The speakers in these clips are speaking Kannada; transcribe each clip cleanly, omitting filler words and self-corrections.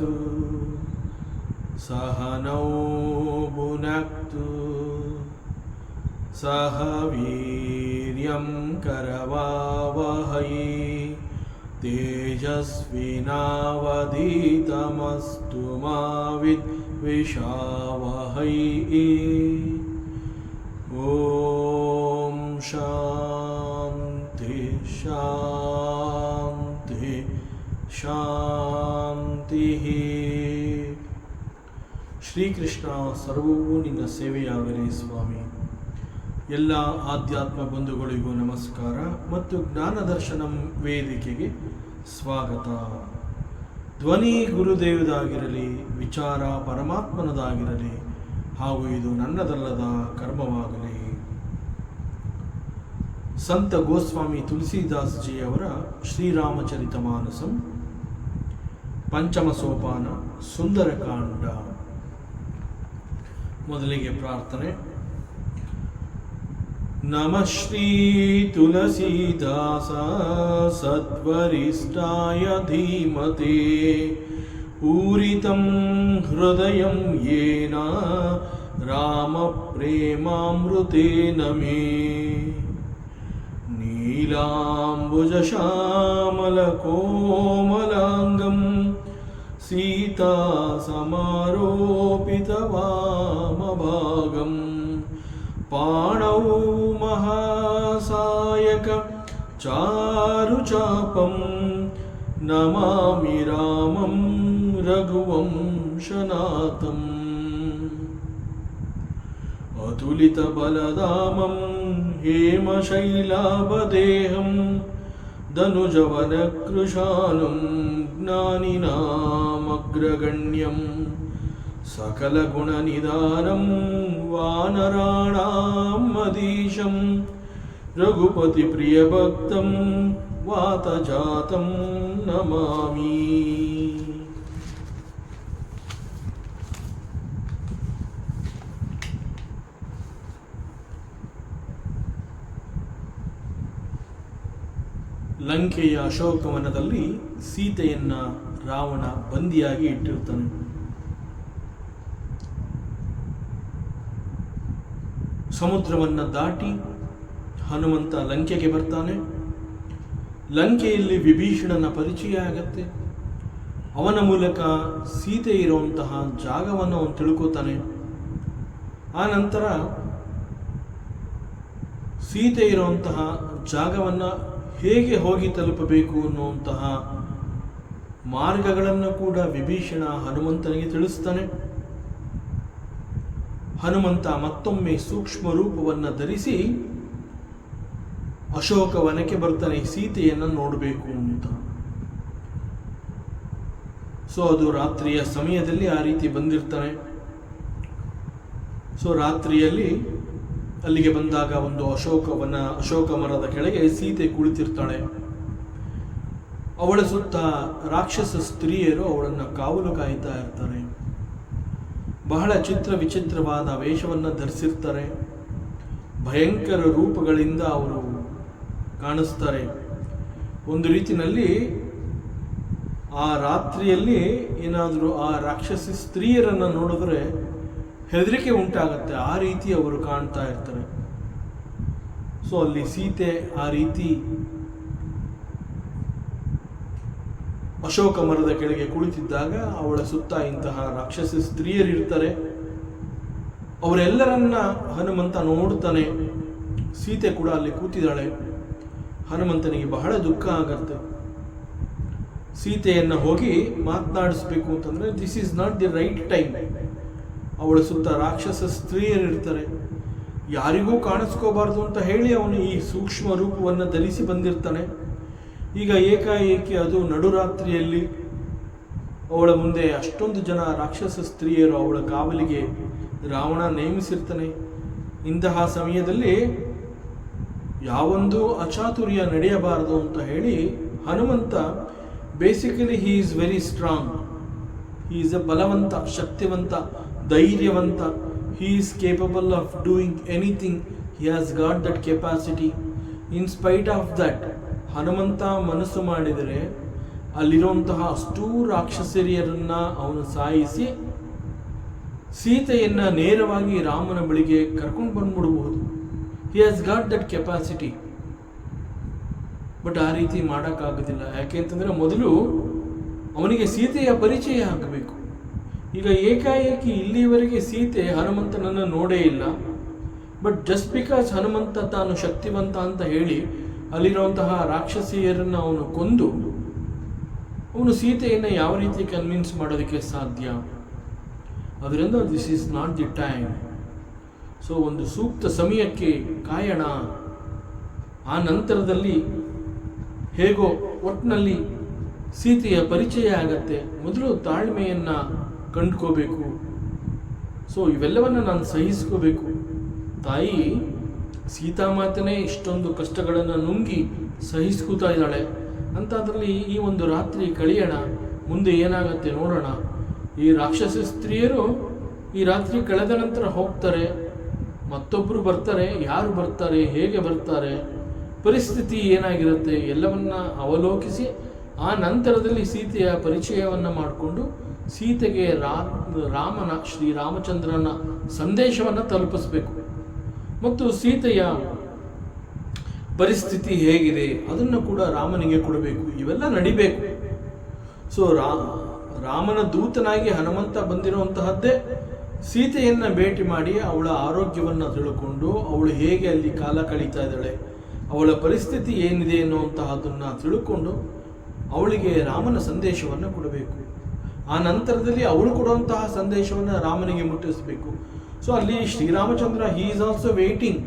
भवतु सह नौ भुनक्तु सह वीर्यं करवावहै तेजस्विनावधीतमस्तु मा विद्विषावहै। ॐ शान्ति शान्ति ಶಾಂತಿಃ. ಶ್ರೀಕೃಷ್ಣ ಸರ್ವವೂ ನಿನ್ನ ಸೇವೆಯಾಗಲಿ ಸ್ವಾಮಿ. ಎಲ್ಲ ಆಧ್ಯಾತ್ಮ ಬಂಧುಗಳಿಗೂ ನಮಸ್ಕಾರ ಮತ್ತು ಜ್ಞಾನದರ್ಶನಂ ವೇದಿಕೆಗೆ ಸ್ವಾಗತ. ಧ್ವನಿ ಗುರುದೇವದಾಗಿರಲಿ, ವಿಚಾರ ಪರಮಾತ್ಮನದಾಗಿರಲಿ, ಹಾಗೂ ಇದು ನನ್ನದಲ್ಲದ ಕರ್ಮವಾಗಲಿ. ಸಂತ ಗೋಸ್ವಾಮಿ ತುಳಸಿದಾಸ್ಜಿಯವರ ಶ್ರೀರಾಮಚರಿತಮಾನಸಂ ಪಂಚಮ ಸೋಪಾನ ಸುಂದರಕಾಂಡ. ಮೊದಲಿಗೆ ಪ್ರಾರ್ಥನೆ. ನಮಃ ಶ್ರೀ ತುಳಸೀದಾಸ ಸದ್ವರಿಷ್ಠಾಯ ಧೀಮತೆ ಪೂರಿತಂ ಹೃದಯಂ ಯೇನ ರಾಮ ಪ್ರೇಮಾಮೃತೇನ ಮೇ ನೀಲಾಂಬುಜಶ್ಯಾಮಲಕೋಮಲಾಂಗಂ ಸೀತಾ ಸಮಾರೋಪಿತವಾಮಭಾಗಂ ಪಾಣೌ ಮಹಾಸಾಯಕ ಚಾರುಚಾಪಂ ನಮಾಮಿ ರಾಮಂ ರಘುವಂಶನಾಥಂ ಅತುಲಿತಬಲಧಾಮಂ ಹೇಮಶೈಲಾಭದೇಹಂ ಧನುಜವನಕೃಶಾಲಂ ಜ್ಞಾನಿನಾಮಗ್ರಗಣ್ಯಂ ಸಕಲಗುಣನಿಧಾನಂ ವಾನರಾಣಾಂ ಮದೀಶಂ ರಘುಪತಿಪ್ರಿಯಭಕ್ತಂ ವಾತಜಾತಂ ನಮಾಮಿ. ಲಂಕೆಯ ಅಶೋಕವನದಲ್ಲಿ ಸೀತೆಯನ್ನ ರಾವಣ ಬಂದಿಯಾಗಿ ಇಟ್ಟಿರ್ತಾನೆ. ಸಮುದ್ರವನ್ನ ದಾಟಿ ಹನುಮಂತ ಲಂಕೆಗೆ ಬರ್ತಾನೆ. ಲಂಕೆಯಲ್ಲಿ ವಿಭೀಷಣನ ಪರಿಚಯ ಆಗತ್ತೆ. ಅವನ ಮೂಲಕ ಸೀತೆ ಇರುವಂತಹ ಜಾಗವನ್ನು ಅವನು ತಿಳ್ಕೋತಾನೆ. ಆ ನಂತರ ಸೀತೆ ಇರುವಂತಹ ಜಾಗವನ್ನು ಹೇಗೆ ಹೋಗಿ ತಲುಪಬೇಕು ಅನ್ನುವಂತಹ ಮಾರ್ಗಗಳನ್ನು ಕೂಡ ವಿಭೀಷಣ ಹನುಮಂತನಿಗೆ ತಿಳಿಸ್ತಾನೆ. ಹನುಮಂತ ಮತ್ತೊಮ್ಮೆ ಸೂಕ್ಷ್ಮ ರೂಪವನ್ನು ಧರಿಸಿ ಅಶೋಕವನಕ್ಕೆ ಬರ್ತಾನೆ ಸೀತೆಯನ್ನು ನೋಡಬೇಕು ಅಂತ. ಸೊ ಅದು ರಾತ್ರಿಯ ಸಮಯದಲ್ಲಿ ಆ ರೀತಿ ಬಂದಿರ್ತಾನೆ. ಸೊ ರಾತ್ರಿಯಲ್ಲಿ ಅಲ್ಲಿಗೆ ಬಂದಾಗ ಒಂದು ಅಶೋಕ ಮರದ ಕೆಳಗೆ ಸೀತೆ ಕುಳಿತಿರ್ತಾಳೆ. ಅವಳ ಸುತ್ತ ರಾಕ್ಷಸ ಸ್ತ್ರೀಯರು ಅವಳನ್ನು ಕಾವಲು ಕಾಯ್ತಾ ಇರ್ತಾರೆ. ಬಹಳ ವಿಚಿತ್ರವಾದ ವೇಷವನ್ನು ಧರಿಸಿರ್ತಾರೆ. ಭಯಂಕರ ರೂಪಗಳಿಂದ ಅವರು ಕಾಣಿಸ್ತಾರೆ. ಒಂದು ರೀತಿಯಲ್ಲಿ ಆ ರಾತ್ರಿಯಲ್ಲಿ ಏನಾದರೂ ಆ ರಾಕ್ಷಸಿ ಸ್ತ್ರೀಯರನ್ನು ನೋಡಿದ್ರೆ ಹೆದರಿಕೆ ಉಂಟಾಗತ್ತೆ. ಆ ರೀತಿ ಅವರು ಕಾಣ್ತಾ ಇರ್ತಾರೆ. ಸೊ ಅಲ್ಲಿ ಸೀತೆ ಆ ರೀತಿ ಅಶೋಕ ಮರದ ಕೆಳಗೆ ಕುಳಿತಿದ್ದಾಗ ಅವಳ ಸುತ್ತ ಇಂತಹ ರಾಕ್ಷಸಿ ಸ್ತ್ರೀಯರಿರ್ತಾರೆ. ಅವರೆಲ್ಲರನ್ನ ಹನುಮಂತ ನೋಡ್ತಾನೆ. ಸೀತೆ ಕೂಡ ಅಲ್ಲಿ ಕೂತಿದ್ದಾಳೆ. ಹನುಮಂತನಿಗೆ ಬಹಳ ದುಃಖ ಆಗತ್ತೆ. ಸೀತೆಯನ್ನು ಹೋಗಿ ಮಾತನಾಡಿಸ್ಬೇಕು ಅಂತಂದ್ರೆ this is not the right time. ಅವಳ ಸುತ್ತ ರಾಕ್ಷಸ ಸ್ತ್ರೀಯರಿರ್ತಾರೆ. ಯಾರಿಗೂ ಕಾಣಿಸ್ಕೋಬಾರ್ದು ಅಂತ ಹೇಳಿ ಅವನು ಈ ಸೂಕ್ಷ್ಮ ರೂಪವನ್ನು ಧರಿಸಿ ಬಂದಿರ್ತಾನೆ. ಈಗ ಏಕಾಏಕಿ ಅದು ನಡುರಾತ್ರಿಯಲ್ಲಿ ಅವಳ ಮುಂದೆ ಅಷ್ಟೊಂದು ಜನ ರಾಕ್ಷಸ ಸ್ತ್ರೀಯರು ಅವಳ ಕಾವಲಿಗೆ ರಾವಣ ನೇಮಿಸಿರ್ತಾನೆ. ಇಂತಹ ಸಮಯದಲ್ಲಿ ಯಾವೊಂದು ಅಚಾತುರ್ಯ ನಡೆಯಬಾರದು ಅಂತ ಹೇಳಿ Hanumantha basically he is very strong. He is a ಬಲವಂತ, ಶಕ್ತಿವಂತ, ಧೈರ್ಯವಂತ. He is capable of doing anything. He has got that capacity. In spite of that Hanumantha ಮನಸ್ಸು ಮಾಡಿದರೆ ಅಲ್ಲಿರುವಂತಹ ಅಷ್ಟೂ ರಾಕ್ಷಸರಿಯರನ್ನ ಅವನು ಸಾಯಿಸಿ ಸೀತೆಯನ್ನ ನೇರವಾಗಿ ರಾಮನ ಬಳಿಗೆ ಕರ್ಕೊಂಡು ಬಂದ್ಬಿಡಬಹುದು. He has got that capacity. But ಆ ರೀತಿ ಮಾಡೋಕ್ಕಾಗೋದಿಲ್ಲ. ಯಾಕೆಂತಂದರೆ ಮೊದಲು ಅವನಿಗೆ ಸೀತೆಯ ಪರಿಚಯ ಆಗಬೇಕು. ಈಗ ಏಕಾಏಕಿ ಇಲ್ಲಿವರೆಗೆ ಸೀತೆ ಹನುಮಂತನನ್ನು ನೋಡೇ ಇಲ್ಲ. ಬಟ್ ಜಸ್ಟ್ ಬಿಕಾಸ್ ಹನುಮಂತ ತಾನು ಶಕ್ತಿವಂತ ಅಂತ ಹೇಳಿ ಅಲ್ಲಿರುವಂತಹ ರಾಕ್ಷಸಿಯರನ್ನು ಅವನು ಕೊಂದು ಅವನು ಸೀತೆಯನ್ನು ಯಾವ ರೀತಿ ಕನ್ವಿನ್ಸ್ ಮಾಡೋದಕ್ಕೆ ಸಾಧ್ಯ? ಅದರಿಂದ this is not the time. So ಒಂದು ಸೂಕ್ತ ಸಮಯಕ್ಕೆ ಕಾಯೋಣ. ಆ ನಂತರದಲ್ಲಿ ಹೇಗೋ ಒಟ್ಟಿನಲ್ಲಿ ಸೀತೆಯ ಪರಿಚಯ ಆಗತ್ತೆ. ಮೊದಲು ತಾಳ್ಮೆಯನ್ನು ಕಂಡ್ಕೋಬೇಕು. ಸೊ ಇವೆಲ್ಲವನ್ನು ನಾನು ಸಹಿಸ್ಕೋಬೇಕು. ತಾಯಿ ಸೀತಾಮಾತನೇ ಇಷ್ಟೊಂದು ಕಷ್ಟಗಳನ್ನು ನುಂಗಿ ಸಹಿಸ್ಕೋತಾ ಇದ್ದಾಳೆ ಅಂತಾದ್ರಲ್ಲಿ ಈ ಒಂದು ರಾತ್ರಿ ಕಳೆಯೋಣ, ಮುಂದೆ ಏನಾಗತ್ತೆ ನೋಡೋಣ. ಈ ರಾಕ್ಷಸ ಸ್ತ್ರೀಯರು ಈ ರಾತ್ರಿ ಕಳೆದ ನಂತರ ಹೋಗ್ತಾರೆ, ಮತ್ತೊಬ್ಬರು ಬರ್ತಾರೆ. ಯಾರು ಬರ್ತಾರೆ, ಹೇಗೆ ಬರ್ತಾರೆ, ಪರಿಸ್ಥಿತಿ ಏನಾಗಿರುತ್ತೆ ಎಲ್ಲವನ್ನ ಅವಲೋಕಿಸಿ ಆ ನಂತರದಲ್ಲಿ ಸೀತೆಯ ಪರಿಚಯವನ್ನು ಮಾಡಿಕೊಂಡು ಸೀತೆಗೆ ರಾಮನ ಶ್ರೀರಾಮಚಂದ್ರನ ಸಂದೇಶವನ್ನು ತಲುಪಿಸಬೇಕು. ಮತ್ತು ಸೀತೆಯ ಪರಿಸ್ಥಿತಿ ಹೇಗಿದೆ ಅದನ್ನು ಕೂಡ ರಾಮನಿಗೆ ಕೊಡಬೇಕು. ಇವೆಲ್ಲ ನಡಿಬೇಕು. ಸೊ ರಾಮನ ದೂತನಾಗಿ ಹನುಮಂತ ಬಂದಿರುವಂತಹದ್ದೇ ಸೀತೆಯನ್ನ ಭೇಟಿ ಮಾಡಿ ಅವಳ ಆರೋಗ್ಯವನ್ನು ತಿಳ್ಕೊಂಡು ಅವಳು ಹೇಗೆ ಅಲ್ಲಿ ಕಾಲ ಕಳೀತಾ ಇದ್ದಾಳೆ, ಅವಳ ಪರಿಸ್ಥಿತಿ ಏನಿದೆ ಅನ್ನುವಂತಹದನ್ನು ತಿಳ್ಕೊಂಡು ಅವಳಿಗೆ ರಾಮನ ಸಂದೇಶವನ್ನು ಕೊಡಬೇಕು. ಆ ನಂತರದಲ್ಲಿ ಅವಳು ಕೊಡುವಂತಹ ಸಂದೇಶವನ್ನು ರಾಮನಿಗೆ ಮುಟ್ಟಿಸಬೇಕು. ಸೊ ಅಲ್ಲಿ Shriramachandra he is also waiting.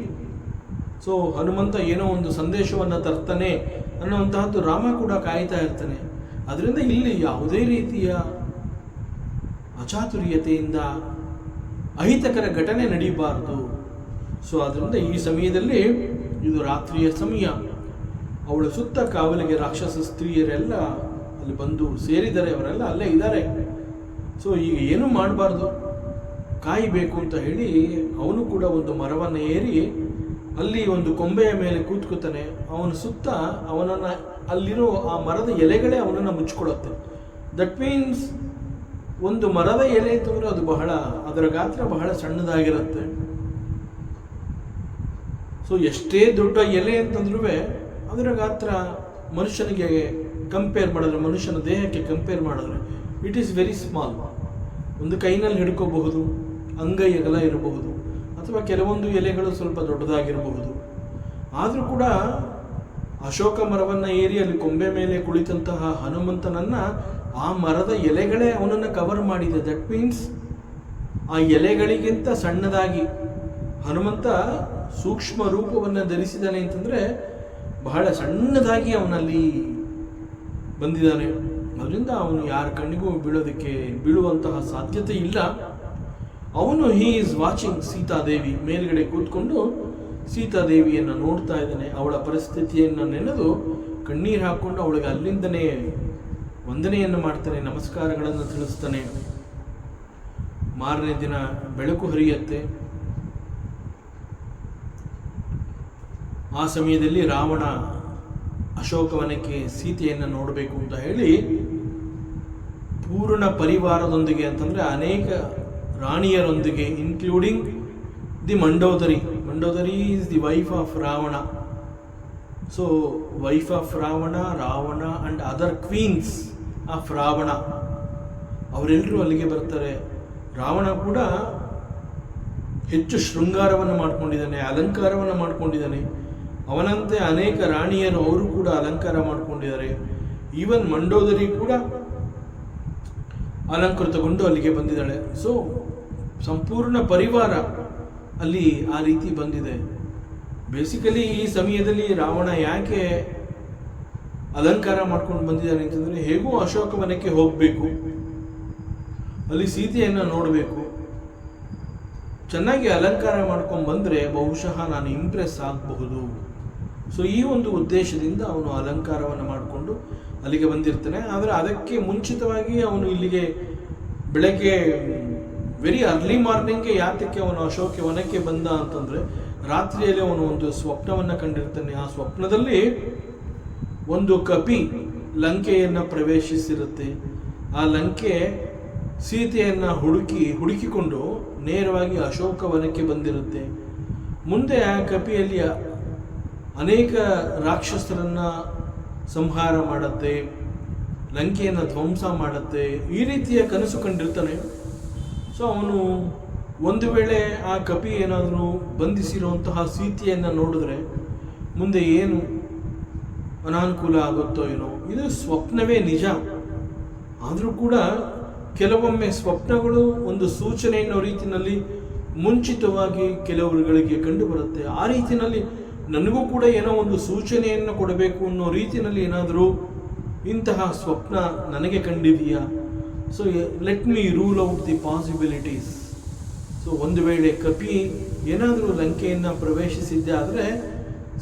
So Hanumanta ಏನೋ ಒಂದು ಸಂದೇಶವನ್ನು ತರ್ತಾನೆ ಅನ್ನುವಂತಹದ್ದು ರಾಮ ಕೂಡ ಕಾಯ್ತಾ ಇರ್ತಾನೆ. ಅದರಿಂದ ಇಲ್ಲಿ ಯಾವುದೇ ರೀತಿಯ ಅಚಾತುರ್ಯತೆಯಿಂದ ಅಹಿತಕರ ಘಟನೆ ನಡೀಬಾರದು. ಸೊ ಅದರಿಂದ ಈ ಸಮಯದಲ್ಲಿ ಇದು ರಾತ್ರಿಯ ಸಮಯ. ಅವಳ ಸುತ್ತ ಕಾವಲಿಗೆ ರಾಕ್ಷಸ ಸ್ತ್ರೀಯರೆಲ್ಲ ಅಲ್ಲಿ ಬಂದು ಸೇರಿದ್ದಾರೆ, ಅವರೆಲ್ಲ ಅಲ್ಲೇ ಇದ್ದಾರೆ. ಸೊ ಈಗ ಏನೂ ಮಾಡಬಾರ್ದು, ಕಾಯಬೇಕು ಅಂತ ಹೇಳಿ ಅವನು ಕೂಡ ಒಂದು ಮರವನ್ನು ಏರಿ ಅಲ್ಲಿ ಒಂದು ಕೊಂಬೆಯ ಮೇಲೆ ಕೂತ್ಕೋತಾನೆ. ಅವನ ಸುತ್ತ ಅವನನ್ನು ಅಲ್ಲಿರೋ ಆ ಮರದ ಎಲೆಗಳೇ ಅವನನ್ನು ಮುಚ್ಚಿಕೊಳ್ಳುತ್ತೆ. ದಟ್ ಮೀನ್ಸ್ ಒಂದು ಮರದ ಎಲೆ ಅಂತಂದ್ರೆ ಅದು ಅದರ ಗಾತ್ರ ಬಹಳ ಸಣ್ಣದಾಗಿರುತ್ತೆ. ಸೊ ಎಷ್ಟೇ ದೊಡ್ಡ ಎಲೆ ಅಂತಂದ್ರೂ ಅದರ ಗಾತ್ರ ಮನುಷ್ಯನಿಗೆ ಕಂಪೇರ್ ಮಾಡಿದ್ರೆ, ಮನುಷ್ಯನ ದೇಹಕ್ಕೆ ಕಂಪೇರ್ ಮಾಡಿದ್ರೆ ಇಟ್ ಈಸ್ ವೆರಿ ಸ್ಮಾಲ್. ಒಂದು ಕೈನಲ್ಲಿ ಹಿಡ್ಕೋಬಹುದು, ಅಂಗೈ ಅಗಲ ಇರಬಹುದು, ಅಥವಾ ಕೆಲವೊಂದು ಎಲೆಗಳು ಸ್ವಲ್ಪ ದೊಡ್ಡದಾಗಿರಬಹುದು. ಆದರೂ ಕೂಡ ಅಶೋಕ ಮರವನ್ನು ಏರಿ ಅಲ್ಲಿ ಕೊಂಬೆ ಮೇಲೆ ಕುಳಿತಂತಹ ಹನುಮಂತನನ್ನ ಆ ಮರದ ಎಲೆಗಳೇ ಅವನನ್ನು ಕವರ್ ಮಾಡಿದೆ. ದಟ್ ಮೀನ್ಸ್ ಆ ಎಲೆಗಳಿಗಿಂತ ಸಣ್ಣದಾಗಿ ಹನುಮಂತ ಸೂಕ್ಷ್ಮ ರೂಪವನ್ನು ಧರಿಸಿದ್ದಾನೆ ಅಂತಂದರೆ ಬಹಳ ಸಣ್ಣದಾಗಿ ಅವನಲ್ಲಿ ಬಂದಿದ್ದಾನೆ. ಅದರಿಂದ ಅವನು ಯಾರ ಕಣ್ಣಿಗೂ ಬೀಳುವಂತಹ ಸಾಧ್ಯತೆ ಇಲ್ಲ. ಅವನು ಹಿ ಈಸ್ ವಾಚಿಂಗ್ ಸೀತಾದೇವಿ. ಮೇಲ್ಗಡೆ ಕೂತ್ಕೊಂಡು ಸೀತಾದೇವಿಯನ್ನು ನೋಡ್ತಾ ಇದ್ದಾನೆ. ಅವಳ ಪರಿಸ್ಥಿತಿಯನ್ನು ನೆನೆದು ಕಣ್ಣೀರು ಹಾಕ್ಕೊಂಡು ಅವಳಿಗೆ ಅಲ್ಲಿಂದನೇ ವಂದನೆಯನ್ನು ಮಾಡ್ತಾನೆ, ನಮಸ್ಕಾರಗಳನ್ನು ತಿಳಿಸ್ತಾನೆ. ಮಾರನೇ ದಿನ ಬೆಳಕು ಹರಿಯುತ್ತೆ. ಆ ಸಮಯದಲ್ಲಿ ರಾವಣ ಅಶೋಕವನಕ್ಕೆ ಸೀತೆಯನ್ನು ನೋಡಬೇಕು ಅಂತ ಹೇಳಿ ಪೂರ್ಣ ಪರಿವಾರದೊಂದಿಗೆ, ಅಂತಂದರೆ ಅನೇಕ ರಾಣಿಯರೊಂದಿಗೆ, including the Mandodari. Mandodari is the wife of Ravana. So wife of Ravana and other queens of Ravana ಅವರೆಲ್ಲರೂ ಅಲ್ಲಿಗೆ ಬರ್ತಾರೆ. ರಾವಣ ಕೂಡ ಹೆಚ್ಚು ಶೃಂಗಾರವನ್ನು ಮಾಡ್ಕೊಂಡಿದ್ದಾನೆ, ಅಲಂಕಾರವನ್ನು ಮಾಡ್ಕೊಂಡಿದ್ದಾನೆ. ಅವನಂತೆ ಅನೇಕ ರಾಣಿಯರು ಅವರು ಕೂಡ ಅಲಂಕಾರ ಮಾಡ್ಕೊಂಡಿದ್ದಾರೆ. ಈವನ್ ಮಂಡೋದರಿ ಕೂಡ ಅಲಂಕೃತಗೊಂಡು ಅಲ್ಲಿಗೆ ಬಂದಿದ್ದಾಳೆ. ಸೊ ಸಂಪೂರ್ಣ ಪರಿವಾರ ಅಲ್ಲಿ ಆ ರೀತಿ ಬಂದಿದೆ. ಬೇಸಿಕಲಿ ಈ ಸಮಯದಲ್ಲಿ ರಾವಣ ಯಾಕೆ ಅಲಂಕಾರ ಮಾಡ್ಕೊಂಡು ಬಂದಿದ್ದಾನೆ ಅಂತಂದರೆ, ಹೇಗೂ ಅಶೋಕವನಕ್ಕೆ ಹೋಗಬೇಕು, ಅಲ್ಲಿ ಸೀತೆಯನ್ನು ನೋಡಬೇಕು, ಚೆನ್ನಾಗಿ ಅಲಂಕಾರ ಮಾಡ್ಕೊಂಡು ಬಂದರೆ ಬಹುಶಃ ನಾನು ಇಂಪ್ರೆಸ್ ಆಗಬಹುದು. ಸೊ ಈ ಒಂದು ಉದ್ದೇಶದಿಂದ ಅವನು ಅಲಂಕಾರವನ್ನು ಮಾಡಿಕೊಂಡು ಅಲ್ಲಿಗೆ ಬಂದಿರ್ತಾನೆ. ಆದರೆ ಅದಕ್ಕೆ ಮುಂಚಿತವಾಗಿ ಅವನು ಇಲ್ಲಿಗೆ ಬೆಳಗ್ಗೆ ವೆರಿ ಅರ್ಲಿ ಮಾರ್ನಿಂಗ್ಗೆ ಯಾತಕ್ಕೆ ಅವನು ಅಶೋಕ ವನಕ್ಕೆ ಬಂದ ಅಂತಂದರೆ, ರಾತ್ರಿಯಲ್ಲಿ ಅವನು ಒಂದು ಸ್ವಪ್ನವನ್ನು ಕಂಡಿರ್ತಾನೆ. ಆ ಸ್ವಪ್ನದಲ್ಲಿ ಒಂದು ಕಪಿ ಲಂಕೆಯನ್ನು ಪ್ರವೇಶಿಸಿರುತ್ತೆ. ಆ ಲಂಕೆ ಸೀತೆಯನ್ನು ಹುಡುಕಿಕೊಂಡು ನೇರವಾಗಿ ಅಶೋಕವನಕ್ಕೆ ಬಂದಿರುತ್ತೆ. ಮುಂದೆ ಆ ಕಪಿಯಲ್ಲಿ ಅನೇಕ ರಾಕ್ಷಸರನ್ನು ಸಂಹಾರ ಮಾಡುತ್ತೆ, ಲಂಕೆಯನ್ನು ಧ್ವಂಸ ಮಾಡುತ್ತೆ, ಈ ರೀತಿಯ ಕನಸು ಕಂಡಿರ್ತಾನೆ. ಸೊ ಅವನು ಒಂದು ವೇಳೆ ಆ ಕಪಿ ಏನಾದರೂ ಬಂಧಿಸಿರುವಂತಹ ಸೀತೆಯನ್ನು ನೋಡಿದ್ರೆ ಮುಂದೆ ಏನು ಅನಾನುಕೂಲ ಆಗುತ್ತೋ ಏನೋ. ಇದು ಸ್ವಪ್ನವೇ ನಿಜ, ಆದರೂ ಕೂಡ ಕೆಲವೊಮ್ಮೆ ಸ್ವಪ್ನಗಳು ಒಂದು ಸೂಚನೆ ಅನ್ನೋ ರೀತಿಯಲ್ಲಿ ಮುಂಚಿತವಾಗಿ ಕೆಲವರುಗಳಿಗೆ ಕಂಡು ಬರುತ್ತೆ. ಆ ರೀತಿಯಲ್ಲಿ ನನಗೂ ಕೂಡ ಏನೋ ಒಂದು ಸೂಚನೆಯನ್ನು ಕೊಡಬೇಕು ಅನ್ನೋ ರೀತಿಯಲ್ಲಿ ಏನಾದರೂ ಇಂತಹ ಸ್ವಪ್ನ ನನಗೆ ಕಂಡಿದೆಯಾ? So let me rule out the possibilities. So ಒಂದು ವೇಳೆ ಕಪಿ ಏನಾದರೂ ಲಂಕೆಯನ್ನು ಪ್ರವೇಶಿಸಿದ್ದೆ ಆದರೆ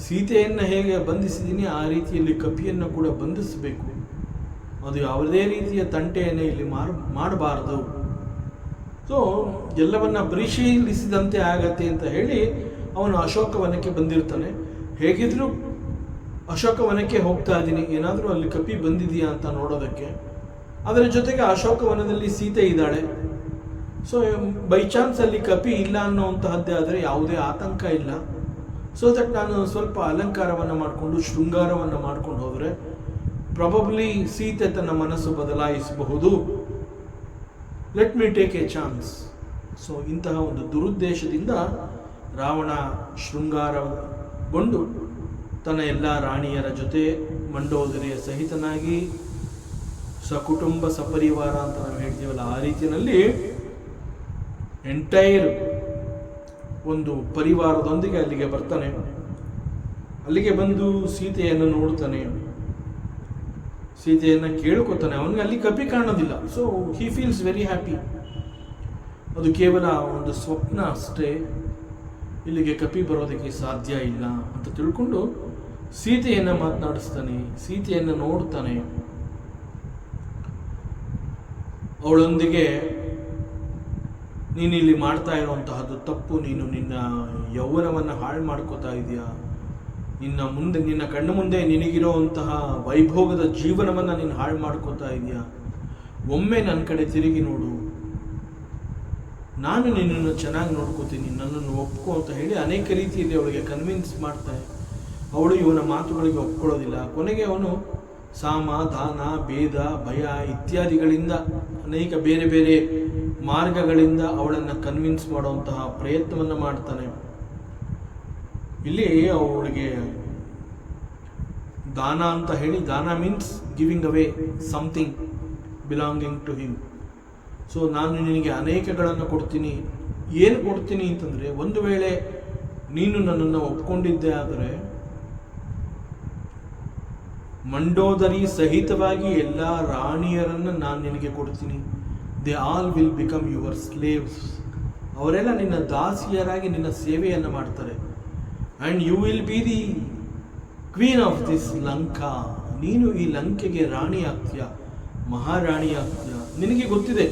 ಸೀತೆಯನ್ನು ಹೇಗೆ ಬಂಧಿಸಿದ್ದೀನಿ ಆ ರೀತಿಯಲ್ಲಿ ಕಪಿಯನ್ನು ಕೂಡ ಬಂಧಿಸಬೇಕು. ಅದು ಯಾವುದೇ ರೀತಿಯ ತಂಟೆಯನ್ನು ಇಲ್ಲಿ ಮಾಡಬಾರದು. ಸೊ ಎಲ್ಲವನ್ನ ಪರಿಶೀಲಿಸಿದಂತೆ ಆಗತ್ತೆ ಅಂತ ಹೇಳಿ ಅವನು ಅಶೋಕವನಕ್ಕೆ ಬಂದಿರ್ತಾನೆ. ಹೇಗಿದ್ರೂ ಅಶೋಕವನಕ್ಕೆ ಹೋಗ್ತಾ ಇದ್ದೀನಿ, ಏನಾದರೂ ಅಲ್ಲಿ ಕಪಿ ಬಂದಿದೆಯಾ ಅಂತ ನೋಡೋದಕ್ಕೆ. ಅದರ ಜೊತೆಗೆ ಅಶೋಕವನದಲ್ಲಿ ಸೀತೆ ಇದ್ದಾಳೆ. ಸೊ ಬೈ ಚಾನ್ಸ್ ಅಲ್ಲಿ ಕಪಿ ಇಲ್ಲ ಅನ್ನೋಂತಹದ್ದೇ ಆದರೆ ಯಾವುದೇ ಆತಂಕ ಇಲ್ಲ. ಸೊ ದಟ್ ನಾನು ಸ್ವಲ್ಪ ಅಲಂಕಾರವನ್ನು ಮಾಡಿಕೊಂಡು ಶೃಂಗಾರವನ್ನು ಮಾಡ್ಕೊಂಡು ಹೋದರೆ ಪ್ರಾಬಬ್ಲಿ ಸೀತೆ ತನ್ನ ಮನಸ್ಸು ಬದಲಾಯಿಸಬಹುದು. Let me take A chance. So ಇಂತಹ ಒಂದು ದುರುದ್ದೇಶದಿಂದ ರಾವಣ ಶೃಂಗಾರಗೊಂಡು ತನ್ನ ಎಲ್ಲ ರಾಣಿಯರ ಜೊತೆ ಮಂಡೋದರಿಯ ಸಹಿತನಾಗಿ ಸಕುಟುಂಬ ಸಪರಿವಾರ ಅಂತ ನಾವು ಹೇಳ್ತೀವಲ್ಲ ಆ ರೀತಿಯಲ್ಲಿ ಎಂಟೈರ್ ಒಂದು ಪರಿವಾರದೊಂದಿಗೆ ಅಲ್ಲಿಗೆ ಬರ್ತಾನೆ. ಅಲ್ಲಿಗೆ ಬಂದು ಸೀತೆಯನ್ನು ನೋಡ್ತಾನೆ, ಸೀತೆಯನ್ನು ಕೇಳ್ಕೊತಾನೆ. ಅವನಿಗೆ ಅಲ್ಲಿ ಕಪಿ ಕಾಣೋದಿಲ್ಲ. So he feels very happy. ಅದು ಕೇವಲ ಒಂದು ಸ್ವಪ್ನ ಅಷ್ಟೇ, ಇಲ್ಲಿಗೆ ಕಪಿ ಬರೋದಕ್ಕೆ ಸಾಧ್ಯ ಇಲ್ಲ ಅಂತ ತಿಳ್ಕೊಂಡು ಸೀತೆಯನ್ನು ಮಾತನಾಡಿಸ್ತಾನೆ, ಸೀತೆಯನ್ನು ನೋಡ್ತಾನೆ. ಅವಳೊಂದಿಗೆ ನೀನು ಇಲ್ಲಿ ಮಾಡ್ತಾ ಇರುವಂತಹದ್ದು ತಪ್ಪು, ನೀನು ನಿನ್ನ ಯೌವನವನ್ನು ಹಾಳು ಮಾಡ್ಕೋತಾ ಇದೆಯಾ, ನಿನ್ನ ಕಣ್ಣು ಮುಂದೆ ನಿನಗಿರೋಂತಹ ವೈಭೋಗದ ಜೀವನವನ್ನು ನೀನು ಹಾಳು ಮಾಡ್ಕೋತಾ ಇದೆಯಾ, ಒಮ್ಮೆ ನನ್ನ ಕಡೆ ತಿರುಗಿ ನೋಡು, ನಾನು ನಿನ್ನನ್ನು ಚೆನ್ನಾಗಿ ನೋಡ್ಕೋತೀನಿ, ನನ್ನನ್ನು ಒಪ್ಕೋ ಅಂತ ಹೇಳಿ ಅನೇಕ ರೀತಿಯಲ್ಲಿ ಅವಳಿಗೆ ಕನ್ವಿನ್ಸ್ ಮಾಡ್ತಾನೆ. ಅವಳು ಇವನ ಮಾತುಗಳಿಗೆ ಒಪ್ಕೊಳ್ಳೋದಿಲ್ಲ. ಕೊನೆಗೆ ಅವನು ಸಾಮ ದಾನ ಭೇದ ಭಯ ಇತ್ಯಾದಿಗಳಿಂದ ಅನೇಕ ಬೇರೆ ಬೇರೆ ಮಾರ್ಗಗಳಿಂದ ಅವಳನ್ನು ಕನ್ವಿನ್ಸ್ ಮಾಡುವಂತಹ ಪ್ರಯತ್ನವನ್ನು ಮಾಡ್ತಾನೆ. ಇಲ್ಲಿ ಅವಳಿಗೆ ದಾನ ಅಂತ ಹೇಳಿ, ದಾನ means giving away something belonging to him. So ನಾನು ನಿನಗೆ ಅನೇಕಗಳನ್ನು ಕೊಡ್ತೀನಿ. ಏನು ಕೊಡ್ತೀನಿ ಅಂತಂದರೆ, ಒಂದು ವೇಳೆ ನೀನು ನನ್ನನ್ನು ಒಪ್ಕೊಂಡಿದ್ದೆ ಆದರೆ ಮಂಡೋದರಿ ಸಹಿತವಾಗಿ ಎಲ್ಲ ರಾಣಿಯರನ್ನು ನಾನು ನಿನಗೆ ಕೊಡ್ತೀನಿ. They all will become your slaves. ಅವರೆಲ್ಲ ನಿನ್ನ ದಾಸಿಯರಾಗಿ ನಿನ್ನ ಸೇವೆಯನ್ನು ಮಾಡ್ತಾರೆ. And you will be the queen of this Lanka. ನೀನು ಈ ಲಂಕೆಗೆ ರಾಣಿ ಆಗ್ತೀಯ, ಮಹಾರಾಣಿ ಆಗ್ತೀಯ. ನಿನಗೆ ಗೊತ್ತಿದೆ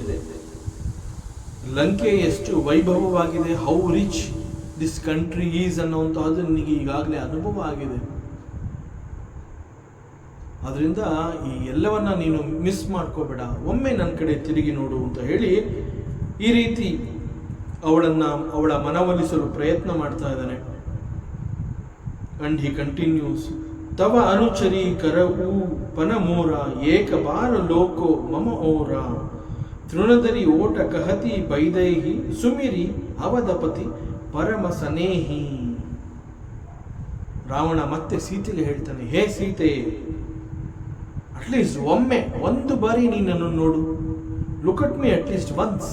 ಲಂಕೆ ಎಷ್ಟು ವೈಭವವಾಗಿದೆ, how rich this country is ಅನ್ನುವಂತಹದ್ದು ನಿನಗೆ ಈಗಾಗಲೇ ಅನುಭವ ಆಗಿದೆ. ಅದರಿಂದ ಈ ಎಲ್ಲವನ್ನ ನೀನು ಮಿಸ್ ಮಾಡ್ಕೋಬೇಡ, ಒಮ್ಮೆ ನನ್ನ ಕಡೆ ತಿರುಗಿ ನೋಡು ಅಂತ ಹೇಳಿ ಈ ರೀತಿ ಅವಳ ಮನವೊಲಿಸಲು ಪ್ರಯತ್ನ ಮಾಡ್ತಾ ಇದ್ದಾನೆ. ಅಂಡ್ ಹಿ ಕಂಟಿನ್ಯೂಸ್, ತವ ಅನುಚರಿ ಕರವು ಪನಮೋರ ಏಕ ಬಾರ ಲೋಕೋ ಮಮ ಓರ ತೃಣದರಿ ಓಟ ಕಹತಿ ಬೈದೈಹಿ ಸುಮಿರಿ ಅವಧಪತಿ ಪರಮ ಸನೇಹಿ. ರಾವಣ ಮತ್ತೆ ಸೀತೆಗೆ ಹೇಳ್ತಾನೆ, ಹೇ ಸೀತೆ, ಅಟ್ಲೀಸ್ಟ್ ಒಮ್ಮೆ ಒಂದು ಬಾರಿ ನೀನನ್ನು ನೋಡು. Look at me at least once.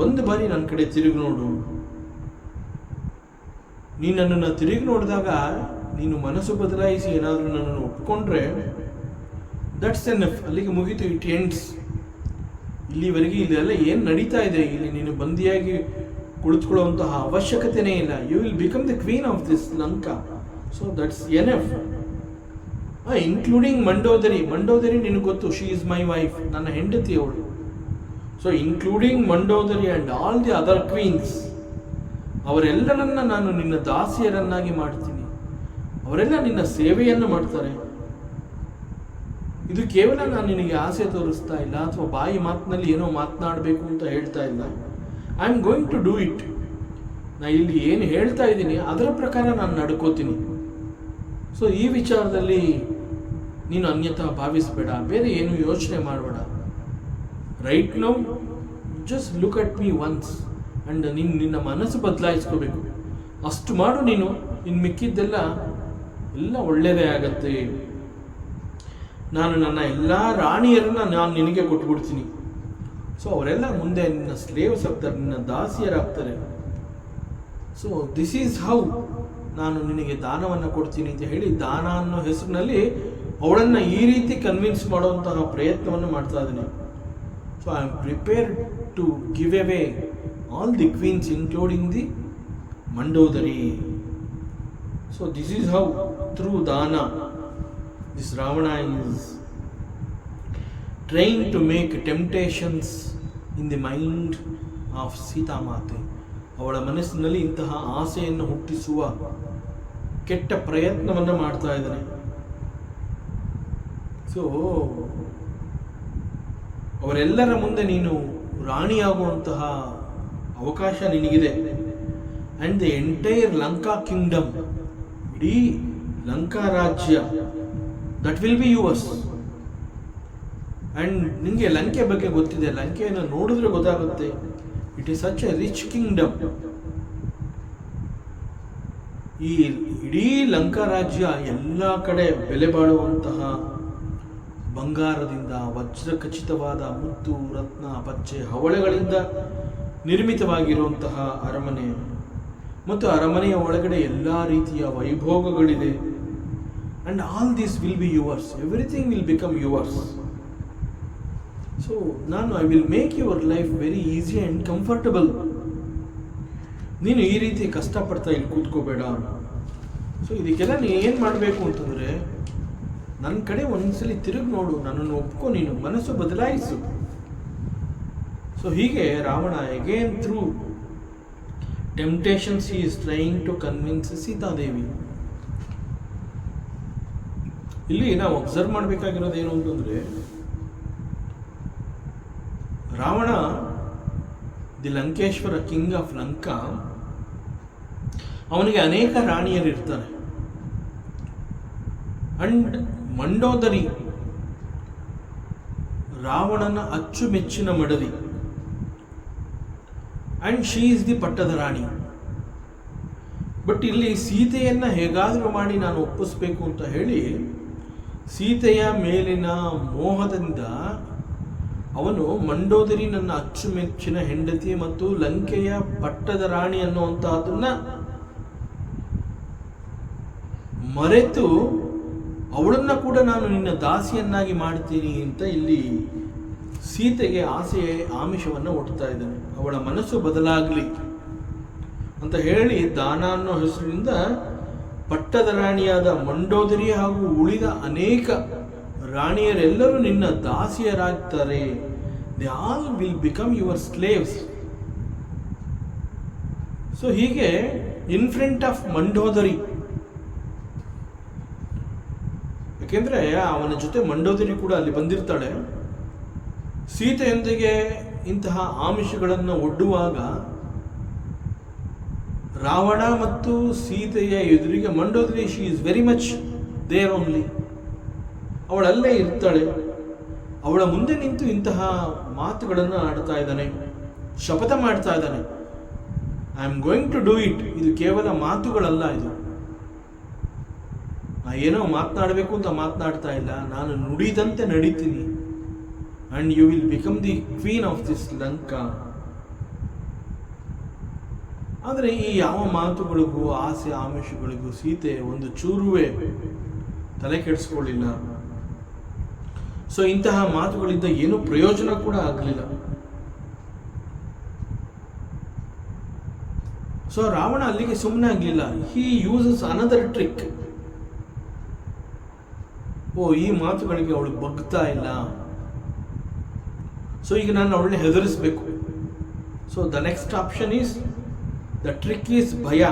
ಒಂದು ಬಾರಿ ನನ್ನ ಕಡೆ ತಿರುಗಿ ನೋಡು. ನೀನು ನನ್ನನ್ನು ತಿರುಗಿ ನೋಡಿದಾಗ ನೀನು ಮನಸ್ಸು ಬದಲಾಯಿಸಿ ಏನಾದರೂ ನನ್ನನ್ನು ಒಪ್ಕೊಂಡ್ರೆ ದಟ್ಸ್ ಎನಫ್, ಅಲ್ಲಿಗೆ ಮುಗೀತು, ಇಟ್ ಎಂಡ್ಸ್. ಇಲ್ಲಿವರೆಗೆ ಇದೆಲ್ಲ ಏನು ನಡೀತಾ ಇದೆ, ಇಲ್ಲಿ ನೀನು ಬಂದಿಯಾಗಿ ಕುಳಿತುಕೊಳ್ಳುವಂತಹ ಅವಶ್ಯಕತೆನೇ ಇಲ್ಲ. You will become the queen of this Lanka. So that's enough. Including Mandodari. Mandodari ನಿನಗೆ ಗೊತ್ತು, ಶಿ ಈಸ್ ಮೈ ವೈಫ್, ನನ್ನ ಹೆಂಡತಿ ಅವಳು. So including Mandodari and all the other queens, ಅವರೆಲ್ಲರನ್ನ ನಾನು ನಿನ್ನ ದಾಸಿಯರನ್ನಾಗಿ ಮಾಡ್ತೀನಿ. ಅವರೆಲ್ಲ ನಿನ್ನ ಸೇವೆಯನ್ನು ಮಾಡ್ತಾರೆ. ಇದು ಕೇವಲ ನಾನು ನಿನಗೆ ಆಸೆ ತೋರಿಸ್ತಾ ಇಲ್ಲ ಅಥವಾ ಬಾಯಿ ಮಾತಿನಲ್ಲಿ ಏನೋ ಮಾತನಾಡಬೇಕು ಅಂತ ಹೇಳ್ತಾ ಇಲ್ಲ. I am going to do it. ನಾ ಇಲ್ಲಿ ಏನು ಹೇಳ್ತಾ ಇದ್ದೀನಿ ಅದರ ಪ್ರಕಾರ ನಾನು ನಡ್ಕೋತೀನಿ. ಸೊ ಈ ವಿಚಾರದಲ್ಲಿ ನೀನು ಅನ್ಯಥಾ ಭಾವಿಸಬೇಡ, ಬೇರೆ ಏನು ಯೋಚನೆ ಮಾಡಬೇಡ. Right now just look at me once and ನಿನ್ನ ಮನಸ್ಸು ಬದಲಾಯಿಸ್ಕೋಬೇಕು. ಅಷ್ಟು ಮಾಡು ನೀನು, ಇನ್ನು ಮಿಕ್ಕಿದ್ದೆಲ್ಲ ಒಳ್ಳೆಯದೇ ಆಗತ್ತೆ. ನಾನು ನನ್ನ ಎಲ್ಲ ರಾಣಿಯರನ್ನ ನಾನು ನಿನಗೆ ಕೊಟ್ಬಿಡ್ತೀನಿ. ಸೊ ಅವರೆಲ್ಲ ಮುಂದೆ ನಿನ್ನ ಸ್ಲೇವ್ಸ್ ಆಗ್ತಾರೆ, ನಿನ್ನ ದಾಸಿಯರಾಗ್ತಾರೆ. ಸೊ ದಿಸ್ ಈಸ್ ಹೌ ನಾನು ನಿನಗೆ ದಾನವನ್ನು ಕೊಡ್ತೀನಿ ಅಂತ ಹೇಳಿ ದಾನ ಅನ್ನೋ ಹೆಸರಿನಲ್ಲಿ ಅವಳನ್ನು ಈ ರೀತಿ ಕನ್ವಿನ್ಸ್ ಮಾಡುವಂತಹ ಪ್ರಯತ್ನವನ್ನು ಮಾಡ್ತಾ ಇದ್ದೀನಿ. So I am prepared to give away all the queens including the Mandodari. So this is how through ದಾನ this Ravana is trying to make temptations in the mind of Sita Mate. ಅವಳ ಮನಸ್ಸಿನಲ್ಲಿ ಇಂತಹ ಆಸೆಯನ್ನು ಹುಟ್ಟಿಸುವ ಕೆಟ್ಟ ಪ್ರಯತ್ನವನ್ನು ಮಾಡ್ತಾ ಇದ್ದಾನೆ. ಸೊ ಅವರೆಲ್ಲರ ಮುಂದೆ ನೀನು ರಾಣಿಯಾಗುವಂತಹ ಅವಕಾಶ ನಿನಗಿದೆ. And the entire Lanka kingdom, ಇಡೀ ಲಂಕಾ ರಾಜ್ಯ, that will be yours. And ನಿಮಗೆ ಲಂಕೆ ಬಗ್ಗೆ ಗೊತ್ತಿದೆ, ಲಂಕೆಯನ್ನು ನೋಡಿದ್ರೆ ಗೊತ್ತಾಗುತ್ತೆ. It is such a rich kingdom. ಈ ಇಡೀ ಲಂಕಾ ರಾಜ್ಯ ಎಲ್ಲ ಕಡೆ ಬೆಲೆ ಬಾಳುವಂತಹ ಬಂಗಾರದಿಂದ, ವಜ್ರ ಖಚಿತವಾದ ಮುತ್ತು ರತ್ನ ಪಚ್ಚೆ ಹವಳೆಗಳಿಂದ ನಿರ್ಮಿತವಾಗಿರುವಂತಹ ಅರಮನೆ, ಮತ್ತು ಅರಮನೆಯ ಒಳಗಡೆ ಎಲ್ಲ ರೀತಿಯ ವೈಭೋಗಗಳಿದೆ. And all this will be yours. Everything will become yours. So, I will make your life very easy and comfortable. ನೀನು ಈ ರೀತಿ ಕಷ್ಟಪಡ್ತಾ ಇಲ್ಲಿ ಕೂತ್ಕೋಬೇಡ. ಸೊ ಇದಕ್ಕೆಲ್ಲ ನೀನು ಏನು ಮಾಡಬೇಕು ಅಂತಂದರೆ, ನನ್ನ ಕಡೆ ಒಂದ್ಸಲಿ ತಿರುಗಿ ನೋಡು, ನನ್ನನ್ನು ಒಪ್ಕೊ, ನೀನು ಮನಸ್ಸು ಬದಲಾಯಿಸು. ಸೊ ಹೀಗೆ Ravana again through temptations he is trying to convince Sitadevi. ಇಲ್ಲಿ ನಾವು ಅಬ್ಸರ್ವ್ ಮಾಡಬೇಕಾಗಿರೋದು ಏನು ಅಂತಂದರೆ, Ravana the Lankeshwara king of Lanka, ಅವನಿಗೆ ಅನೇಕ ರಾಣಿಯರಿರ್ತಾರೆ. ಅಂಡ್ ಮಂಡೋದರಿ ರಾವಣನ ಅಚ್ಚುಮೆಚ್ಚಿನ ಮಡದಿ, ಅಂಡ್ ಶಿ ಈಸ್ ದಿ ಪಟ್ಟದ ರಾಣಿ. ಬಟ್ ಇಲ್ಲಿ ಸೀತೆಯನ್ನು ಹೇಗಾದರೂ ಮಾಡಿ ನಾನು ಒಪ್ಪಿಸ್ಬೇಕು ಅಂತ ಹೇಳಿ ಸೀತೆಯ ಮೇಲಿನ ಮೋಹದಿಂದ ಅವನು ಮಂಡೋದರಿ ನನ್ನ ಅಚ್ಚುಮೆಚ್ಚಿನ ಹೆಂಡತಿ ಮತ್ತು ಲಂಕೆಯ ಪಟ್ಟದ ರಾಣಿ ಅನ್ನುವಂತಹದನ್ನ ಮರೆತು ಅವಳನ್ನ ಕೂಡ ನಾನು ನಿನ್ನ ದಾಸಿಯನ್ನಾಗಿ ಮಾಡ್ತೀನಿ ಅಂತ ಇಲ್ಲಿ ಸೀತೆಗೆ ಆಮಿಷವನ್ನು ಒಡ್ತಾ ಇದ್ದಾನೆ. ಅವಳ ಮನಸ್ಸು ಬದಲಾಗಲಿ ಅಂತ ಹೇಳಿ ದಾನ ಅನ್ನೋ ಹೆಸರಿನಿಂದ ಪಟ್ಟದ ರಾಣಿಯಾದ ಮಂಡೋದರಿ ಹಾಗೂ ಉಳಿದ ಅನೇಕ ರಾಣಿಯರೆಲ್ಲರೂ ನಿನ್ನ ದಾಸಿಯರಾಗ್ತಾರೆ. They all will become your slaves. So ಹೀಗೆ ಇನ್ ಫ್ರಂಟ್ ಆಫ್ ಮಂಡೋದರಿ, ಯಾಕೆಂದ್ರೆ ಅವನ ಜೊತೆ ಮಂಡೋದರಿ ಕೂಡ ಅಲ್ಲಿ ಬಂದಿರ್ತಾಳೆ. ಸೀತೆಯೊಂದಿಗೆ ಇಂತಹ ಆಮಿಷಗಳನ್ನು ಒಡ್ಡುವಾಗ ರಾವಣ ಮತ್ತು ಸೀತೆಯ ಎದುರಿಗೆ Mandodari, she is very much there only, ಅವಳಲ್ಲೇ ಇರ್ತಾಳೆ. ಅವಳ ಮುಂದೆ ನಿಂತು ಇಂತಹ ಮಾತುಗಳನ್ನು ಆಡ್ತಾ ಇದ್ದಾನೆ, ಶಪಥ ಮಾಡ್ತಾ ಇದ್ದಾನೆ. I am going to do it. ಇದು ಕೇವಲ ಮಾತುಗಳಲ್ಲ, ಇದು ನಾ ಏನೋ ಮಾತನಾಡಬೇಕು ಅಂತ ಮಾತನಾಡ್ತಾ ಇಲ್ಲ, ನಾನು ನುಡಿದಂತೆ ನಡೀತೀನಿ. And you will become the queen of this Lanka. ಆದರೆ ಈ ಯಾವ ಮಾತುಗಳಿಗೂ ಆಸೆ ಆಮಿಷಗಳಿಗೂ ಸೀತೆ ಒಂದು ಚೂರುವೆ ತಲೆ ಕೆಡಿಸ್ಕೊಳ್ಳಿಲ್ಲ. ಸೊ ಇಂತಹ ಮಾತುಗಳಿಂದ ಏನೂ ಪ್ರಯೋಜನ ಕೂಡ ಆಗಲಿಲ್ಲ. ಸೊ ರಾವಣ ಅಲ್ಲಿಗೆ ಸುಮ್ಮನೆ ಆಗಲಿಲ್ಲ. He uses another trick. ಈ ಮಾತುಗಳಿಗೆ ಅವಳು ಬಗ್ತಾ ಇಲ್ಲ, ಸೊ ಈಗ ನಾನು ಅವಳನ್ನ ಹೆದರಿಸಬೇಕು. So the next option is, the trick is ಭಯ,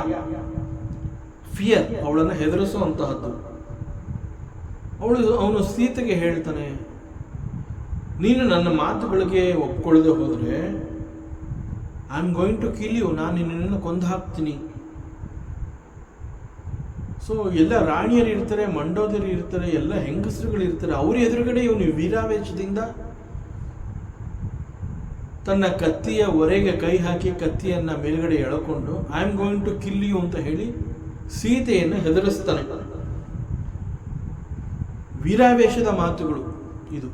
ಫಿಯರ್. ಅವಳನ್ನು ಹೆದರಿಸುವಂತಹದ್ದು. ಅವನು ಸೀತೆಗೆ ಹೇಳ್ತಾನೆ, ನೀನು ನನ್ನ ಮಾತುಗಳಿಗೆ ಒಪ್ಕೊಳ್ಳದೆ ಹೋದರೆ I am going to kill you, ನಾನು ನಿನ್ನನ್ನು ಕೊಂದು ಹಾಕ್ತೀನಿ. ಸೊ ಎಲ್ಲ ರಾಣಿಯರು ಇರ್ತಾರೆ, ಮಂಡೋದರಿ ಇರ್ತಾರೆ, ಎಲ್ಲ ಹೆಂಗಸರುಗಳು ಇರ್ತಾರೆ. ಅವ್ರ ಎದುರುಗಡೆ ಇವನು ವೀರಾವೇಶದಿಂದ ತನ್ನ ಕತ್ತಿಯ ಹೊರೆಗೆ ಕೈ ಹಾಕಿ ಕತ್ತಿಯನ್ನ ಮೇಲ್ಗಡೆ ಎಳಕೊಂಡು I am going to kill you ಅಂತ ಹೇಳಿ ಸೀತೆಯನ್ನು ಹೆದರಿಸ್ತಾನೆ. ವೀರಾವೇಶದ ಮಾತುಗಳು ಇದು.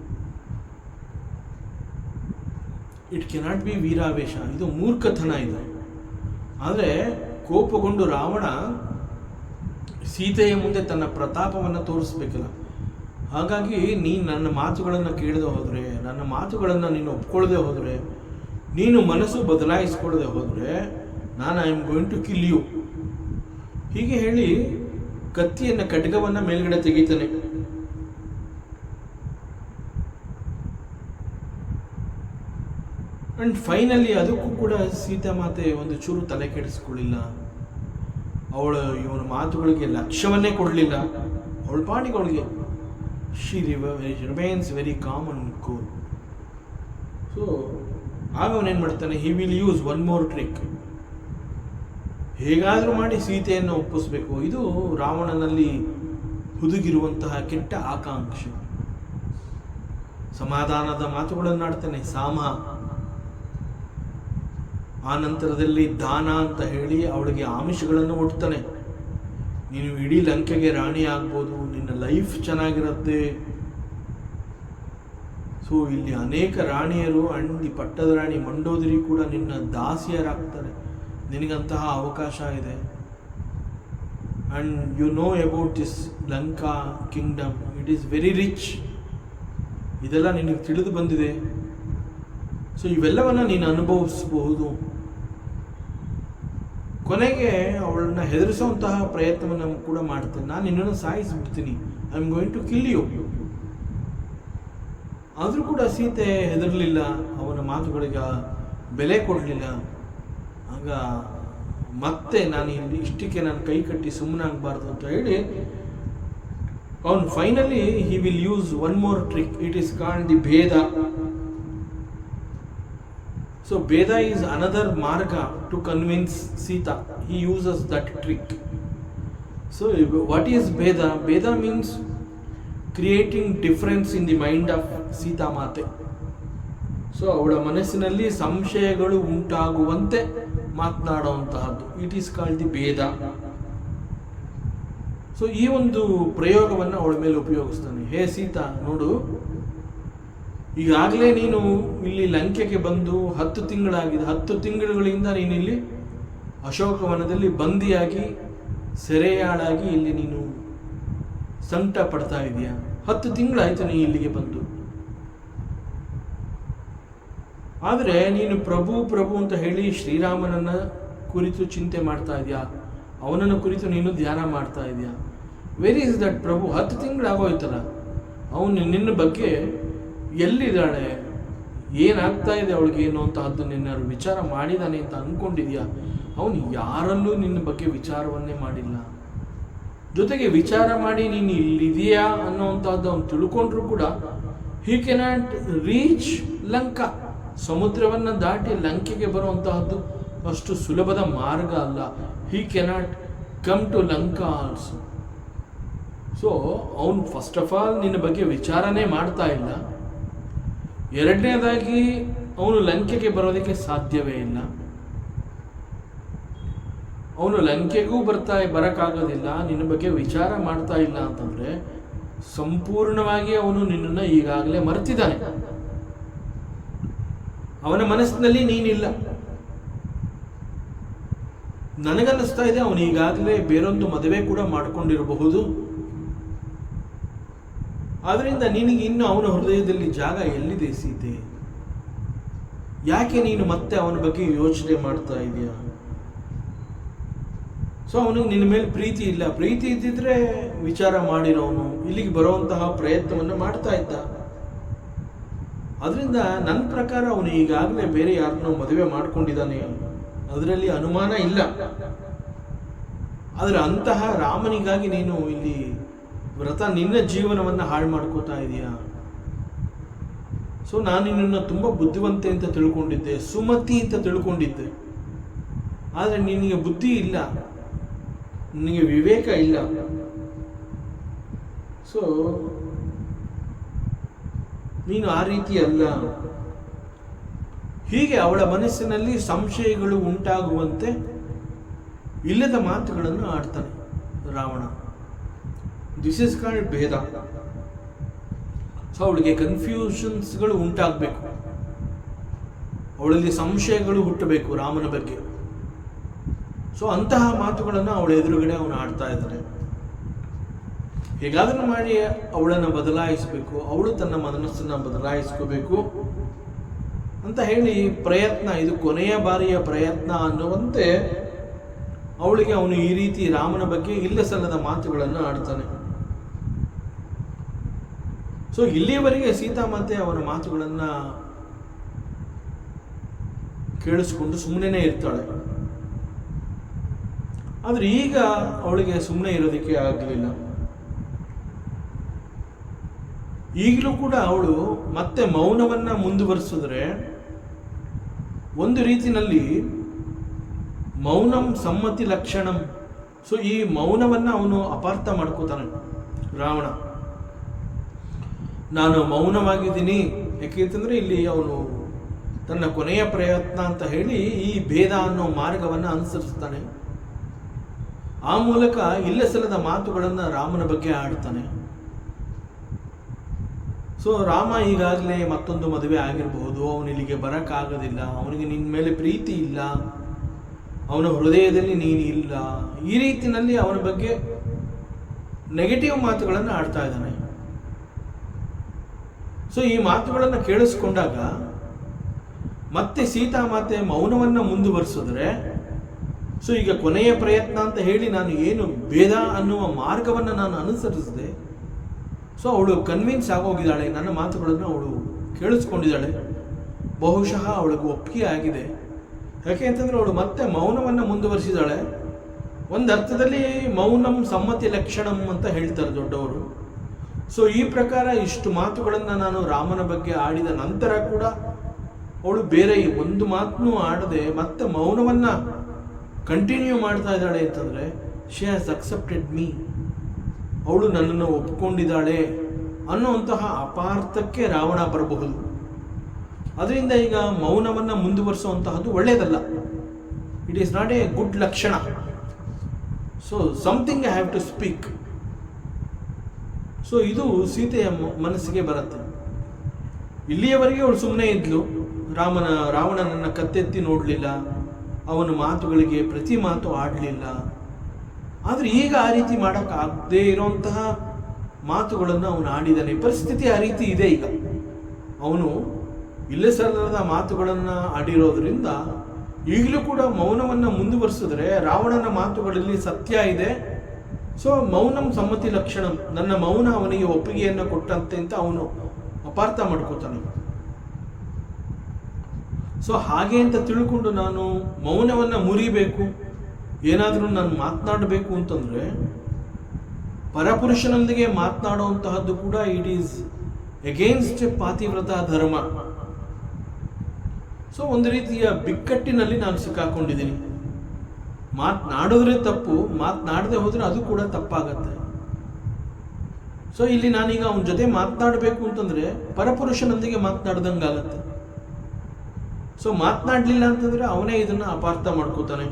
ಇಟ್ ಕೆನಾಟ್ ಬಿ ವೀರಾವೇಶ, ಇದು ಮೂರ್ಖತನ ಇದು. ಆದರೆ ಕೋಪಗೊಂಡು ರಾವಣ ಸೀತೆಯ ಮುಂದೆ ತನ್ನ ಪ್ರತಾಪವನ್ನು ತೋರಿಸ್ಬೇಕಲ್ಲ. ಹಾಗಾಗಿ ನೀನು ನನ್ನ ಮಾತುಗಳನ್ನು ಕೇಳದೆ ಹೋದರೆ, ನನ್ನ ಮಾತುಗಳನ್ನು ನೀನು ಒಪ್ಕೊಳ್ಳದೆ ಹೋದರೆ, ನೀನು ಮನಸ್ಸು ಬದಲಾಯಿಸ್ಕೊಳ್ಳದೆ ಹೋದರೆ ನಾನು I am going to kill you ಹೀಗೆ ಹೇಳಿ ಕತ್ತಿಯನ್ನು ಖಡ್ಗವನ್ನು ಮೇಲ್ಗಡೆ ತೆಗಿತಾನೆ. ಅಂಡ್ ಫೈನಲಿ ಅದಕ್ಕೂ ಕೂಡ ಸೀತಾಮಾತೆ ಒಂದು ಚೂರು ತಲೆ ಕೆಡಿಸ್ಕೊಳ್ಳಿಲ್ಲ. ಅವಳು ಇವನ ಮಾತುಗಳಿಗೆ ಲಕ್ಷ್ಯವನ್ನೇ ಕೊಡಲಿಲ್ಲ. ಅವಳ ಪಾಡಿಗೆ ಅವಳಿಗೆ she remains very calm and cool. So ಆಗ ಅವನೇನು ಮಾಡ್ತಾನೆ, he will use one more trick. ಹೇಗಾದರೂ ಮಾಡಿ ಸೀತೆಯನ್ನು ಒಪ್ಪಿಸ್ಬೇಕು. ಇದು ರಾವಣನಲ್ಲಿ ಹುದುಗಿರುವಂತಹ ಕೆಟ್ಟ ಆಕಾಂಕ್ಷೆ. ಸಮಾಧಾನದ ಮಾತುಗಳನ್ನು ಆಡ್ತಾನೆ ಸಾಮ. ಆ ನಂತರದಲ್ಲಿ ದಾನ ಅಂತ ಹೇಳಿ ಅವಳಿಗೆ ಆಮಿಷಗಳನ್ನು ಒಡ್ತಾನೆ. ನೀನು ಇಡೀ ಲಂಕೆಗೆ ರಾಣಿ ಆಗ್ಬೋದು, ನಿನ್ನ ಲೈಫ್ ಚೆನ್ನಾಗಿರುತ್ತೆ. ಸೊ ಇಲ್ಲಿ ಅನೇಕ ರಾಣಿಯರು ಅಂಡ್ ಈ ಪಟ್ಟದ ರಾಣಿ ಮಂಡೋದರಿ ಕೂಡ ನಿನ್ನ ದಾಸಿಯರಾಗ್ತಾರೆ. ನಿನಗಂತಹ ಅವಕಾಶ ಇದೆ. And you know about this Lanka kingdom, it is very rich. ಇದೆಲ್ಲ ನಿನಗೆ ತಿಳಿದು ಬಂದಿದೆ. ಸೊ ಇವೆಲ್ಲವನ್ನ ನೀನು ಅನುಭವಿಸಬಹುದು. ಕೊನೆಗೆ ಅವಳನ್ನ ಹೆದರಿಸುವಂತಹ ಪ್ರಯತ್ನವನ್ನು ಕೂಡ ಮಾಡ್ತೇನೆ. ನಾನು ನಿನ್ನನ್ನು ಸಾಯಿಸಿಬಿಡ್ತೀನಿ, I am going to kill you. ಆದರೂ ಕೂಡ ಸೀತೆ ಹೆದರಲಿಲ್ಲ, ಅವನ ಮಾತುಗಳಿಗೆ ಬೆಲೆ ಕೊಡಲಿಲ್ಲ. ಆಗ ಮತ್ತೆ ನಾನು ಇಲ್ಲಿ ಇಷ್ಟಕ್ಕೆ ನಾನು ಕೈ ಕಟ್ಟಿ ಸುಮ್ಮನಾಗಬಾರ್ದು ಅಂತ ಹೇಳಿ ಅವನು finally he will use one more trick. It is called the ಭೇದ. So Beda is another marga to convince Sita. He uses that trick. So what is Beda? Beda means creating difference in the mind of Sita Mate. So ಅವಳ ಮನಸ್ಸಿನಲ್ಲಿ ಸಂಶಯಗಳು ಉಂಟಾಗುವಂತೆ ಮಾತನಾಡುವಂತಹದ್ದು. ಇಟ್ ಈಸ್ ಕಾಲ್ಡ್ ದಿ ಭೇದ. ಸೊ ಈ ಒಂದು ಪ್ರಯೋಗವನ್ನು ಅವಳ ಮೇಲೆ ಉಪಯೋಗಿಸ್ತಾನೆ. ಹೇ ಸೀತಾ, ನೋಡು, ಈಗಾಗಲೇ ನೀನು ಇಲ್ಲಿ ಲಂಕೆಗೆ ಬಂದು 10 ತಿಂಗಳಾಗಿದೆ. 10 ತಿಂಗಳುಗಳಿಂದ ನೀನು ಇಲ್ಲಿ ಅಶೋಕವನದಲ್ಲಿ ಬಂದಿಯಾಗಿ ಸೆರೆಯಾಳಾಗಿ ಇಲ್ಲಿ ನೀನು ಸಂಕಟ ಪಡ್ತಾ ಇದೆಯಾ. 10 ತಿಂಗಳಾಯ್ತು ನೀನು ಇಲ್ಲಿಗೆ ಬಂದು. ಆದರೆ ನೀನು ಪ್ರಭು ಪ್ರಭು ಅಂತ ಹೇಳಿ ಶ್ರೀರಾಮನನ್ನ ಕುರಿತು ಚಿಂತೆ ಮಾಡ್ತಾ ಇದೆಯಾ, ಅವನನ್ನು ಕುರಿತು ನೀನು ಧ್ಯಾನ ಮಾಡ್ತಾ ಇದೆಯಾ. ವೆರಿ ಇಸ್ ದಟ್ ಪ್ರಭು? 10 ತಿಂಗಳಾಗೋಯ್ತಲ್ಲ, ಅವನು ನಿನ್ನ ಬಗ್ಗೆ ಎಲ್ಲಿದ್ದಾಳೆ, ಏನಾಗ್ತಾ ಇದೆ ಅವಳಿಗೆ ಏನು ಅಂತಹದ್ದು ನಿನ್ನಾರು ವಿಚಾರ ಮಾಡಿದಾನೆ ಅಂತ ಅಂದ್ಕೊಂಡಿದ್ಯಾ? ಅವನು ಯಾರಲ್ಲೂ ನಿನ್ನ ಬಗ್ಗೆ ವಿಚಾರವನ್ನೇ ಮಾಡಿಲ್ಲ. ಜೊತೆಗೆ ವಿಚಾರ ಮಾಡಿ ನೀನು ಇಲ್ಲಿದೆಯಾ ಅನ್ನೋವಂಥದ್ದು ಅವನು ತಿಳ್ಕೊಂಡ್ರು ಕೂಡ ಹಿ ಕೆನಾಟ್ ರೀಚ್ ಲಂಕಾ. ಸಮುದ್ರವನ್ನು ದಾಟಿ ಲಂಕೆಗೆ ಬರುವಂತಹದ್ದು ಅಷ್ಟು ಸುಲಭದ ಮಾರ್ಗ ಅಲ್ಲ. He cannot come to Lanka also. So ಅವನು ಫಸ್ಟ್ ಆಫ್ ಆಲ್ ನಿನ್ನ ಬಗ್ಗೆ ವಿಚಾರನೇ ಮಾಡ್ತಾ ಇಲ್ಲ. ಎರಡನೇದಾಗಿ ಅವನು ಲಂಕೆಗೆ ಬರೋದಕ್ಕೆ ಸಾಧ್ಯವೇ ಇಲ್ಲ. ಅವನು ಲಂಕೆಗೂ ಬರೋಕ್ಕಾಗೋದಿಲ್ಲ, ನಿನ್ನ ಬಗ್ಗೆ ವಿಚಾರ ಮಾಡ್ತಾ ಇಲ್ಲ ಅಂತಂದ್ರೆ ಸಂಪೂರ್ಣವಾಗಿ ಅವನು ನಿನ್ನನ್ನು ಈಗಾಗಲೇ ಮರೆತಿದ್ದಾನೆ. ಅವನ ಮನಸ್ಸಿನಲ್ಲಿ ನೀನಿಲ್ಲ. ನನಗನ್ನಿಸ್ತಾ ಇದೆ ಅವನು ಈಗಾಗಲೇ ಬೇರೊಂದು ಮದುವೆ ಕೂಡ ಮಾಡಿಕೊಂಡಿರಬಹುದು. ಆದ್ರಿಂದ ನಿನಗೆ ಇನ್ನು ಅವನ ಹೃದಯದಲ್ಲಿ ಜಾಗ ಎಲ್ಲಿದೆ ಸೀತೆ? ಯಾಕೆ ನೀನು ಮತ್ತೆ ಅವನ ಬಗ್ಗೆ ಯೋಚನೆ ಮಾಡ್ತಾ ಇದೀಯ? ಸೊ ಅವನಿಗೆ ನಿನ್ನ ಮೇಲೆ ಪ್ರೀತಿ ಇಲ್ಲ. ಪ್ರೀತಿ ಇದ್ದಿದ್ರೆ ವಿಚಾರ ಮಾಡಿರೋನು ಇಲ್ಲಿಗೆ ಬರುವಂತಹ ಪ್ರಯತ್ನವನ್ನು ಮಾಡ್ತಾ ಇದ್ದ. ಅದರಿಂದ ನನ್ನ ಪ್ರಕಾರ ಅವನು ಈಗಾಗಲೇ ಬೇರೆ ಯಾರನ್ನೋ ಮದುವೆ ಮಾಡ್ಕೊಂಡಿದ್ದಾನೆ, ಅದರಲ್ಲಿ ಅನುಮಾನ ಇಲ್ಲ. ಆದರೆ ಅಂತಹ ರಾಮನಿಗಾಗಿ ನೀನು ಇಲ್ಲಿ ವ್ರತ ನಿನ್ನ ಜೀವನವನ್ನು ಹಾಳು ಮಾಡ್ಕೋತಾ ಇದೆಯಾ? ಸೊ ನಾನು ನಿನ್ನನ್ನು ತುಂಬ ಬುದ್ಧಿವಂತೆ ಅಂತ ತಿಳ್ಕೊಂಡಿದ್ದೆ, ಸುಮತಿ ಅಂತ ತಿಳ್ಕೊಂಡಿದ್ದೆ. ಆದರೆ ನಿನಗೆ ಬುದ್ಧಿ ಇಲ್ಲ, ನಿನಗೆ ವಿವೇಕ ಇಲ್ಲ. ಸೊ ನೀನು ಆ ರೀತಿ ಅಲ್ಲ. ಹೀಗೆ ಅವಳ ಮನಸ್ಸಿನಲ್ಲಿ ಸಂಶಯಗಳು ಉಂಟಾಗುವಂತೆ ಇಲ್ಲದ ಮಾತುಗಳನ್ನು ಆಡ್ತಾನೆ ರಾವಣ. ದಿಸ್ ಇಸ್ ಕಾಲ್ಡ್ ಭೇದ. ಸೊ ಅವಳಿಗೆ ಕನ್ಫ್ಯೂಷನ್ಸ್ಗಳು ಉಂಟಾಗಬೇಕು, ಅವಳಲ್ಲಿ ಸಂಶಯಗಳು ಹುಟ್ಟಬೇಕು ರಾಮನ ಬಗ್ಗೆ. ಸೊ ಅಂತಹ ಮಾತುಗಳನ್ನು ಅವಳ ಎದುರುಗಡೆ ಅವನು ಆಡ್ತಾ ಇದ್ದಾನೆ. ಹೇಗಾದರೂ ಮಾಡಿ ಅವಳನ್ನು ಬದಲಾಯಿಸಬೇಕು, ಅವಳು ತನ್ನ ಮನಸ್ಸನ್ನು ಬದಲಾಯಿಸ್ಕೋಬೇಕು ಅಂತ ಹೇಳಿ ಪ್ರಯತ್ನ, ಇದು ಕೊನೆಯ ಬಾರಿಯ ಪ್ರಯತ್ನ ಅನ್ನುವಂತೆ ಅವಳಿಗೆ ಅವನು ಈ ರೀತಿ ರಾಮನ ಬಗ್ಗೆ ಇಲ್ಲ ಸಲ್ಲದ ಮಾತುಗಳನ್ನು ಆಡ್ತಾನೆ. ಸೊ ಇಲ್ಲಿಯವರೆಗೆ ಸೀತಾಮಾತೆ ಅವನ ಮಾತುಗಳನ್ನು ಕೇಳಿಸ್ಕೊಂಡು ಸುಮ್ಮನೆ ಇರ್ತಾಳೆ. ಆದರೆ ಈಗ ಅವಳಿಗೆ ಸುಮ್ಮನೆ ಇರೋದಕ್ಕೆ ಆಗಲಿಲ್ಲ. ಈಗಲೂ ಕೂಡ ಅವಳು ಮತ್ತೆ ಮೌನವನ್ನು ಮುಂದುವರಿಸಿದ್ರೆ, ಒಂದು ರೀತಿಯಲ್ಲಿ ಮೌನಂ ಸಮ್ಮತಿ ಲಕ್ಷಣಂ. ಸೊ ಈ ಮೌನವನ್ನು ಅವನು ಅಪಾರ್ಥ ಮಾಡ್ಕೋತಾನೆ ರಾವಣ. ನಾನು ಮೌನವಾಗಿದ್ದೀನಿ ಯಾಕೆಂತಂದರೆ ಇಲ್ಲಿ ಅವನು ತನ್ನ ಕೊನೆಯ ಪ್ರಯತ್ನ ಅಂತ ಹೇಳಿ ಈ ಭೇದ ಅನ್ನೋ ಮಾರ್ಗವನ್ನು ಅನುಸರಿಸ್ತಾನೆ. ಆ ಮೂಲಕ ಇಲ್ಲ ಸಲ್ಲದ ಮಾತುಗಳನ್ನು ರಾಮನ ಬಗ್ಗೆ ಆಡ್ತಾನೆ. ಸೊ ರಾಮ ಈಗಾಗಲೇ ಮತ್ತೊಂದು ಮದುವೆ ಆಗಿರಬಹುದು, ಅವನು ಇಲ್ಲಿಗೆ ಬರೋಕ್ಕಾಗೋದಿಲ್ಲ, ಅವನಿಗೆ ನಿನ್ನ ಮೇಲೆ ಪ್ರೀತಿ ಇಲ್ಲ, ಅವನ ಹೃದಯದಲ್ಲಿ ನೀನು ಇಲ್ಲ, ಈ ರೀತಿಯಲ್ಲಿ ಅವನ ಬಗ್ಗೆ ನೆಗೆಟಿವ್ ಮಾತುಗಳನ್ನು ಆಡ್ತಾ ಇದ್ದಾನೆ. ಸೊ ಈ ಮಾತುಗಳನ್ನು ಕೇಳಿಸ್ಕೊಂಡಾಗ ಮತ್ತೆ ಸೀತಾಮಾತೆ ಮೌನವನ್ನು ಮುಂದುವರಿಸಿದ್ರೆ, ಸೊ ಈಗ ಕೊನೆಯ ಪ್ರಯತ್ನ ಅಂತ ಹೇಳಿ ನಾನು ಏನು ಭೇದ ಅನ್ನುವ ಮಾರ್ಗವನ್ನು ನಾನು ಅನುಸರಿಸಿದೆ. ಸೊ ಅವಳು ಕನ್ವಿನ್ಸ್ ಆಗೋಗಿದ್ದಾಳೆ, ನನ್ನ ಮಾತುಗಳನ್ನು ಅವಳು ಕೇಳಿಸ್ಕೊಂಡಿದ್ದಾಳೆ. ಬಹುಶಃ ಅವಳಿಗೆ ಒಪ್ಪಿಗೆ ಆಗಿದೆ. ಯಾಕೆ ಅಂತಂದರೆ ಅವಳು ಮತ್ತೆ ಮೌನವನ್ನು ಮುಂದುವರಿಸಿದ್ದಾಳೆ. ಒಂದು ಅರ್ಥದಲ್ಲಿ ಮೌನಂ ಸಮ್ಮತಿ ಲಕ್ಷಣಂ ಅಂತ ಹೇಳ್ತಾರೆ ದೊಡ್ಡವರು. ಸೊ ಈ ಪ್ರಕಾರ ಇಷ್ಟು ಮಾತುಗಳನ್ನು ನಾನು ರಾಮನ ಬಗ್ಗೆ ಆಡಿದ ನಂತರ ಕೂಡ ಅವಳು ಬೇರೆ ಒಂದು ಮಾತನ್ನೂ ಆಡದೆ ಮತ್ತೆ ಮೌನವನ್ನು ಕಂಟಿನ್ಯೂ ಮಾಡ್ತಾ ಇದ್ದಾಳೆ ಅಂತಂದರೆ ಶಿ ಹ್ಯಾಸ್ ಅಕ್ಸೆಪ್ಟೆಡ್ ಮೀ, ಅವಳು ನನ್ನನ್ನು ಒಪ್ಕೊಂಡಿದ್ದಾಳೆ ಅನ್ನುವಂತಹ ಅಪಾರ್ಥಕ್ಕೆ ರಾವಣ ಬರಬಹುದು. ಅದರಿಂದ ಈಗ ಮೌನವನ್ನು ಮುಂದುವರಿಸುವಂತಹದ್ದು ಒಳ್ಳೆಯದಲ್ಲ. It is not a good ಲಕ್ಷಣ. So something I have to speak. So ಇದು ಸೀತೆಯ ಮನಸ್ಸಿಗೆ ಬರುತ್ತೆ. ಇಲ್ಲಿಯವರೆಗೆ ಅವಳು ಸುಮ್ಮನೆ ಇದ್ಲು, ರಾವಣನನ್ನು ಕತ್ತೆತ್ತಿ ನೋಡಲಿಲ್ಲ, ಅವನ ಮಾತುಗಳಿಗೆ ಪ್ರತಿ ಮಾತು ಆಡಲಿಲ್ಲ. ಆದರೆ ಈಗ ಆ ರೀತಿ ಮಾಡೋಕ್ಕಾಗದೇ ಇರೋಂತಹ ಮಾತುಗಳನ್ನು ಅವನು ಆಡಿದ್ದಾನೆ. ಪರಿಸ್ಥಿತಿ ಆ ರೀತಿ ಇದೆ. ಈಗ ಅವನು ಇಲ್ಲ ಸಲ್ಲದ ಮಾತುಗಳನ್ನು ಆಡಿರೋದ್ರಿಂದ ಈಗಲೂ ಕೂಡ ಮೌನವನ್ನು ಮುಂದುವರಿಸಿದ್ರೆ ರಾವಣನ ಮಾತುಗಳಲ್ಲಿ ಸತ್ಯ ಇದೆ. ಸೊ ಮೌನಂ ಸಮ್ಮತಿ ಲಕ್ಷಣಂ, ನನ್ನ ಮೌನ ಅವನಿಗೆ ಒಪ್ಪಿಗೆಯನ್ನು ಕೊಟ್ಟಂತೆ ಅಂತ ಅವನು ಅಪಾರ್ಥ ಮಾಡ್ಕೋತಾನೆ. ಸೊ ಹಾಗೆ ಅಂತ ತಿಳ್ಕೊಂಡು ನಾನು ಮೌನವನ್ನು ಮುರಿಬೇಕು, ಏನಾದರೂ ನಾನು ಮಾತನಾಡಬೇಕು ಅಂತಂದರೆ ಪರಪುರುಷನೊಂದಿಗೆ ಮಾತನಾಡುವಂತಹದ್ದು ಕೂಡ ಇಟ್ ಈಸ್ ಎಗೇನ್ಸ್ಟ್ ಪಾತಿವ್ರತ ಧರ್ಮ. ಸೊ ಒಂದು ರೀತಿಯ ಬಿಕ್ಕಟ್ಟಿನಲ್ಲಿ ನಾನು ಸಿಕ್ಕಾಕೊಂಡಿದ್ದೀನಿ. ಮಾತನಾಡಿದ್ರೆ ತಪ್ಪು, ಮಾತನಾಡದೆ ಹೋದರೆ ಅದು ಕೂಡ ತಪ್ಪಾಗತ್ತೆ. ಸೊ ಇಲ್ಲಿ ನಾನೀಗ ಅವನ ಜೊತೆ ಮಾತನಾಡಬೇಕು ಅಂತಂದರೆ ಪರಪುರುಷನೊಂದಿಗೆ ಮಾತನಾಡ್ದಂಗಾಗತ್ತೆ. ಸೊ ಮಾತನಾಡಲಿಲ್ಲ ಅಂತಂದರೆ ಅವನೇ ಇದನ್ನು ಅಪಾರ್ಥ ಮಾಡ್ಕೋತಾನೆ.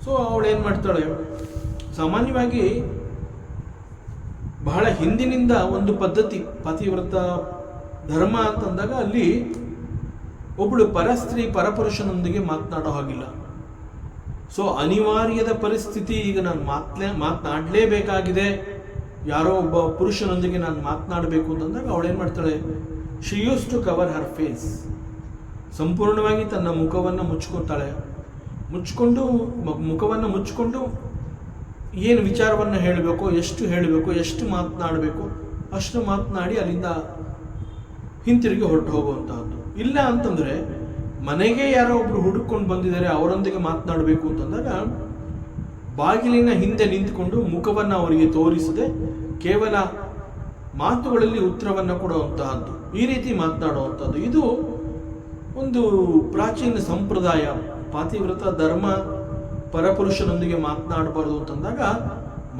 ಸೊ ಅವಳೇನು ಮಾಡ್ತಾಳೆ, ಸಾಮಾನ್ಯವಾಗಿ ಬಹಳ ಹಿಂದಿನಿಂದ ಒಂದು ಪದ್ಧತಿ ಪತಿವ್ರತ ಧರ್ಮ ಅಂತಂದಾಗ ಅಲ್ಲಿ ಒಬ್ಬಳು ಪರಸ್ತ್ರೀ ಪರಪುರುಷನೊಂದಿಗೆ ಮಾತನಾಡೋ ಹಾಗಿಲ್ಲ. ಸೊ ಅನಿವಾರ್ಯದ ಪರಿಸ್ಥಿತಿ, ಈಗ ನಾನು ಮಾತನಾಡಲೇಬೇಕಾಗಿದೆ, ಯಾರೋ ಒಬ್ಬ ಪುರುಷನೊಂದಿಗೆ ನಾನು ಮಾತನಾಡಬೇಕು ಅಂತಂದಾಗ ಅವಳೇನು ಮಾಡ್ತಾಳೆ, she used to cover her face. ಸಂಪೂರ್ಣವಾಗಿ ತನ್ನ ಮುಖವನ್ನು ಮುಚ್ಕೊತಾಳೆ. ಮುಖವನ್ನು ಮುಚ್ಕೊಂಡು ಏನು ವಿಚಾರವನ್ನು ಹೇಳಬೇಕು, ಎಷ್ಟು ಮಾತನಾಡಬೇಕು ಅಷ್ಟು ಮಾತನಾಡಿ ಅಲ್ಲಿಂದ ಹಿಂತಿರುಗಿ ಹೊರಟು ಹೋಗುವಂತಹದ್ದು. ಇಲ್ಲ ಅಂತಂದರೆ ಮನೆಗೆ ಯಾರೋ ಒಬ್ರು ಹುಡುಕೊಂಡು ಬಂದಿದ್ದಾರೆ, ಅವರೊಂದಿಗೆ ಮಾತನಾಡಬೇಕು ಅಂತಂದಾಗ ಬಾಗಿಲಿನ ಹಿಂದೆ ನಿಂತುಕೊಂಡು ಮುಖವನ್ನು ಅವರಿಗೆ ತೋರಿಸದೆ ಕೇವಲ ಮಾತುಗಳಲ್ಲಿ ಉತ್ತರವನ್ನು ಕೊಡುವಂತಹದ್ದು, ಈ ರೀತಿ ಮಾತನಾಡುವಂಥದ್ದು. ಇದು ಒಂದು ಪ್ರಾಚೀನ ಸಂಪ್ರದಾಯ. ಪಾತಿವ್ರತ ಧರ್ಮ ಪರಪುರುಷನೊಂದಿಗೆ ಮಾತನಾಡಬಾರ್ದು ಅಂತಂದಾಗ,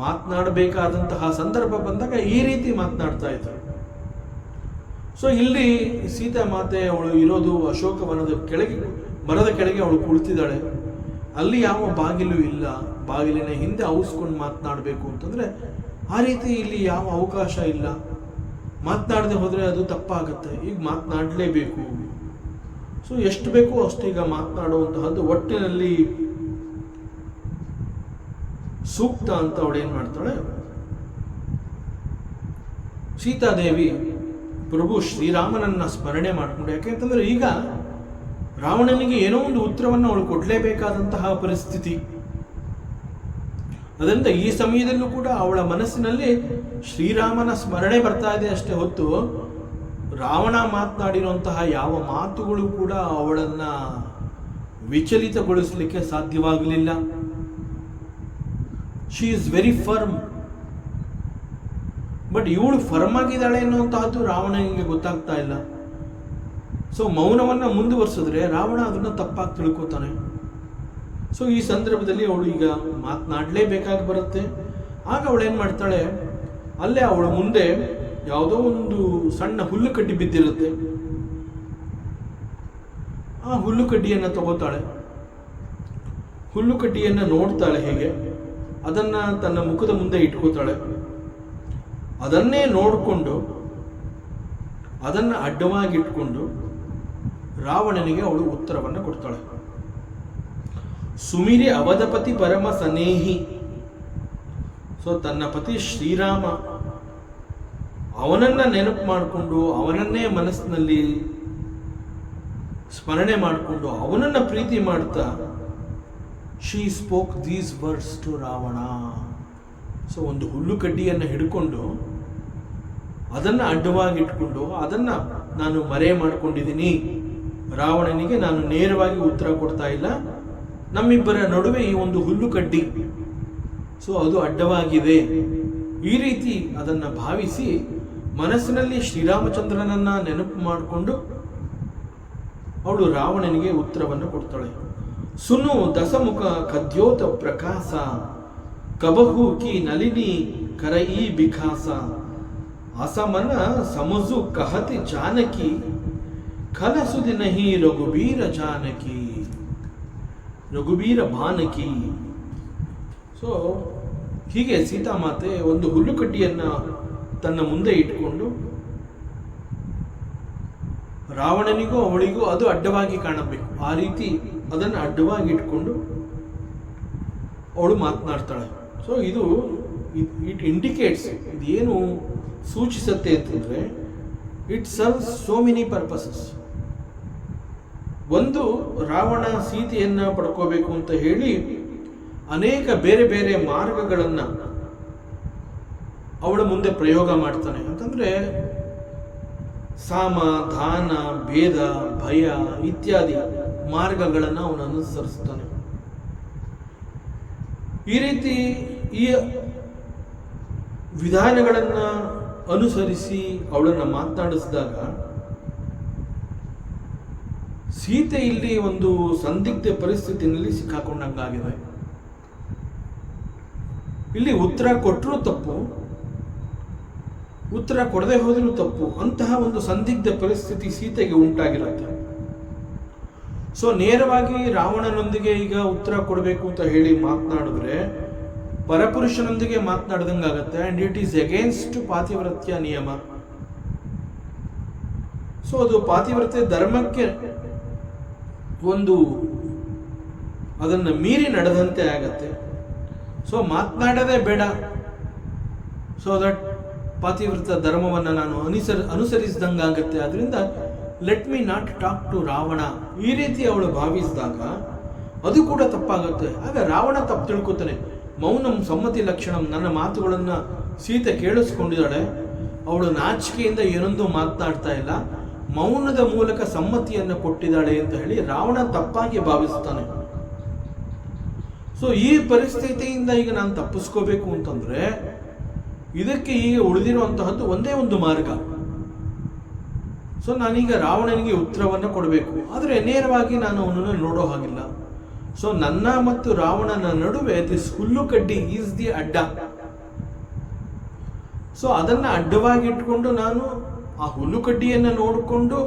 ಮಾತನಾಡಬೇಕಾದಂತಹ ಸಂದರ್ಭ ಬಂದಾಗ ಈ ರೀತಿ ಮಾತನಾಡ್ತಾ ಇದ್ರು. ಸೊ ಇಲ್ಲಿ ಸೀತಾ ಮಾತೆ ಅವಳು ಇರೋದು ಅಶೋಕವನದ ಕೆಳಗೆ, ಮರದ ಕೆಳಗೆ ಅವಳು ಕುಳಿತಿದ್ದಾಳೆ. ಅಲ್ಲಿ ಯಾವ ಬಾಗಿಲು ಇಲ್ಲ, ಬಾಗಿಲಿನ ಹಿಂದೆ ಔಸ್ಕೊಂಡು ಮಾತನಾಡಬೇಕು ಅಂತಂದರೆ ಆ ರೀತಿ ಇಲ್ಲಿ ಯಾವ ಅವಕಾಶ ಇಲ್ಲ. ಮಾತನಾಡದೆ ಹೋದರೆ ಅದು ತಪ್ಪಾಗುತ್ತೆ. ಈಗ ಮಾತನಾಡಲೇಬೇಕು. ಸೊ ಎಷ್ಟು ಬೇಕೋ ಅಷ್ಟು ಈಗ ಮಾತನಾಡುವಂತಹದ್ದು ಒಟ್ಟಿನಲ್ಲಿ ಸೂಕ್ತ ಅಂತ ಅವಳೇನು ಮಾಡ್ತಾಳೆ, ಸೀತಾದೇವಿ ಪ್ರಭು ಶ್ರೀರಾಮನನ್ನ ಸ್ಮರಣೆ ಮಾಡಿಕೊಂಡು, ಯಾಕೆಂತಂದ್ರೆ ಈಗ ರಾವಣನಿಗೆ ಏನೋ ಒಂದು ಉತ್ತರವನ್ನು ಅವಳು ಕೊಡಲೇಬೇಕಾದಂತಹ ಪರಿಸ್ಥಿತಿ. ಅದರಿಂದ ಈ ಸಮಯದಲ್ಲೂ ಕೂಡ ಅವಳ ಮನಸ್ಸಿನಲ್ಲಿ ಶ್ರೀರಾಮನ ಸ್ಮರಣೆ ಬರ್ತಾ ಇದೆ ಅಷ್ಟೇ ಹೊತ್ತು ರಾವಣ ಮಾತನಾಡಿರುವಂತಹ ಯಾವ ಮಾತುಗಳು ಕೂಡ ಅವಳನ್ನ ವಿಚಲಿತಗೊಳಿಸಲಿಕ್ಕೆ ಸಾಧ್ಯವಾಗಲಿಲ್ಲ. She is very firm. But ಇವಳು ಫರ್ಮ್ ಆಗಿದ್ದಾಳೆ ಎನ್ನುವಂತಹದ್ದು ರಾವಣನಿಗೆ ಗೊತ್ತಾಗ್ತಾ ಇಲ್ಲ. ಸೊ ಮೌನವನ್ನು ಮುಂದುವರಿಸಿದ್ರೆ ರಾವಣ ಅದನ್ನು ತಪ್ಪಾಗಿ ತಿಳ್ಕೊತಾನೆ. ಸೊ ಈ ಸಂದರ್ಭದಲ್ಲಿ ಅವಳು ಈಗ ಮಾತನಾಡಲೇಬೇಕಾಗಿ ಬರುತ್ತೆ. ಆಗ ಅವಳೇನು ಮಾಡ್ತಾಳೆ, ಅಲ್ಲೇ ಅವಳ ಮುಂದೆ ಯಾವುದೋ ಒಂದು ಸಣ್ಣ ಹುಲ್ಲು ಕಡ್ಡಿ ಬಿದ್ದಿರುತ್ತೆ. ಆ ಹುಲ್ಲು ಕಡ್ಡಿಯನ್ನು ತಗೋತಾಳೆ. ಹುಲ್ಲು ಕಡ್ಡಿಯನ್ನು ನೋಡ್ತಾಳೆ, ಹೇಗೆ ಅದನ್ನು ತನ್ನ ಮುಖದ ಮುಂದೆ ಇಟ್ಕೋತಾಳೆ. ಅದನ್ನೇ ನೋಡಿಕೊಂಡು ಅದನ್ನು ಅಡ್ಡವಾಗಿಟ್ಕೊಂಡು ರಾವಣನಿಗೆ ಅವಳು ಉತ್ತರವನ್ನು ಕೊಡ್ತಾಳೆ. ಸುಮಿರಿ ಅವಧಪತಿ ಪರಮ ಸನೇಹಿ. ಸೊ ತನ್ನ ಪತಿ ಶ್ರೀರಾಮ, ಅವನನ್ನ ನೆನಪು ಮಾಡಿಕೊಂಡು ಅವನನ್ನೇ ಮನಸ್ಸಿನಲ್ಲಿ ಸ್ಮರಣೆ ಮಾಡಿಕೊಂಡು ಅವನನ್ನ ಪ್ರೀತಿ ಮಾಡ್ತಾ she spoke these words to Ravana. So ಒಂದು ಹುಲ್ಲು ಕಡ್ಡಿಯನ್ನು ಹಿಡ್ಕೊಂಡು ಅದನ್ನು ಅಡ್ಡವಾಗಿಟ್ಕೊಂಡು ಅದನ್ನು ನಾನು ಮರೆ ಮಾಡಿಕೊಂಡಿದ್ದೀನಿ, ರಾವಣನಿಗೆ ನಾನು ನೇರವಾಗಿ ಉತ್ತರ ಕೊಡ್ತಾ ಇಲ್ಲ, ನಮ್ಮಿಬ್ಬರ ನಡುವೆ ಈ ಒಂದು ಹುಲ್ಲು ಕಡ್ಡಿ, ಸೊ ಅದು ಅಡ್ಡವಾಗಿದೆ, ಈ ರೀತಿ ಅದನ್ನು ಭಾವಿಸಿ ಮನಸ್ಸಿನಲ್ಲಿ ಶ್ರೀರಾಮಚಂದ್ರನನ್ನ ನೆನಪು ಮಾಡಿಕೊಂಡು ಅವಳು ರಾವಣನಿಗೆ ಉತ್ತರವನ್ನು ಕೊಡ್ತಾಳೆ. ಸುನು ದಸಮುಖ ಕದ್ಯೋತ ಪ್ರಕಾಶ ಕಬಹು ಕಿ ನಲಿನಿ ಕರಯಿ ಬಿಖಾಸ ಅಸಮನ ಸಮಜು ಕಹತಿ ಜಾನಕಿ ಕನಸುದಿ ನಹಿ ರಘುಬೀರ ಜಾನಕಿ ರಘುಬೀರ ಭಾನಕಿ. ಸೊ ಹೀಗೆ ಸೀತಾಮಾತೆ ಒಂದು ಹುಲ್ಲುಕಡ್ಡಿಯನ್ನು ತನ್ನ ಮುಂದೆ ಇಟ್ಕೊಂಡು ರಾವಣನಿಗೂ ಅವಳಿಗೂ ಅದು ಅಡ್ಡವಾಗಿ ಕಾಣಬೇಕು, ಆ ರೀತಿ ಅದನ್ನು ಅಡ್ಡವಾಗಿ ಇಟ್ಕೊಂಡು ಅವಳು ಮಾತನಾಡ್ತಾಳೆ. ಸೊ ಇದು ಇಟ್ ಇಂಡಿಕೇಟ್ಸ್, ಇದೇನು ಸೂಚಿಸುತ್ತೆ ಅಂತಂದರೆ it serves so many purposes. ಒಂದು, ರಾವಣ ಸೀತೆಯನ್ನು ಪಡ್ಕೋಬೇಕು ಅಂತ ಹೇಳಿ ಅನೇಕ ಬೇರೆ ಬೇರೆ ಮಾರ್ಗಗಳನ್ನು ಅವಳ ಮುಂದೆ ಪ್ರಯೋಗ ಮಾಡ್ತಾನೆ. ಅಂತಂದರೆ ಸಾಮ ದಾನ ಭೇದ ಭಯ ಇತ್ಯಾದಿ ಮಾರ್ಗಗಳನ್ನು ಅವನು ಅನುಸರಿಸ್ತಾನೆ. ಈ ರೀತಿ ಈ ವಿಧಾನಗಳನ್ನು ಅನುಸರಿಸಿ ಅವಳನ್ನು ಮಾತನಾಡಿಸಿದಾಗ ಸೀತೆ ಇಲ್ಲಿ ಒಂದು ಸಂದಿಗ್ಧ ಪರಿಸ್ಥಿತಿಯಲ್ಲಿ ಸಿಕ್ಕಾಕೊಂಡಂಗಾಗಿದೆ. ಇಲ್ಲಿ ಉತ್ತರ ಕೊಟ್ಟರೂ ತಪ್ಪು, ಉತ್ತರ ಕೊಡದೆ ಹೋದರೂ ತಪ್ಪು, ಅಂತಹ ಒಂದು ಸಂದಿಗ್ಧ ಪರಿಸ್ಥಿತಿ ಸೀತೆಗೆ ಉಂಟಾಗಿರುತ್ತೆ. ಸೊ ನೇರವಾಗಿ ರಾವಣನೊಂದಿಗೆ ಈಗ ಉತ್ತರ ಕೊಡಬೇಕು ಅಂತ ಹೇಳಿ ಮಾತನಾಡಿದ್ರೆ ಪರಪುರುಷನೊಂದಿಗೆ ಮಾತನಾಡ್ದಂಗಾಗತ್ತೆ. ಅಂಡ್ ಇಟ್ ಈಸ್ ಅಗೇನ್ಸ್ಟ್ ಪಾತಿವ್ರತ್ಯ ನಿಯಮ. ಸೊ ಅದು ಪಾತಿವ್ರತ್ಯ ಧರ್ಮಕ್ಕೆ ಒಂದು ಅದನ್ನು ಮೀರಿ ನಡೆದಂತೆ ಆಗತ್ತೆ. ಸೊ ಮಾತನಾಡೋದೇ ಬೇಡ, ಸೊ ದಟ್ ಪಾತಿವ್ರತ ಧರ್ಮವನ್ನು ನಾನು ಅನುಸರಿಸಿದಂಗಾಗತ್ತೆ. ಅದರಿಂದ let me not talk to Ravana, ಈ ರೀತಿ ಅವಳು ಭಾವಿಸಿದಾಗ ಅದು ಕೂಡ ತಪ್ಪಾಗುತ್ತೆ. ಆಗ ರಾವಣ ತಪ್ಪು ತಿಳ್ಕೊತಾನೆ. ಮೌನಂ ಸಮ್ಮತಿ ಲಕ್ಷಣಂ, ನನ್ನ ಮಾತುಗಳನ್ನು ಸೀತೆ ಕೇಳಿಸ್ಕೊಂಡಿದ್ದಾಳೆ, ಅವಳು ನಾಚಿಕೆಯಿಂದ ಏನೊಂದು ಮಾತನಾಡ್ತಾ ಇಲ್ಲ, ಮೌನದ ಮೂಲಕ ಸಮ್ಮತಿಯನ್ನು ಕೊಟ್ಟಿದ್ದಾಳೆ ಅಂತ ಹೇಳಿ ರಾವಣ ತಪ್ಪಾಗಿ ಭಾವಿಸ್ತಾನೆ. ಸೊ ಈ ಪರಿಸ್ಥಿತಿಯಿಂದ ಈಗ ನಾನು ತಪ್ಪಿಸ್ಕೋಬೇಕು ಅಂತಂದ್ರೆ ಇದಕ್ಕೆ ಈಗ ಉಳಿದಿರುವಂತಹದ್ದು ಒಂದೇ ಒಂದು ಮಾರ್ಗ. ಸೊ ನಾನೀಗ ರಾವಣನಿಗೆ ಉತ್ತರವನ್ನು ಕೊಡಬೇಕು, ಆದರೆ ನೇರವಾಗಿ ನಾನು ಅವನನ್ನು ನೋಡೋ ಹಾಗಿಲ್ಲ. ಸೊ ನನ್ನ ಮತ್ತು ರಾವಣನ ನಡುವೆ ದಿಸ್ ಹುಲ್ಲುಕಡ್ಡಿ ಈಸ್ ದಿ ಅಡ್ಡ. ಸೊ ಅದನ್ನ ಅಡ್ಡವಾಗಿ ಇಟ್ಕೊಂಡು ನಾನು ಆ ಹುಲ್ಲುಕಡ್ಡಿಯನ್ನು ನೋಡಿಕೊಂಡು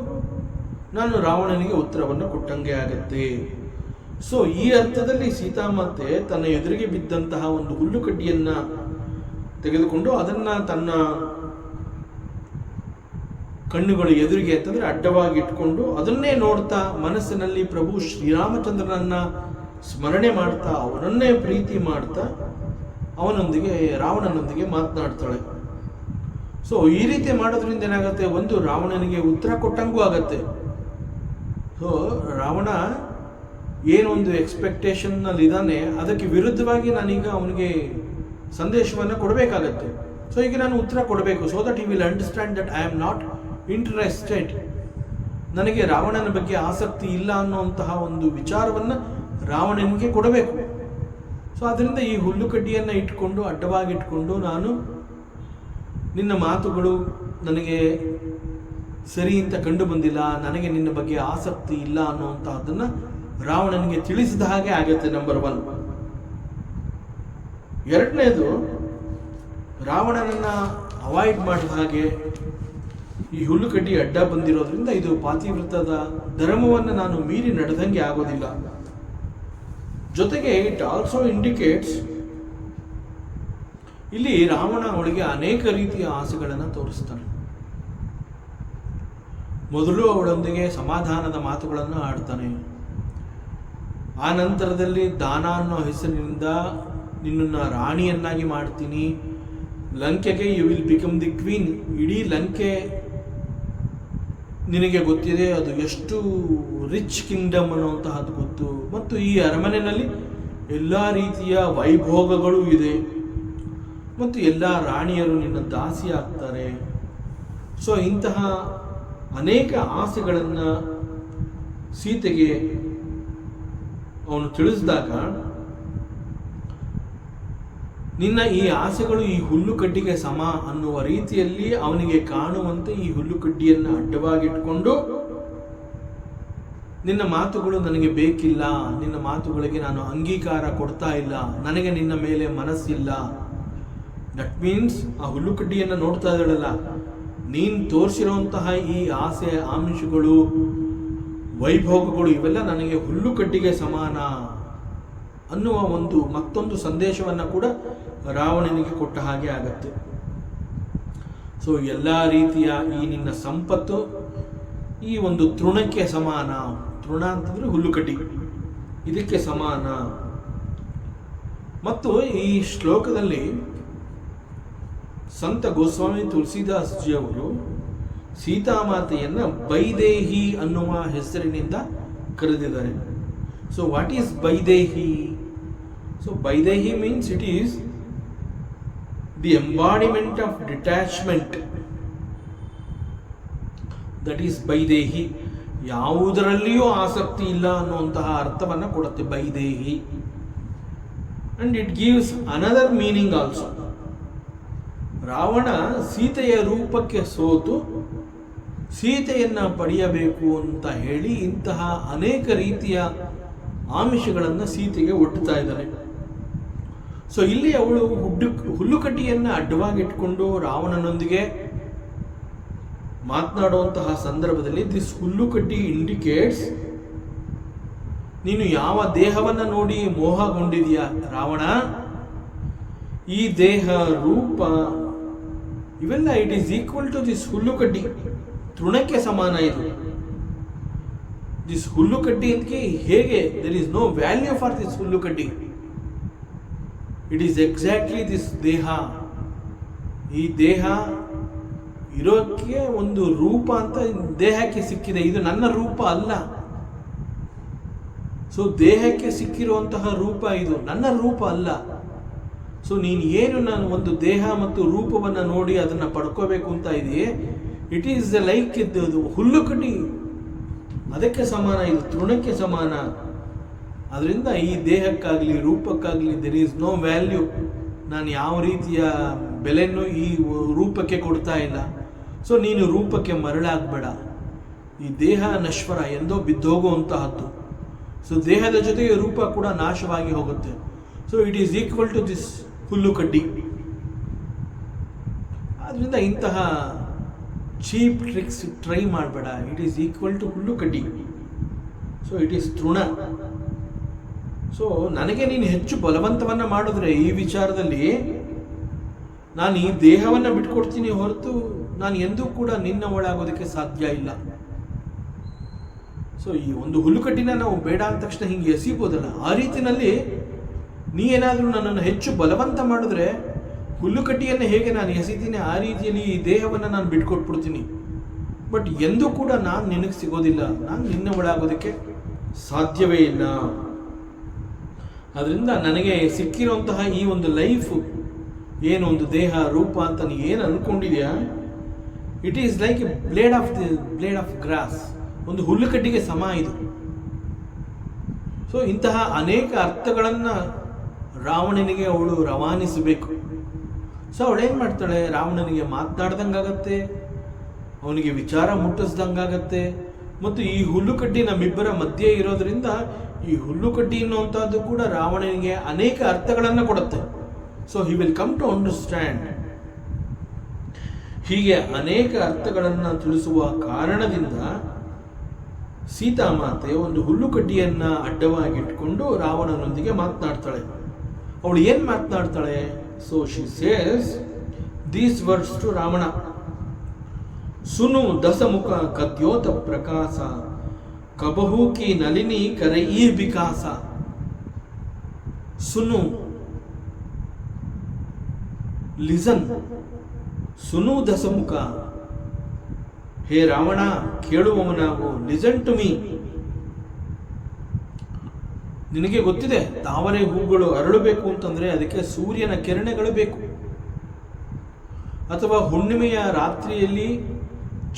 ನಾನು ರಾವಣನಿಗೆ ಉತ್ತರವನ್ನು ಕೊಟ್ಟಂಗೆ ಆಗತ್ತೆ. ಸೊ ಈ ಅರ್ಥದಲ್ಲಿ ಸೀತಾಮಾತೆ ತನ್ನ ಎದುರಿಗೆ ಬಿದ್ದಂತಹ ಒಂದು ಹುಲ್ಲುಕಡ್ಡಿಯನ್ನ ತೆಗೆದುಕೊಂಡು ಅದನ್ನ ತನ್ನ ಕಣ್ಣುಗಳು ಎದುರಿಗೆ ಅಂತಂದ್ರೆ ಅಡ್ಡವಾಗಿ ಇಟ್ಕೊಂಡು ಅದನ್ನೇ ನೋಡ್ತಾ ಮನಸ್ಸಿನಲ್ಲಿ ಪ್ರಭು ಶ್ರೀರಾಮಚಂದ್ರನನ್ನ ಸ್ಮರಣೆ ಮಾಡ್ತಾ ಅವನನ್ನೇ ಪ್ರೀತಿ ಮಾಡ್ತಾ ಅವನೊಂದಿಗೆ ರಾವಣನೊಂದಿಗೆ ಮಾತನಾಡ್ತಾಳೆ. ಸೊ ಈ ರೀತಿ ಮಾಡೋದ್ರಿಂದ ಏನಾಗುತ್ತೆ, ಒಂದು ರಾವಣನಿಗೆ ಉತ್ತರ ಕೊಟ್ಟಂಗೂ ಆಗತ್ತೆ. ಸೊ ರಾವಣ ಏನೊಂದು ಎಕ್ಸ್ಪೆಕ್ಟೇಷನ್ ನಲ್ಲಿ ಇದ್ದಾನೆ ಅದಕ್ಕೆ ವಿರುದ್ಧವಾಗಿ ನಾನೀಗ ಅವನಿಗೆ ಸಂದೇಶವನ್ನು ಕೊಡಬೇಕಾಗತ್ತೆ. ಸೊ ಈಗ ನಾನು ಉತ್ತರ ಕೊಡಬೇಕು, so that he will understand that I am not interested, ನನಗೆ ರಾವಣನ ಬಗ್ಗೆ ಆಸಕ್ತಿ ಇಲ್ಲ ಅನ್ನುವಂತಹ ಒಂದು ವಿಚಾರವನ್ನು ರಾವಣನಿಗೆ ಕೊಡಬೇಕು. ಸೊ ಅದರಿಂದ ಈ ಹುಲ್ಲುಕಡ್ಡಿಯನ್ನು ಇಟ್ಕೊಂಡು ಅಡ್ಡವಾಗಿ ಇಟ್ಕೊಂಡು ನಾನು ನಿನ್ನ ಮಾತುಗಳು ನನಗೆ ಸರಿ ಅಂತ ಕಂಡು ಬಂದಿಲ್ಲ, ನನಗೆ ನಿನ್ನ ಬಗ್ಗೆ ಆಸಕ್ತಿ ಇಲ್ಲ ಅನ್ನುವಂತಹದ್ದನ್ನು ರಾವಣನಿಗೆ ತಿಳಿಸಿದ ಹಾಗೆ ಆಗತ್ತೆ. ನಂಬರ್ 1. ಎರಡನೇದು, ರಾವಣನನ್ನ ಅವಾಯ್ಡ್ ಮಾಡಿದ ಹಾಗೆ ಈ ಹುಲ್ಲುಕಡ್ಡಿ ಅಡ್ಡ ಬಂದಿರೋದ್ರಿಂದ ಇದು ಪಾತಿವ್ರತದ ಧರ್ಮವನ್ನು ನಾನು ಮೀರಿ ನಡೆದಂಗೆ ಆಗೋದಿಲ್ಲ. ಜೊತೆಗೆ ಇಟ್ ಆಲ್ಸೋ ಇಂಡಿಕೇಟ್ಸ್, ಇಲ್ಲಿ ರಾವಣ ಅವಳಿಗೆ ಅನೇಕ ರೀತಿಯ ಆಸೆಗಳನ್ನು ತೋರಿಸ್ತಾನೆ. ಮೊದಲು ಅವಳೊಂದಿಗೆ ಸಮಾಧಾನದ ಮಾತುಗಳನ್ನು ಆಡ್ತಾನೆ. ಆ ನಂತರದಲ್ಲಿ ದಾನ ಅನ್ನೋ ಹೆಸರಿನಿಂದ ನಿನ್ನನ್ನು ರಾಣಿಯನ್ನಾಗಿ ಮಾಡ್ತೀನಿ, ಲಂಕೆಗೆ you will become the queen. ಇಡೀ ಲಂಕೆ ನಿನಗೆ ಗೊತ್ತಿದೆ, ಅದು ಎಷ್ಟು ರಿಚ್ ಕಿಂಗ್ಡಮ್ ಅನ್ನುವಂತಹದ್ದು ಗೊತ್ತು, ಮತ್ತು ಈ ಅರಮನೆಯಲ್ಲಿ ಎಲ್ಲ ರೀತಿಯ ವೈಭೋಗಗಳು ಇದೆ, ಮತ್ತು ಎಲ್ಲ ರಾಣಿಯರು ನಿನ್ನ ದಾಸಿ ಆಗ್ತಾರೆ. ಸೊ ಇಂತಹ ಅನೇಕ ಆಸೆಗಳನ್ನು ಸೀತೆಗೆ ಅವನು ತಿಳಿಸಿದಾಗ, ನಿನ್ನ ಈ ಆಸೆಗಳು ಈ ಹುಲ್ಲುಕಡ್ಡಿಗೆ ಸಮ ಅನ್ನುವ ರೀತಿಯಲ್ಲಿ ಅವನಿಗೆ ಕಾಣುವಂತೆ ಈ ಹುಲ್ಲುಕಡ್ಡಿಯನ್ನು ಅಡ್ಡವಾಗಿಟ್ಕೊಂಡು, ನಿನ್ನ ಮಾತುಗಳು ನನಗೆ ಬೇಕಿಲ್ಲ, ನಿನ್ನ ಮಾತುಗಳಿಗೆ ನಾನು ಅಂಗೀಕಾರ ಕೊಡ್ತಾ ಇಲ್ಲ, ನನಗೆ ನಿನ್ನ ಮೇಲೆ ಮನಸ್ಸಿಲ್ಲ. ದಟ್ ಮೀನ್ಸ್ ಆ ಹುಲ್ಲುಕಡ್ಡಿಯನ್ನು ನೋಡ್ತಾ ಇದ್ದಾಳಲ್ಲ, ನೀನು ತೋರಿಸಿರುವಂತಹ ಈ ಆಸೆ ಆಮಿಷಗಳು ವೈಭೋಗಗಳು ಇವೆಲ್ಲ ನನಗೆ ಹುಲ್ಲುಕಡ್ಡಿಗೆ ಸಮಾನ ಅನ್ನುವ ಒಂದು ಮತ್ತೊಂದು ಸಂದೇಶವನ್ನು ಕೂಡ ರಾವಣನಿಗೆ ಕೊಟ್ಟ ಹಾಗೆ ಆಗತ್ತೆ. ಸೊ ಎಲ್ಲ ರೀತಿಯ ಈ ನಿನ್ನ ಸಂಪತ್ತು ಈ ಒಂದು ತೃಣಕ್ಕೆ ಸಮಾನ. ತೃಣ ಅಂತಂದ್ರೆ ಹುಲ್ಲುಕಡ್ಡಿ, ಇದಕ್ಕೆ ಸಮಾನ. ಮತ್ತು ಈ ಶ್ಲೋಕದಲ್ಲಿ ಸಂತ ಗೋಸ್ವಾಮಿ ತುಳಸಿದಾಸ್ ಜಿ ಅವರು ಸೀತಾಮಾತೆಯನ್ನ ಬೈದೇಹಿ ಅನ್ನುವ ಹೆಸರಿನಿಂದ ಕರೆದಿದ್ದಾರೆ. So what is Baidehi? So Baidehi means it is the embodiment of detachment. That is Baidehi. ಯಾವುದರಲ್ಲಿಯೂ ಆಸಕ್ತಿ ಇಲ್ಲ ಅನ್ನುವಂತಹ ಅರ್ಥವನ್ನು ಕೊಡುತ್ತೆ Baidehi. And it gives another meaning also. Ravana ಸೀತೆಯ ರೂಪಕ್ಕೆ ಸೋತು ಸೀತೆಯನ್ನ ಪಡೆಯಬೇಕು ಅಂತ ಹೇಳಿ ಇಂತಹ ಅನೇಕ ರೀತಿಯ ಆಮಿಷಗಳನ್ನು ಸೀತೆಗೆ ಒಡ್ಡುತ್ತಾ ಇದ್ದಾನೆ. ಸೊ ಇಲ್ಲಿ ಅವಳು ಹುಲ್ಲುಕಡ್ಡಿಯನ್ನ ಅಡ್ಡವಾಗಿಟ್ಕೊಂಡು ರಾವಣನೊಂದಿಗೆ ಮಾತನಾಡುವಂತಹ ಸಂದರ್ಭದಲ್ಲಿ ದಿಸ್ ಹುಲ್ಲುಕಡ್ಡಿ ಇಂಡಿಕೇಟ್ಸ್, ನೀನು ಯಾವ ದೇಹವನ್ನ ನೋಡಿ ಮೋಹಗೊಂಡಿದೆಯಾ ರಾವಣ, ಈ ದೇಹ ರೂಪ ಇವೆಲ್ಲ it is equal to this ಹುಲ್ಲುಕಡ್ಡಿ, ತೃಣಕ್ಕೆ ಸಮಾನ. ಇದು ದಿಸ್ ಹುಲ್ಲುಕಡ್ಡಿ ಅಂತ ಹೇಗೆ there is no value for this ಹುಲ್ಲುಕಡ್ಡಿ, ಇಟ್ ಈಸ್ ಎಕ್ಸಾಕ್ಟ್ಲಿ ದಿಸ್ ದೇಹ. ಈ ದೇಹ ಇರೋಕ್ಕೆ ಒಂದು ರೂಪ ಅಂತ ದೇಹಕ್ಕೆ ಸಿಕ್ಕಿದೆ, ಇದು ನನ್ನ ರೂಪ ಅಲ್ಲ. ಸೊ ದೇಹಕ್ಕೆ ಸಿಕ್ಕಿರುವಂತಹ ರೂಪ ಇದು ನನ್ನ ರೂಪ ಅಲ್ಲ. ಸೊ ನೀನು ಏನು ನಾನು ಒಂದು ದೇಹ ಮತ್ತು ರೂಪವನ್ನು ನೋಡಿ ಅದನ್ನು ಪಡ್ಕೋಬೇಕು ಅಂತ ಇದೆಯೇ, ಇಟ್ ಈಸ್ ಲೈಕ್ ಇದು ಹುಲ್ಲುಕಡ್ಡಿ, ಅದಕ್ಕೆ ಸಮಾನ, ಇದು ತೃಣಕ್ಕೆ ಸಮಾನ ಅದರಿಂದ ಈ ದೇಹಕ್ಕಾಗಲಿ ರೂಪಕ್ಕಾಗಲಿ ದೆರ್ ಈಸ್ ನೋ ವ್ಯಾಲ್ಯೂ. ನಾನು ಯಾವ ರೀತಿಯ ಬೆಲೆನೂ ಈ ರೂಪಕ್ಕೆ ಕೊಡ್ತಾ ಇಲ್ಲ. ಸೊ ನೀನು ರೂಪಕ್ಕೆ ಮರಳಾಗಬೇಡ. ಈ ದೇಹ ನಶ್ವರ, ಎಂದೋ ಬಿದ್ದೋಗುವಂತಹದ್ದು. ಸೊ ದೇಹದ ಜೊತೆಗೆ ರೂಪ ಕೂಡ ನಾಶವಾಗಿ ಹೋಗುತ್ತೆ. So it is equal to this ಹುಲ್ಲು ಕಡ್ಡಿ. ಆದ್ದರಿಂದ ಇಂತಹ ಚೀಪ್ ಟ್ರಿಕ್ಸ್ ಟ್ರೈ ಮಾಡಬೇಡ. ಇಟ್ ಈಸ್ ಈಕ್ವಲ್ ಟು ಹುಲ್ಲು ಕಡ್ಡಿ. ಸೊ ಇಟ್ ಈಸ್ ತೃಣ. ಸೊ ನನಗೆ ನೀನು ಹೆಚ್ಚು ಬಲವಂತವನ್ನು ಮಾಡಿದ್ರೆ ಈ ವಿಚಾರದಲ್ಲಿ ನಾನು ಈ ದೇಹವನ್ನು ಬಿಟ್ಕೊಡ್ತೀನಿ ಹೊರತು ನಾನು ಎಂದೂ ಕೂಡ ನಿನ್ನ ಒಳಾಗೋದಕ್ಕೆ ಸಾಧ್ಯ ಇಲ್ಲ. ಸೊ ಈ ಒಂದು ಹುಲ್ಲುಕಡ್ಡಿನ ನಾವು ಬೇಡ ಅಂದ ತಕ್ಷಣ ಹಿಂಗೆ ಎಸಿಬೋದಲ್ಲ, ಆ ರೀತಿಯಲ್ಲಿ ನೀ ಏನಾದರೂ ನನ್ನನ್ನು ಹೆಚ್ಚು ಬಲವಂತ ಮಾಡಿದ್ರೆ ಹುಲ್ಲುಕಡ್ಡಿಯನ್ನು ಹೇಗೆ ನಾನು ಎಸಿತೀನಿ ಆ ರೀತಿಯಲ್ಲಿ ಈ ದೇಹವನ್ನು ನಾನು ಬಿಟ್ಕೊಟ್ಬಿಡ್ತೀನಿ. ಬಟ್ ಎಂದೂ ಕೂಡ ನಾನು ನಿನಗೆ ಸಿಗೋದಿಲ್ಲ, ನಾನು ನಿನ್ನ ಒಳಾಗೋದಕ್ಕೆ ಸಾಧ್ಯವೇ ಇಲ್ಲ. ಅದರಿಂದ ನನಗೆ ಸಿಕ್ಕಿರುವಂತಹ ಈ ಒಂದು ಲೈಫು ಏನು ಒಂದು ದೇಹ ರೂಪ ಅಂತ ನೀ ಏನು ಅಂದ್ಕೊಂಡಿದ್ಯಾ, it is like a blade of grass, ಒಂದು ಹುಲ್ಲುಕಡ್ಡಿಗೆ ಸಮ ಇದು. ಸೊ ಇಂತಹ ಅನೇಕ ಅರ್ಥಗಳನ್ನು ರಾವಣನಿಗೆ ಅವಳು ರವಾನಿಸಬೇಕು. ಸೊ ಅವಳೇನು ಮಾಡ್ತಾಳೆ, ರಾವಣನಿಗೆ ಮಾತನಾಡ್ದಂಗಾಗತ್ತೆ, ಅವನಿಗೆ ವಿಚಾರ ಮುಟ್ಟಿಸ್ದಂಗಾಗತ್ತೆ. ಮತ್ತು ಈ ಹುಲ್ಲುಕಡ್ಡಿ ನಮ್ಮಿಬ್ಬರ ಮಧ್ಯೆ ಇರೋದ್ರಿಂದ ಈ ಹುಲ್ಲುಕಡ್ಡಿ ಅನ್ನುವಂಥದ್ದು ಕೂಡ ರಾವಣನಿಗೆ ಅನೇಕ ಅರ್ಥಗಳನ್ನು ಕೊಡುತ್ತೆ. So he will come to understand. ಹೀಗೆ ಅನೇಕ ಅರ್ಥಗಳನ್ನು ತಿಳಿಸುವ ಕಾರಣದಿಂದ ಸೀತಾಮಾತೆ ಒಂದು ಹುಲ್ಲುಕಡ್ಡಿಯನ್ನ ಅಡ್ಡವಾಗಿಟ್ಕೊಂಡು ರಾವಣನೊಂದಿಗೆ ಮಾತನಾಡ್ತಾಳೆ. ಅವಳು ಏನು ಮಾತನಾಡ್ತಾಳೆ? So she says these words to Ravana: ಸುನು ದಸಮುಖ ಕದ್ಯೋತ ಪ್ರಕಾಶ, ಕಬಹು ಕಿ ನಲಿನಿ ಕರಯಿ ವಿಕಾಸ. ಸುನು, ಲಿಸನ್. ಸುನು ದಸಮುಖ, ಹೇ ರಾವಣ ಕೇಳುವವನಾಗು. Listen to me. ನಿನಗೆ ಗೊತ್ತಿದೆ, ತಾವರೆ ಹೂಗಳು ಅರಳಬೇಕು ಅಂತಂದ್ರೆ ಅದಕ್ಕೆ ಸೂರ್ಯನ ಕಿರಣಗಳು ಬೇಕು, ಅಥವಾ ಹುಣ್ಣಿಮೆಯ ರಾತ್ರಿಯಲ್ಲಿ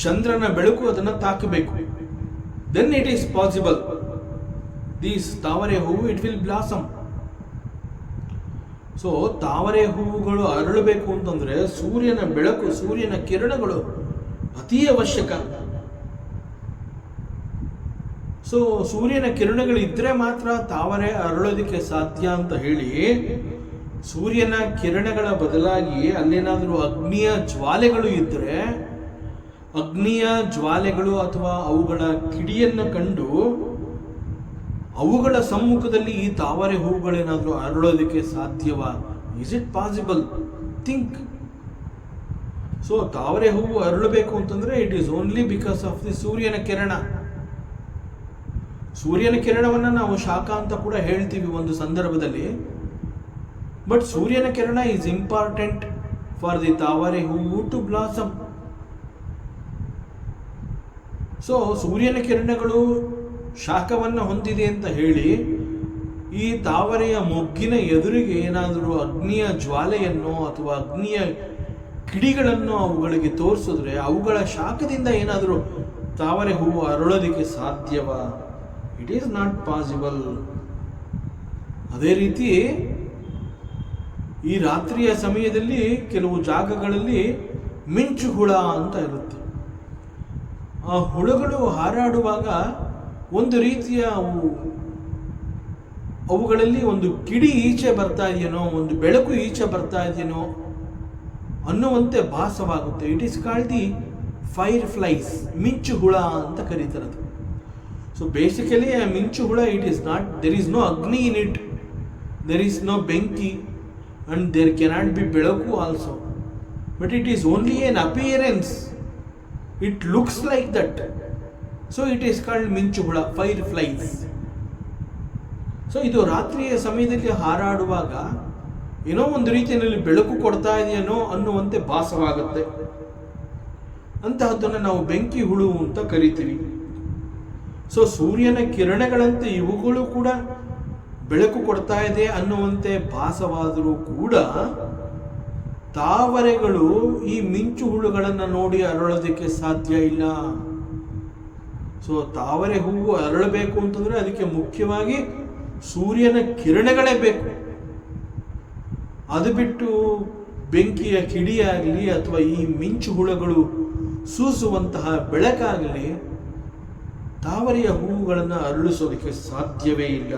ಚಂದ್ರನ ಬೆಳಕು ಅದನ್ನು ತಾಕಬೇಕು. then it is possible these ತಾವರೆ ಹೂವು it will blossom. ಸೊ ತಾವರೆ ಹೂವುಗಳು ಅರಳಬೇಕು ಅಂತಂದ್ರೆ ಸೂರ್ಯನ ಬೆಳಕು, ಸೂರ್ಯನ ಕಿರಣಗಳು ಅತಿ ಅವಶ್ಯಕ. ಸೊ ಸೂರ್ಯನ ಕಿರಣಗಳು ಇದ್ರೆ ಮಾತ್ರ ತಾವರೆ ಅರಳೋದಕ್ಕೆ ಸಾಧ್ಯ ಅಂತ ಹೇಳಿ, ಸೂರ್ಯನ ಕಿರಣಗಳ ಬದಲಾಗಿ ಅಲ್ಲೇನಾದರೂ ಅಗ್ನಿಯ ಜ್ವಾಲೆಗಳು ಇದ್ದರೆ, ಅಗ್ನಿಯ ಜ್ವಾಲೆಗಳು ಅಥವಾ ಅವುಗಳ ಕಿಡಿಯನ್ನು ಕಂಡು ಅವುಗಳ ಸಮ್ಮುಖದಲ್ಲಿ ಈ ತಾವರೆ ಹೂವುಗಳೇನಾದರೂ ಅರಳೋದಕ್ಕೆ ಸಾಧ್ಯವಾ? Is it possible? Think. So ತಾವರೆ ಹೂವು ಅರಳಬೇಕು ಅಂತಂದ್ರೆ it is only because of the ಸೂರ್ಯನ ಕಿರಣ. ಸೂರ್ಯನ ಕಿರಣವನ್ನು ನಾವು ಶಾಖ ಅಂತ ಕೂಡ ಹೇಳ್ತೀವಿ ಒಂದು ಸಂದರ್ಭದಲ್ಲಿ. ಬಟ್ ಸೂರ್ಯನ ಕಿರಣ ಈಸ್ ಇಂಪಾರ್ಟೆಂಟ್ ಫಾರ್ ದಿ ತಾವರೆ ಹೂವು ಟು ಬ್ಲಾಸಮ್. ಸೊ ಸೂರ್ಯನ ಕಿರಣಗಳು ಶಾಖವನ್ನು ಹೊಂದಿದೆ ಅಂತ ಹೇಳಿ ಈ ತಾವರೆಯ ಮೊಗ್ಗಿನ ಎದುರಿಗೆ ಏನಾದರೂ ಅಗ್ನಿಯ ಜ್ವಾಲೆಯನ್ನು ಅಥವಾ ಅಗ್ನಿಯ ಕಿಡಿಗಳನ್ನು ಅವುಗಳಿಗೆ ತೋರಿಸಿದ್ರೆ ಅವುಗಳ ಶಾಖದಿಂದ ಏನಾದರೂ ತಾವರೆ ಹೂವು ಅರಳೋದಕ್ಕೆ ಸಾಧ್ಯವಾ? It is not possible. ಅದೇ ರೀತಿ ಈ ರಾತ್ರಿಯ ಸಮಯದಲ್ಲಿ ಕೆಲವು ಜಾಗಗಳಲ್ಲಿ ಮಿಂಚು ಹುಳ ಅಂತ ಇರುತ್ತೆ. ಆ ಹುಳುಗಳು ಹಾರಾಡುವಾಗ ಒಂದು ರೀತಿಯ ಅವುಗಳಲ್ಲಿ ಒಂದು ಕಿಡಿ ಈಚೆ ಬರ್ತಾ ಇದೆಯೇನೋ, ಒಂದು ಬೆಳಕು ಈಚೆ ಬರ್ತಾ ಇದೆಯೇನೋ ಅನ್ನುವಂತೆ ಭಾಸವಾಗುತ್ತೆ. It is called the fireflies, ಮಿಂಚು ಹುಳ ಅಂತ ಕರೀತಾರೆ. ಸೊ ಬೇಸಿಕಲಿ ಆ ಮಿಂಚು ಹುಳ, it is not, there is no ಅಗ್ನಿ in it, there is no ಬೆಂಕಿ ಅಂಡ್ ದೇರ್ ಕೆನಾಟ್ ಬಿ ಬೆಳಕು also, but it is only an appearance. It looks like that. So it is called ಮಿಂಚು ಹುಳ, ಫೈರ್ ಫ್ಲೈಸ್. ಸೊ ಇದು ರಾತ್ರಿಯ ಸಮಯದಲ್ಲಿ ಹಾರಾಡುವಾಗ ಏನೋ ಒಂದು ರೀತಿಯಲ್ಲಿ ಬೆಳಕು ಕೊಡ್ತಾ ಇದೆಯೇನೋ ಅನ್ನುವಂತೆ ಭಾಸವಾಗುತ್ತೆ. ಅಂತಹದ್ದನ್ನು ನಾವು ಬೆಂಕಿ ಹುಳು ಅಂತ ಕರಿತೀವಿ. ಸೊ ಸೂರ್ಯನ ಕಿರಣಗಳಂತೆ ಇವುಗಳು ಕೂಡ ಬೆಳಕು ಕೊಡ್ತಾ ಇದೆ ಅನ್ನುವಂತೆ ಭಾಸವಾದರೂ ಕೂಡ ತಾವರೆಗಳು ಈ ಮಿಂಚು ಹುಳುಗಳನ್ನು ನೋಡಿ ಅರಳೋದಕ್ಕೆ ಸಾಧ್ಯ ಇಲ್ಲ. ಸೊ ತಾವರೆ ಹೂವು ಅರಳಬೇಕು ಅಂತಂದ್ರೆ ಅದಕ್ಕೆ ಮುಖ್ಯವಾಗಿ ಸೂರ್ಯನ ಕಿರಣಗಳೇ ಬೇಕು. ಅದು ಬಿಟ್ಟು ಬೆಂಕಿಯ ಕಿಡಿಯಾಗಲಿ ಅಥವಾ ಈ ಮಿಂಚು ಹುಳಗಳು ಸೂಸುವಂತಹ ಬೆಳಕಾಗಲಿ ತಾವರೆಯ ಹೂವುಗಳನ್ನು ಅರಳಿಸೋದಕ್ಕೆ ಸಾಧ್ಯವೇ ಇಲ್ಲ.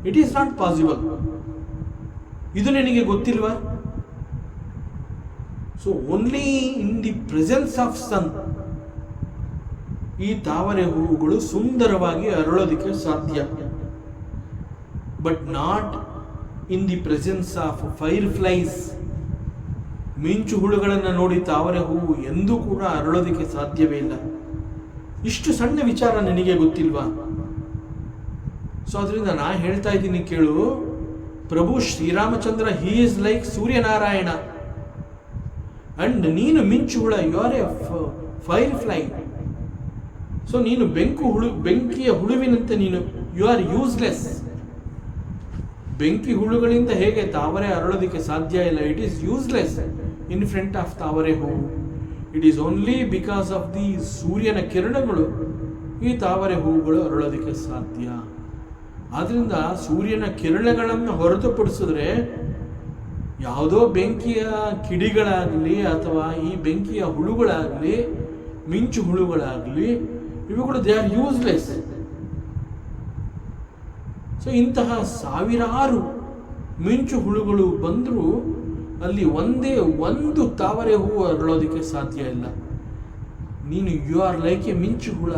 It is not possible. ಇದು ನಿನಗೆ ಗೊತ್ತಿಲ್ವಾ? So only in the presence of sun ಈ ತಾವರೆ ಹೂವುಗಳು ಸುಂದರವಾಗಿ ಅರಳೋದಕ್ಕೆ ಸಾಧ್ಯ. But not in the presence of fireflies. ಮಿಂಚು ಹುಳುಗಳನ್ನು ನೋಡಿ ತಾವರೆ ಹೂವು ಎಂದೂ ಕೂಡ ಅರಳೋದಕ್ಕೆ ಸಾಧ್ಯವೇ ಇಲ್ಲ. ಇಷ್ಟು ಸಣ್ಣ ವಿಚಾರ ನಿನಗೆ ಗೊತ್ತಿಲ್ವಾ? ಸೊ ಅದರಿಂದ ನಾ ಹೇಳ್ತಾ ಇದ್ದೀನಿ ಕೇಳು. Prabhu Sriramachandra he is like Suryanarayana and ನೀನು ಮಿಂಚು ಹುಳ, you are a firefly. So ನೀನು ಬೆಂಕಿಯ ಹುಳುವಿನಂತೆ ನೀನು, ಯು ಆರ್ ಯೂಸ್ಲೆಸ್. ಬೆಂಕಿ ಹುಳುಗಳಿಂದ ಹೇಗೆ ತಾವರೆ ಅರಳೋದಕ್ಕೆ ಸಾಧ್ಯ ಇಲ್ಲ. It is useless in front of ತಾವರೆ ಹೂವು. It is only because of the ಸೂರ್ಯನ ಕಿರಣಗಳು ಈ ತಾವರೆ ಹೂವುಗಳು ಅರಳೋದಕ್ಕೆ ಸಾಧ್ಯ. ಆದ್ರಿಂದ ಸೂರ್ಯನ ಕಿರಣಗಳನ್ನು ಹೊರತುಪಡಿಸಿದ್ರೆ ಯಾವುದೋ ಬೆಂಕಿಯ ಕಿಡಿಗಳಾಗಲಿ ಅಥವಾ ಈ ಬೆಂಕಿಯ ಹುಳುಗಳಾಗಲಿ, ಮಿಂಚು ಹುಳುಗಳಾಗಲಿ, ಇವುಗಳು ದೇ ಆರ್ ಯೂಸ್ಲೆಸ್. ಸೊ ಇಂತಹ ಸಾವಿರಾರು ಮಿಂಚು ಹುಳುಗಳು ಬಂದರೂ ಅಲ್ಲಿ ಒಂದೇ ಒಂದು ತಾವರೆ ಹೂವು ಅರಳೋದಕ್ಕೆ ಸಾಧ್ಯ ಇಲ್ಲ. ನೀನು ಯು ಆರ್ ಲೈಕ್ ಎ ಮಿಂಚು ಹುಳ.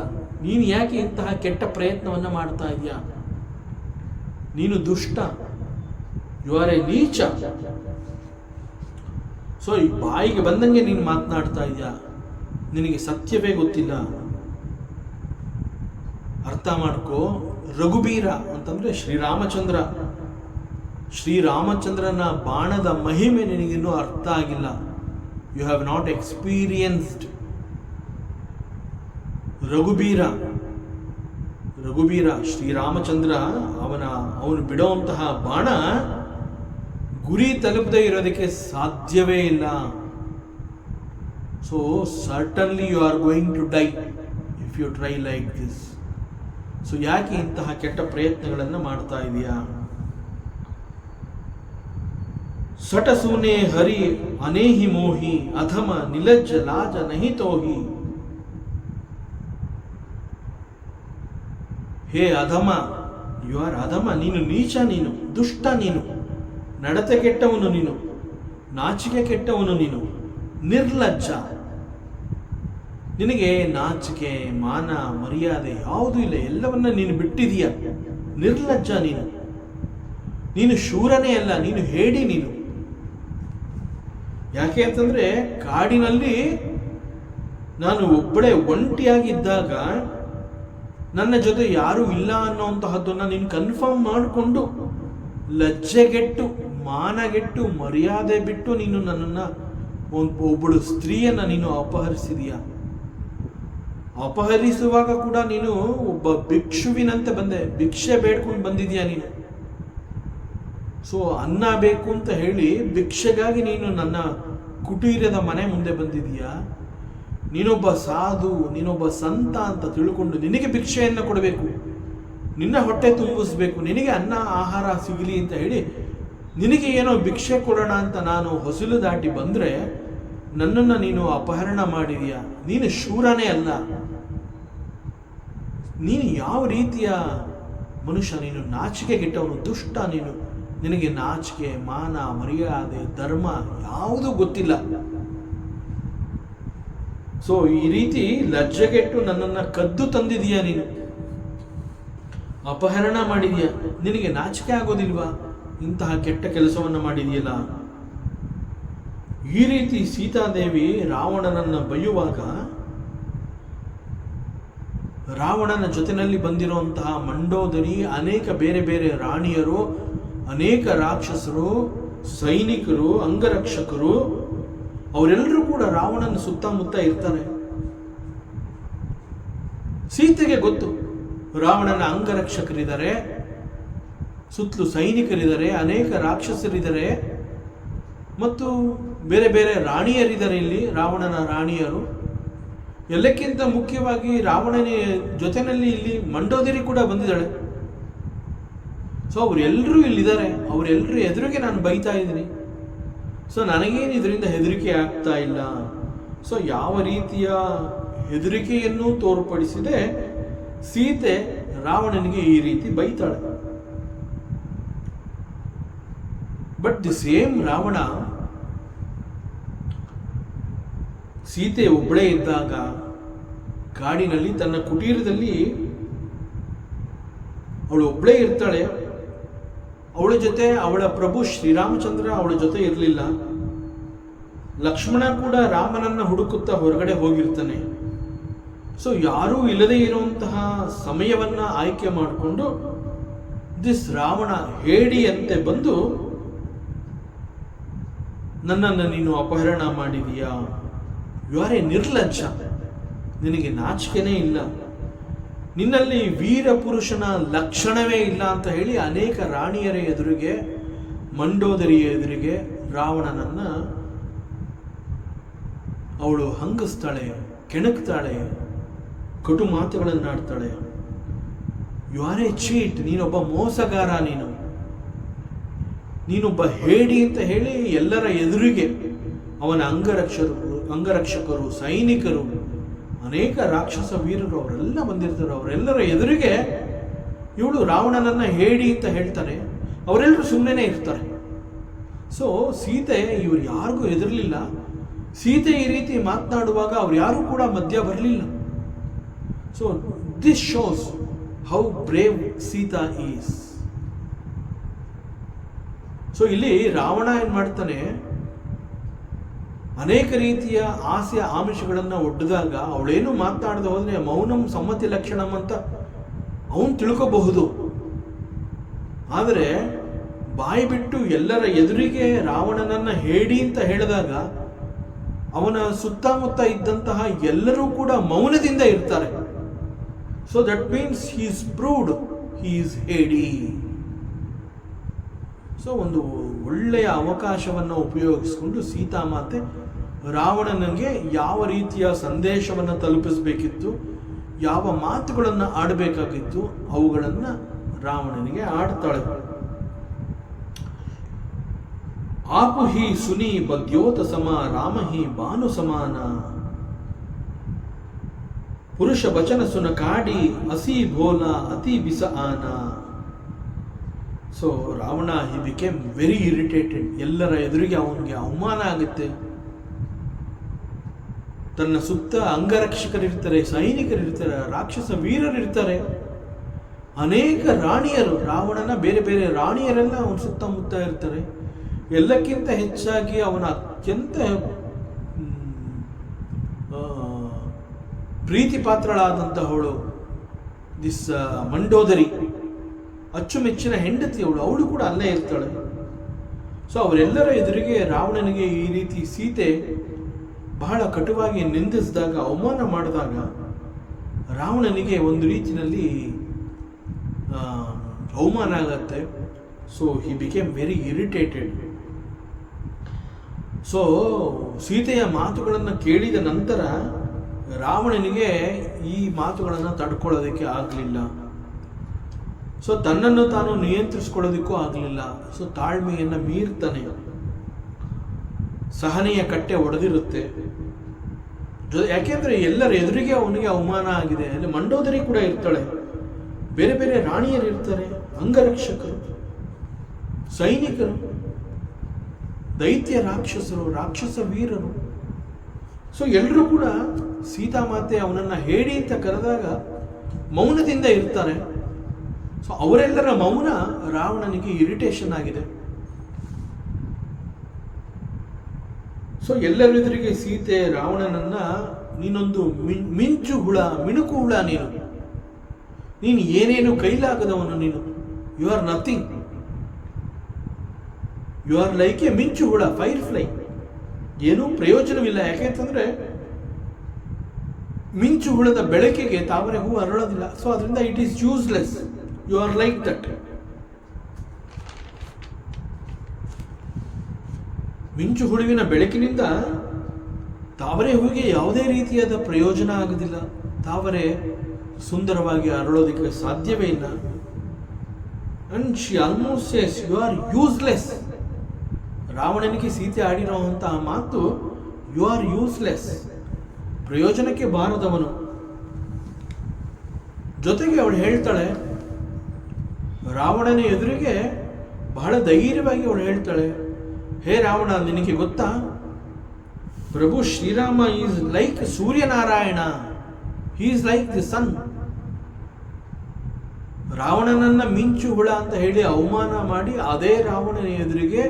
ನೀನು ಯಾಕೆ ಇಂತಹ ಕೆಟ್ಟ ಪ್ರಯತ್ನವನ್ನು ಮಾಡ್ತಾ ಇದೆಯಾ? ನೀನು ದುಷ್ಟ, ಯು ಆರ್ ಎ ನೀಚ. ಸೊ ಈ ಬಾಯಿಗೆ ಬಂದಂಗೆ ನೀನು ಮಾತನಾಡ್ತಾ ಇದೆಯಾ? ನಿನಗೆ ಸತ್ಯವೇ ಗೊತ್ತಿಲ್ಲ. ಅರ್ಥ ಮಾಡ್ಕೋ. ರಘುಬೀರ ಅಂತಂದ್ರೆ ಶ್ರೀರಾಮಚಂದ್ರನ ಬಾಣದ ಮಹಿಮೆ ನಿನಗಿನ್ನೂ ಅರ್ಥ ಆಗಿಲ್ಲ. You have not experienced. Raghubir Sriramachandra ಅವನು ಬಿಡುವಂತಹ ಬಾಣ ಗುರಿ ತಲುಪದೇ ಇರೋದಕ್ಕೆ ಸಾಧ್ಯವೇ ಇಲ್ಲ. So certainly you are going to die if you try like this. So ಯಾಕೆ ಇಂತಹ ಕೆಟ್ಟ ಪ್ರಯತ್ನಗಳನ್ನು ಮಾಡ್ತಾ ಇದೆಯಾ? ಸಟಸೂನೆ ಹರಿ ಅನೇಹಿ ಮೋಹಿ ಅಧಮ ನಿಲಜ್ಜ ಲಾಜ ನಹಿತೋಹಿ. ಹೇ ಅಧಮ, ಯು ಆರ್ ಅಧಮ. ನೀನು ನೀಚ, ನೀನು ದುಷ್ಟ, ನೀನು ನಡತೆ ಕೆಟ್ಟವನು, ನೀನು ನಾಚಿಕೆ ಕೆಟ್ಟವನು, ನೀನು ನಿರ್ಲಜ್ಜ. ನಿನಗೆ ನಾಚಿಕೆ, ಮಾನ, ಮರ್ಯಾದೆ ಯಾವುದೂ ಇಲ್ಲ. ಎಲ್ಲವನ್ನ ನೀನು ಬಿಟ್ಟಿದೀಯ. ನಿರ್ಲಜ್ಜ ನೀನು ಶೂರನೇ ಅಲ್ಲ, ನೀನು ಹೇಡಿ. ನೀನು ಯಾಕೆ ಅಂತಂದ್ರೆ ಕಾಡಿನಲ್ಲಿ ನಾನು ಒಬ್ಬಳೇ ಒಂಟಿಯಾಗಿದ್ದಾಗ ನನ್ನ ಜೊತೆ ಯಾರೂ ಇಲ್ಲ ಅನ್ನೋಂತಹದ್ದನ್ನ ನೀನು ಕನ್ಫರ್ಮ್ ಮಾಡಿಕೊಂಡು ಲಜ್ಜೆಗೆಟ್ಟು, ಮಾನಗೆಟ್ಟು, ಮರ್ಯಾದೆ ಬಿಟ್ಟು ನೀನು ನನ್ನನ್ನು ಒಬ್ಬಳು ಸ್ತ್ರೀಯನ್ನ ನೀನು ಅಪಹರಿಸಿದೀಯ. ಅಪಹರಿಸುವಾಗ ಕೂಡ ನೀನು ಒಬ್ಬ ಭಿಕ್ಷುವಿನಂತೆ ಬಂದೆ, ಭಿಕ್ಷೆ ಬೇಡ್ಕೊಂಡು ಬಂದಿದೀಯ ನೀನು. ಸೊ ಅನ್ನ ಬೇಕು ಅಂತ ಹೇಳಿ ಭಿಕ್ಷೆಗಾಗಿ ನೀನು ನನ್ನ ಕುಟೀರದ ಮನೆ ಮುಂದೆ ಬಂದಿದೀಯ. ನೀನೊಬ್ಬ ಸಾಧು, ನೀನೊಬ್ಬ ಸಂತ ಅಂತ ತಿಳ್ಕೊಂಡು ನಿನಗೆ ಭಿಕ್ಷೆಯನ್ನು ಕೊಡಬೇಕು, ನಿನ್ನ ಹೊಟ್ಟೆ ತುಂಬಿಸ್ಬೇಕು, ನಿನಗೆ ಅನ್ನ ಆಹಾರ ಸಿಗಲಿ ಅಂತ ಹೇಳಿ ನಿನಗೆ ಏನೋ ಭಿಕ್ಷೆ ಕೊಡೋಣ ಅಂತ ನಾನು ಹೊಸಲು ದಾಟಿ ಬಂದರೆ ನನ್ನನ್ನು ನೀನು ಅಪಹರಣ ಮಾಡಿದೀಯ. ನೀನು ಶೂರನೇ ಅಲ್ಲ. ನೀನು ಯಾವ ರೀತಿಯ ಮನುಷ್ಯ? ನೀನು ನಾಚಿಕೆ ಕೆಟ್ಟವನು, ದುಷ್ಟ. ನಿನಗೆ ನಾಚಿಕೆ, ಮಾನ, ಮರ್ಯಾದೆ, ಧರ್ಮ ಯಾವುದೂ ಗೊತ್ತಿಲ್ಲ. ಸೊ ಈ ರೀತಿ ಲಜ್ಜೆಗೆಟ್ಟು ನನ್ನನ್ನು ಕದ್ದು ತಂದಿದೀಯ, ನೀನು ಅಪಹರಣ ಮಾಡಿದೀಯ. ನಿನಗೆ ನಾಚಿಕೆ ಆಗೋದಿಲ್ವಾ? ಇಂತಹ ಕೆಟ್ಟ ಕೆಲಸವನ್ನು ಮಾಡಿದೆಯಲ್ಲ. ಈ ರೀತಿ ಸೀತಾದೇವಿ ರಾವಣನನ್ನ ಬೈಯುವಾಗ ರಾವಣನ ಜೊತೆಯಲ್ಲಿ ಬಂದಿರುವಂತಹ ಮಂಡೋದರಿ, ಅನೇಕ ಬೇರೆ ಬೇರೆ ರಾಣಿಯರು, ಅನೇಕ ರಾಕ್ಷಸರು, ಸೈನಿಕರು, ಅಂಗರಕ್ಷಕರು, ಅವರೆಲ್ಲರೂ ಕೂಡ ರಾವಣನ ಸುತ್ತಮುತ್ತ ಇರ್ತಾರೆ. ಸೀತೆಗೆ ಗೊತ್ತು ರಾವಣನ ಅಂಗರಕ್ಷಕರಿದ್ದಾರೆ, ಸುತ್ತಲೂ ಸೈನಿಕರಿದ್ದಾರೆ, ಅನೇಕ ರಾಕ್ಷಸರಿದ್ದಾರೆ ಮತ್ತು ಬೇರೆ ಬೇರೆ ರಾಣಿಯರಿದ್ದಾರೆ. ಇಲ್ಲಿ ರಾವಣನ ರಾಣಿಯರು. ಎಲ್ಲಕ್ಕಿಂತ ಮುಖ್ಯವಾಗಿ ರಾವಣನ ಜೊತೆಯಲ್ಲಿ ಇಲ್ಲಿ ಮಂಡೋದರಿ ಕೂಡ ಬಂದಿದ್ದಾಳೆ. ಸೊ ಅವರೆಲ್ಲರೂ ಇಲ್ಲಿದ್ದಾರೆ, ಅವರೆಲ್ಲರೂ ಎದುರಿಗೆ ನಾನು ಬೈತಾ ಇದ್ದೀನಿ. ಸೊ ನನಗೇನು ಇದರಿಂದ ಹೆದರಿಕೆ ಆಗ್ತಾ ಇಲ್ಲ. ಸೊ ಯಾವ ರೀತಿಯ ಹೆದರಿಕೆಯನ್ನು ತೋರ್ಪಡಿಸಿದೆ ಸೀತೆ ರಾವಣನಿಗೆ ಈ ರೀತಿ ಬೈತಾಳೆ. But the same Ravana Sita ಒಬ್ಬಳೇ ಇದ್ದಾಗ ಕಾಡಿನಲ್ಲಿ ತನ್ನ ಕುಟೀರದಲ್ಲಿ ಅವಳು ಒಬ್ಬಳೇ ಇರ್ತಾಳೆ. ಅವಳ ಜೊತೆ ಅವಳ ಪ್ರಭು ಶ್ರೀರಾಮಚಂದ್ರ ಅವಳ ಜೊತೆ ಇರಲಿಲ್ಲ. ಲಕ್ಷ್ಮಣ ಕೂಡ ರಾಮನನ್ನ ಹುಡುಕುತ್ತಾ ಹೊರಗಡೆ ಹೋಗಿರ್ತಾನೆ. ಸೊ ಯಾರೂ ಇಲ್ಲದೆ ಇರುವಂತಹ ಸಮಯವನ್ನ ಆಯ್ಕೆ ಮಾಡಿಕೊಂಡು ದಿಸ್ ರಾವಣ ಹೇಡಿಯಂತೆ ಬಂದು ನನ್ನನ್ನು ನೀನು ಅಪಹರಣ ಮಾಡಿದೀಯಾ, ಯು ಆರ್ ಎ ನಿರ್ಲಜ್ಜ, ನಿನಗೆ ನಾಚಿಕೆನೇ ಇಲ್ಲ, ನಿನ್ನಲ್ಲಿ ವೀರ ಪುರುಷನ ಲಕ್ಷಣವೇ ಇಲ್ಲ ಅಂತ ಹೇಳಿ ಅನೇಕ ರಾಣಿಯರ ಎದುರಿಗೆ, ಮಂಡೋದರಿಯ ಎದುರಿಗೆ ರಾವಣನನ್ನ ಅವಳು ಹಂಗಿಸ್ತಾಳೆ, ಕೆಣಕ್ತಾಳೆ, ಕಟು ಮಾತುಗಳನ್ನಾಡ್ತಾಳೆ. ಯು ಆರ್ ಎ ಚೀಟ್, ನೀನೊಬ್ಬ ಮೋಸಗಾರ, ನೀನೊಬ್ಬ ಹೇಡಿ ಅಂತ ಹೇಳಿ ಎಲ್ಲರ ಎದುರಿಗೆ ಅವನ ಅಂಗರಕ್ಷಕರು, ಸೈನಿಕರು, ಅನೇಕ ರಾಕ್ಷಸ ವೀರರು ಅವರೆಲ್ಲ ಬಂದಿರ್ತಾರೆ. ಅವರೆಲ್ಲರ ಎದುರಿಗೆ ಇವಳು ರಾವಣನನ್ನ ಹೇಡಿ ಅಂತ ಹೇಳ್ತಾರೆ. ಅವರೆಲ್ಲರೂ ಸುಮ್ಮನೆ ಇರ್ತಾರೆ. ಸೊ ಸೀತೆ ಇವ್ರು ಯಾರಿಗೂ ಹೆದರಲಿಲ್ಲ. ಸೀತೆ ಈ ರೀತಿ ಮಾತನಾಡುವಾಗ ಅವ್ರು ಯಾರೂ ಕೂಡ ಮಧ್ಯ ಬರಲಿಲ್ಲ. So this shows how brave Sita is. So ಇಲ್ಲಿ ರಾವಣ ಏನ್ ಮಾಡ್ತಾನೆ, ಅನೇಕ ರೀತಿಯ ಆಸೆ ಆಮಿಷಗಳನ್ನು ಒಡ್ಡಿದಾಗ ಅವಳೇನು ಮಾತನಾಡದೆ ಹೋದ್ರೆ ಮೌನಂ ಸಮ್ಮತಿ ಲಕ್ಷಣಂ ಅಂತ ಅವನು ತಿಳ್ಕೋಬಹುದು. ಆದರೆ ಬಾಯಿ ಬಿಟ್ಟು ಎಲ್ಲರ ಎದುರಿಗೆ ರಾವಣನನ್ನ ಹೇಡಿ ಅಂತ ಹೇಳಿದಾಗ ಅವನ ಸುತ್ತಮುತ್ತ ಇದ್ದಂತಹ ಎಲ್ಲರೂ ಕೂಡ ಮೌನದಿಂದ ಇರ್ತಾರೆ. So that means he is proved he is ಹೇಡಿ. ಸೊ ಒಂದು ಒಳ್ಳೆಯ ಅವಕಾಶವನ್ನು ಉಪಯೋಗಿಸಿಕೊಂಡು ಸೀತಾಮಾತೆ ರಾವಣನಿಗೆ ಯಾವ ರೀತಿಯ ಸಂದೇಶವನ್ನು ತಲುಪಿಸಬೇಕಿತ್ತು, ಯಾವ ಮಾತುಗಳನ್ನು ಆಡಬೇಕಾಗಿತ್ತು ಅವುಗಳನ್ನು ರಾವಣನಿಗೆ ಆಡ್ತಾಳೆ. ಆಪು ಹಿ ಸುನಿ ಬದ್ಯೋತ ಸಮ ರಾಮ ಹಿ ಬಾನು ಸಮಾನ ಪುರುಷ ಬಚನ ಸುನ ಕಾಡಿ ಅಸಿ ಭೋಲ ಅತಿ ಬಿಸ ಆನ. ಸೊ ರಾವಣ ಹಿ ಬಿಕೇಮ್ ವೆರಿ ಇರಿಟೇಟೆಡ್. ಎಲ್ಲರ ಎದುರಿಗೆ ಅವನಿಗೆ ಅವಮಾನ ಆಗುತ್ತೆ. ತನ್ನ ಸುತ್ತ ಅಂಗರಕ್ಷಕರಿರ್ತಾರೆ, ಸೈನಿಕರಿರ್ತಾರೆ, ರಾಕ್ಷಸ ವೀರರಿರ್ತಾರೆ, ಅನೇಕ ರಾಣಿಯರು, ರಾವಣನ ಬೇರೆ ಬೇರೆ ರಾಣಿಯರೆಲ್ಲ ಅವನ ಸುತ್ತಮುತ್ತ ಇರ್ತಾರೆ. ಎಲ್ಲಕ್ಕಿಂತ ಹೆಚ್ಚಾಗಿ ಅವನ ಅತ್ಯಂತ ಪ್ರೀತಿ ಪಾತ್ರಳಾದಂತಹವಳು ದಿಸ್ ಮಂಡೋದರಿ, ಅಚ್ಚುಮೆಚ್ಚಿನ ಹೆಂಡತಿ ಅವಳು ಕೂಡ ಅಲ್ಲೇ ಇರ್ತಾಳೆ. ಸೊ ಅವರೆಲ್ಲರ ಎದುರಿಗೆ ರಾವಣನಿಗೆ ಈ ರೀತಿ ಸೀತೆ ಬಹಳ ಕಟುವಾಗಿ ನಿಂದಿಸಿದಾಗ, ಅವಮಾನ ಮಾಡಿದಾಗ ರಾವಣನಿಗೆ ಒಂದು ರೀತಿಯಲ್ಲಿ ಅವಮಾನ ಆಗತ್ತೆ. So he became very irritated. So ಸೀತೆಯ ಮಾತುಗಳನ್ನು ಕೇಳಿದ ನಂತರ ರಾವಣನಿಗೆ ಈ ಮಾತುಗಳನ್ನು ತಡ್ಕೊಳ್ಳೋದಕ್ಕೆ ಆಗಲಿಲ್ಲ. ಸೊ ತನ್ನನ್ನು ತಾನು ನಿಯಂತ್ರಿಸ್ಕೊಳ್ಳೋದಕ್ಕೂ ಆಗಲಿಲ್ಲ. ಸೊ ತಾಳ್ಮೆಯನ್ನು ಮೀರ್ತಾನೆ. ಸಹನೆಯ ಕಟ್ಟೆ ಒಡೆದಿರುತ್ತೆ. ಯಾಕೆಂದ್ರೆ ಎಲ್ಲರ ಎದುರಿಗೆ ಅವನಿಗೆ ಅವಮಾನ ಆಗಿದೆ. ಅಲ್ಲಿ ಮಂಡೋದರಿ ಕೂಡ ಇರ್ತಾಳೆ, ಬೇರೆ ಬೇರೆ ರಾಣಿಯರು ಇರ್ತಾರೆ, ಅಂಗರಕ್ಷಕರು, ಸೈನಿಕರು, ದೈತ್ಯ ರಾಕ್ಷಸರು, ರಾಕ್ಷಸ ವೀರರು. ಸೊ ಎಲ್ಲರೂ ಕೂಡ ಸೀತಾಮಾತೆ ಅವನನ್ನ ಹೇಳಿ ಅಂತ ಕರೆದಾಗ ಮೌನದಿಂದ ಇರ್ತಾರೆ. ಸೊ ಅವರೆಲ್ಲರ ಮೌನ ರಾವಣನಿಗೆ ಇರಿಟೇಷನ್ ಆಗಿದೆ. ಸೊ ಎಲ್ಲರೆದುರಿಗೆ ಸೀತೆ ರಾವಣನನ್ನ, ನೀನೊಂದು ಮಿಂಚು ಹುಳ, ಮಿಣುಕು ಹುಳ, ನೀನು ಏನೇನು ಕೈಲಾಗದವನು, you are nothing, you are like a ಮಿಂಚು ಹುಳ, ಫೈರ್ ಫ್ಲೈ, ಏನೂ ಪ್ರಯೋಜನವಿಲ್ಲ. ಯಾಕೆಂತಂದ್ರೆ ಮಿಂಚು ಹುಳದ ಬೆಳಕಿಗೆ ತಾವರೆ ಹೂ ಅರಳೋದಿಲ್ಲ. ಸೊ ಅದರಿಂದ it is useless, you are like that. ಮಿಂಚು ಹುಳುವಿನ ಬೆಳಕಿನಿಂದ ತಾವರೆ ಹೂವಿಗೆ ಯಾವುದೇ ರೀತಿಯಾದ ಪ್ರಯೋಜನ ಆಗುವುದಿಲ್ಲ. ತಾವರೆ ಸುಂದರವಾಗಿ ಅರಳೋದಕ್ಕೆ ಸಾಧ್ಯವೇ ಇಲ್ಲ. And she almost says you are useless. ರಾವಣನಿಗೆ ಸೀತೆ ಆಡಿರುವಂತಹ ಮಾತು, ಯು ಆರ್ ಯೂಸ್ಲೆಸ್, ಪ್ರಯೋಜನಕ್ಕೆ ಬಾರದವನು. ಜೊತೆಗೆ ಅವಳು ಹೇಳ್ತಾಳೆ, ರಾವಣನ ಎದುರಿಗೆ ಬಹಳ ಧೈರ್ಯವಾಗಿ ಅವಳು ಹೇಳ್ತಾಳೆ, ಹೇ ರಾವಣ, ನಿನಗೆ ಗೊತ್ತಾ, ಪ್ರಭು Srirama is like Suryanarayana, he is like the sun. ರಾವಣನನ್ನ ಮಿಂಚು ಹುಳ ಅಂತ ಹೇಳಿ ಅವಮಾನ ಮಾಡಿ ಅದೇ ರಾವಣನ ಎದುರಿಗೆ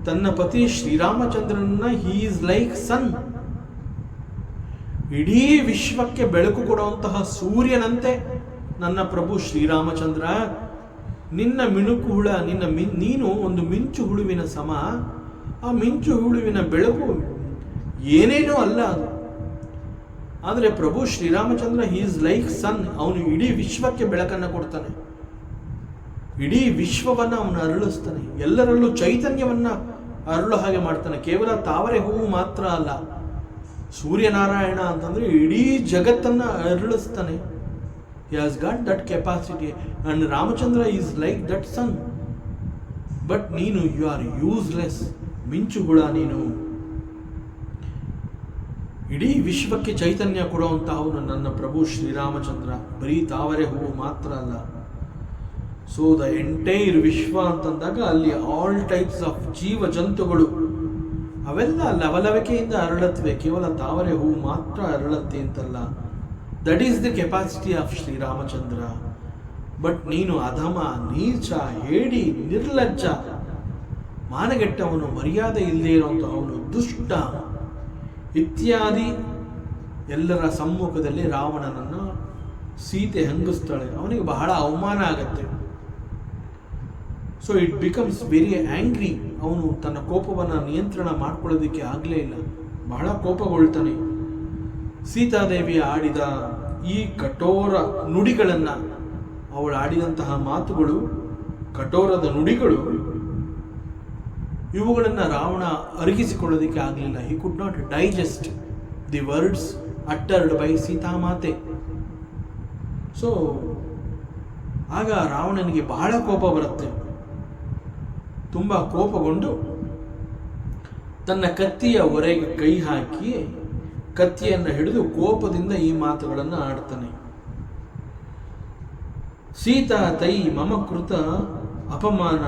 ತನ್ನ ಪತಿ ಶ್ರೀರಾಮಚಂದ್ರನನ್ನ ಹಿ ಈಸ್ ಲೈಕ್ ಸನ್, ಇಡೀ ವಿಶ್ವಕ್ಕೆ ಬೆಳಕು ಕೊಡುವಂತಹ ಸೂರ್ಯನಂತೆ ನನ್ನ ಪ್ರಭು ಶ್ರೀರಾಮಚಂದ್ರ, ನಿನ್ನ ಮಿಣುಕು ಹುಳ, ನೀನು ಒಂದು ಮಿಂಚು ಹುಳುವಿನ ಸಮ. ಆ ಮಿಂಚು ಹುಳುವಿನ ಬೆಳಕು ಏನೇನೂ ಅಲ್ಲ ಅದು. ಆದರೆ ಪ್ರಭು ಶ್ರೀರಾಮಚಂದ್ರ ಹಿ ಈಸ್ ಲೈಕ್ ಸನ್, ಅವನು ಇಡೀ ವಿಶ್ವಕ್ಕೆ ಬೆಳಕನ್ನು ಕೊಡ್ತಾನೆ, ಇಡೀ ವಿಶ್ವವನ್ನ ಅವನು ಅರಳಿಸ್ತಾನೆ, ಎಲ್ಲರಲ್ಲೂ ಚೈತನ್ಯವನ್ನ ಅರಳು ಹಾಗೆ ಮಾಡ್ತಾನೆ. ಕೇವಲ ತಾವರೆ ಹೂವು ಮಾತ್ರ ಅಲ್ಲ, ಸೂರ್ಯನಾರಾಯಣ ಅಂತಂದ್ರೆ ಇಡೀ ಜಗತ್ತನ್ನ ಅರಳಿಸ್ತಾನೆ. He has got that capacity and Ramachandra is like that sun. But ನೀನು you are useless, ಮಿಂಚು ಹುಳ ನೀನು. ಇಡೀ ವಿಶ್ವಕ್ಕೆ ಚೈತನ್ಯ ಕೊಡುವಂತಹವನು ನನ್ನ ಪ್ರಭು ಶ್ರೀರಾಮಚಂದ್ರ, ಬರೀ ತಾವರೆ ಹೂವು ಮಾತ್ರ ಅಲ್ಲ. ಸೊ ದ ಎಂಟೈರ್ ವಿಶ್ವ ಅಂತಂದಾಗ ಅಲ್ಲಿ ಆಲ್ ಟೈಪ್ಸ್ ಆಫ್ ಜೀವ ಜಂತುಗಳು ಅವೆಲ್ಲ ಲವಲವಿಕೆಯಿಂದ ಅರಳತ್ವೆ, ಕೇವಲ ತಾವರೆ ಹೂವು ಮಾತ್ರ ಅರಳತ್ತೆ ಅಂತಲ್ಲ. That is the capacity of Shri Ramachandra. But ನೀನು ಅಧಮ, ನೀಚ, ಹೇಡಿ, ನಿರ್ಲಜ್ಜ, ಮಾನಗೆಟ್ಟವನು, ಮರ್ಯಾದೆ ಇಲ್ಲದೆ ಇರುವಂತಹವನು, ದುಷ್ಟ ಇತ್ಯಾದಿ ಎಲ್ಲರ ಸಮ್ಮುಖದಲ್ಲಿ ರಾವಣನನ್ನು ಸೀತೆ ಹಂಗಿಸ್ತಾಳೆ. ಅವನಿಗೆ ಬಹಳ ಅವಮಾನ ಆಗತ್ತೆ. So it becomes very angry. ಅವನು ತನ್ನ ಕೋಪವನ್ನು ನಿಯಂತ್ರಣ ಮಾಡ್ಕೊಳ್ಳೋದಕ್ಕೆ ಆಗಲೇ ಇಲ್ಲ, ಬಹಳ ಕೋಪಗೊಳ್ತಾನೆ. ಸೀತಾದೇವಿ ಆಡಿದ ಈ ಕಠೋರ ನುಡಿಗಳನ್ನು, ಅವಳು ಆಡಿದಂತಹ ಮಾತುಗಳು, ಕಠೋರದ ನುಡಿಗಳು, ಇವುಗಳನ್ನು ರಾವಣ ಅರಗಿಸಿಕೊಳ್ಳೋದಕ್ಕೆ ಆಗಲಿಲ್ಲ. He could not digest the words uttered by Sitamata. So ಆಗ ರಾವಣನಿಗೆ ಬಹಳ ಕೋಪ ಬರುತ್ತೆ. ತುಂಬ ಕೋಪಗೊಂಡು ತನ್ನ ಕತ್ತಿಯ ಹೊರೆಗೆ ಕೈ ಹಾಕಿ ಕತ್ತಿಯನ್ನು ಹಿಡಿದು ಕೋಪದಿಂದ ಈ ಮಾತುಗಳನ್ನು ಆಡ್ತಾನೆ. ಸೀತಾ ತೈ ಮಮ ಕೃತ ಅಪಮಾನ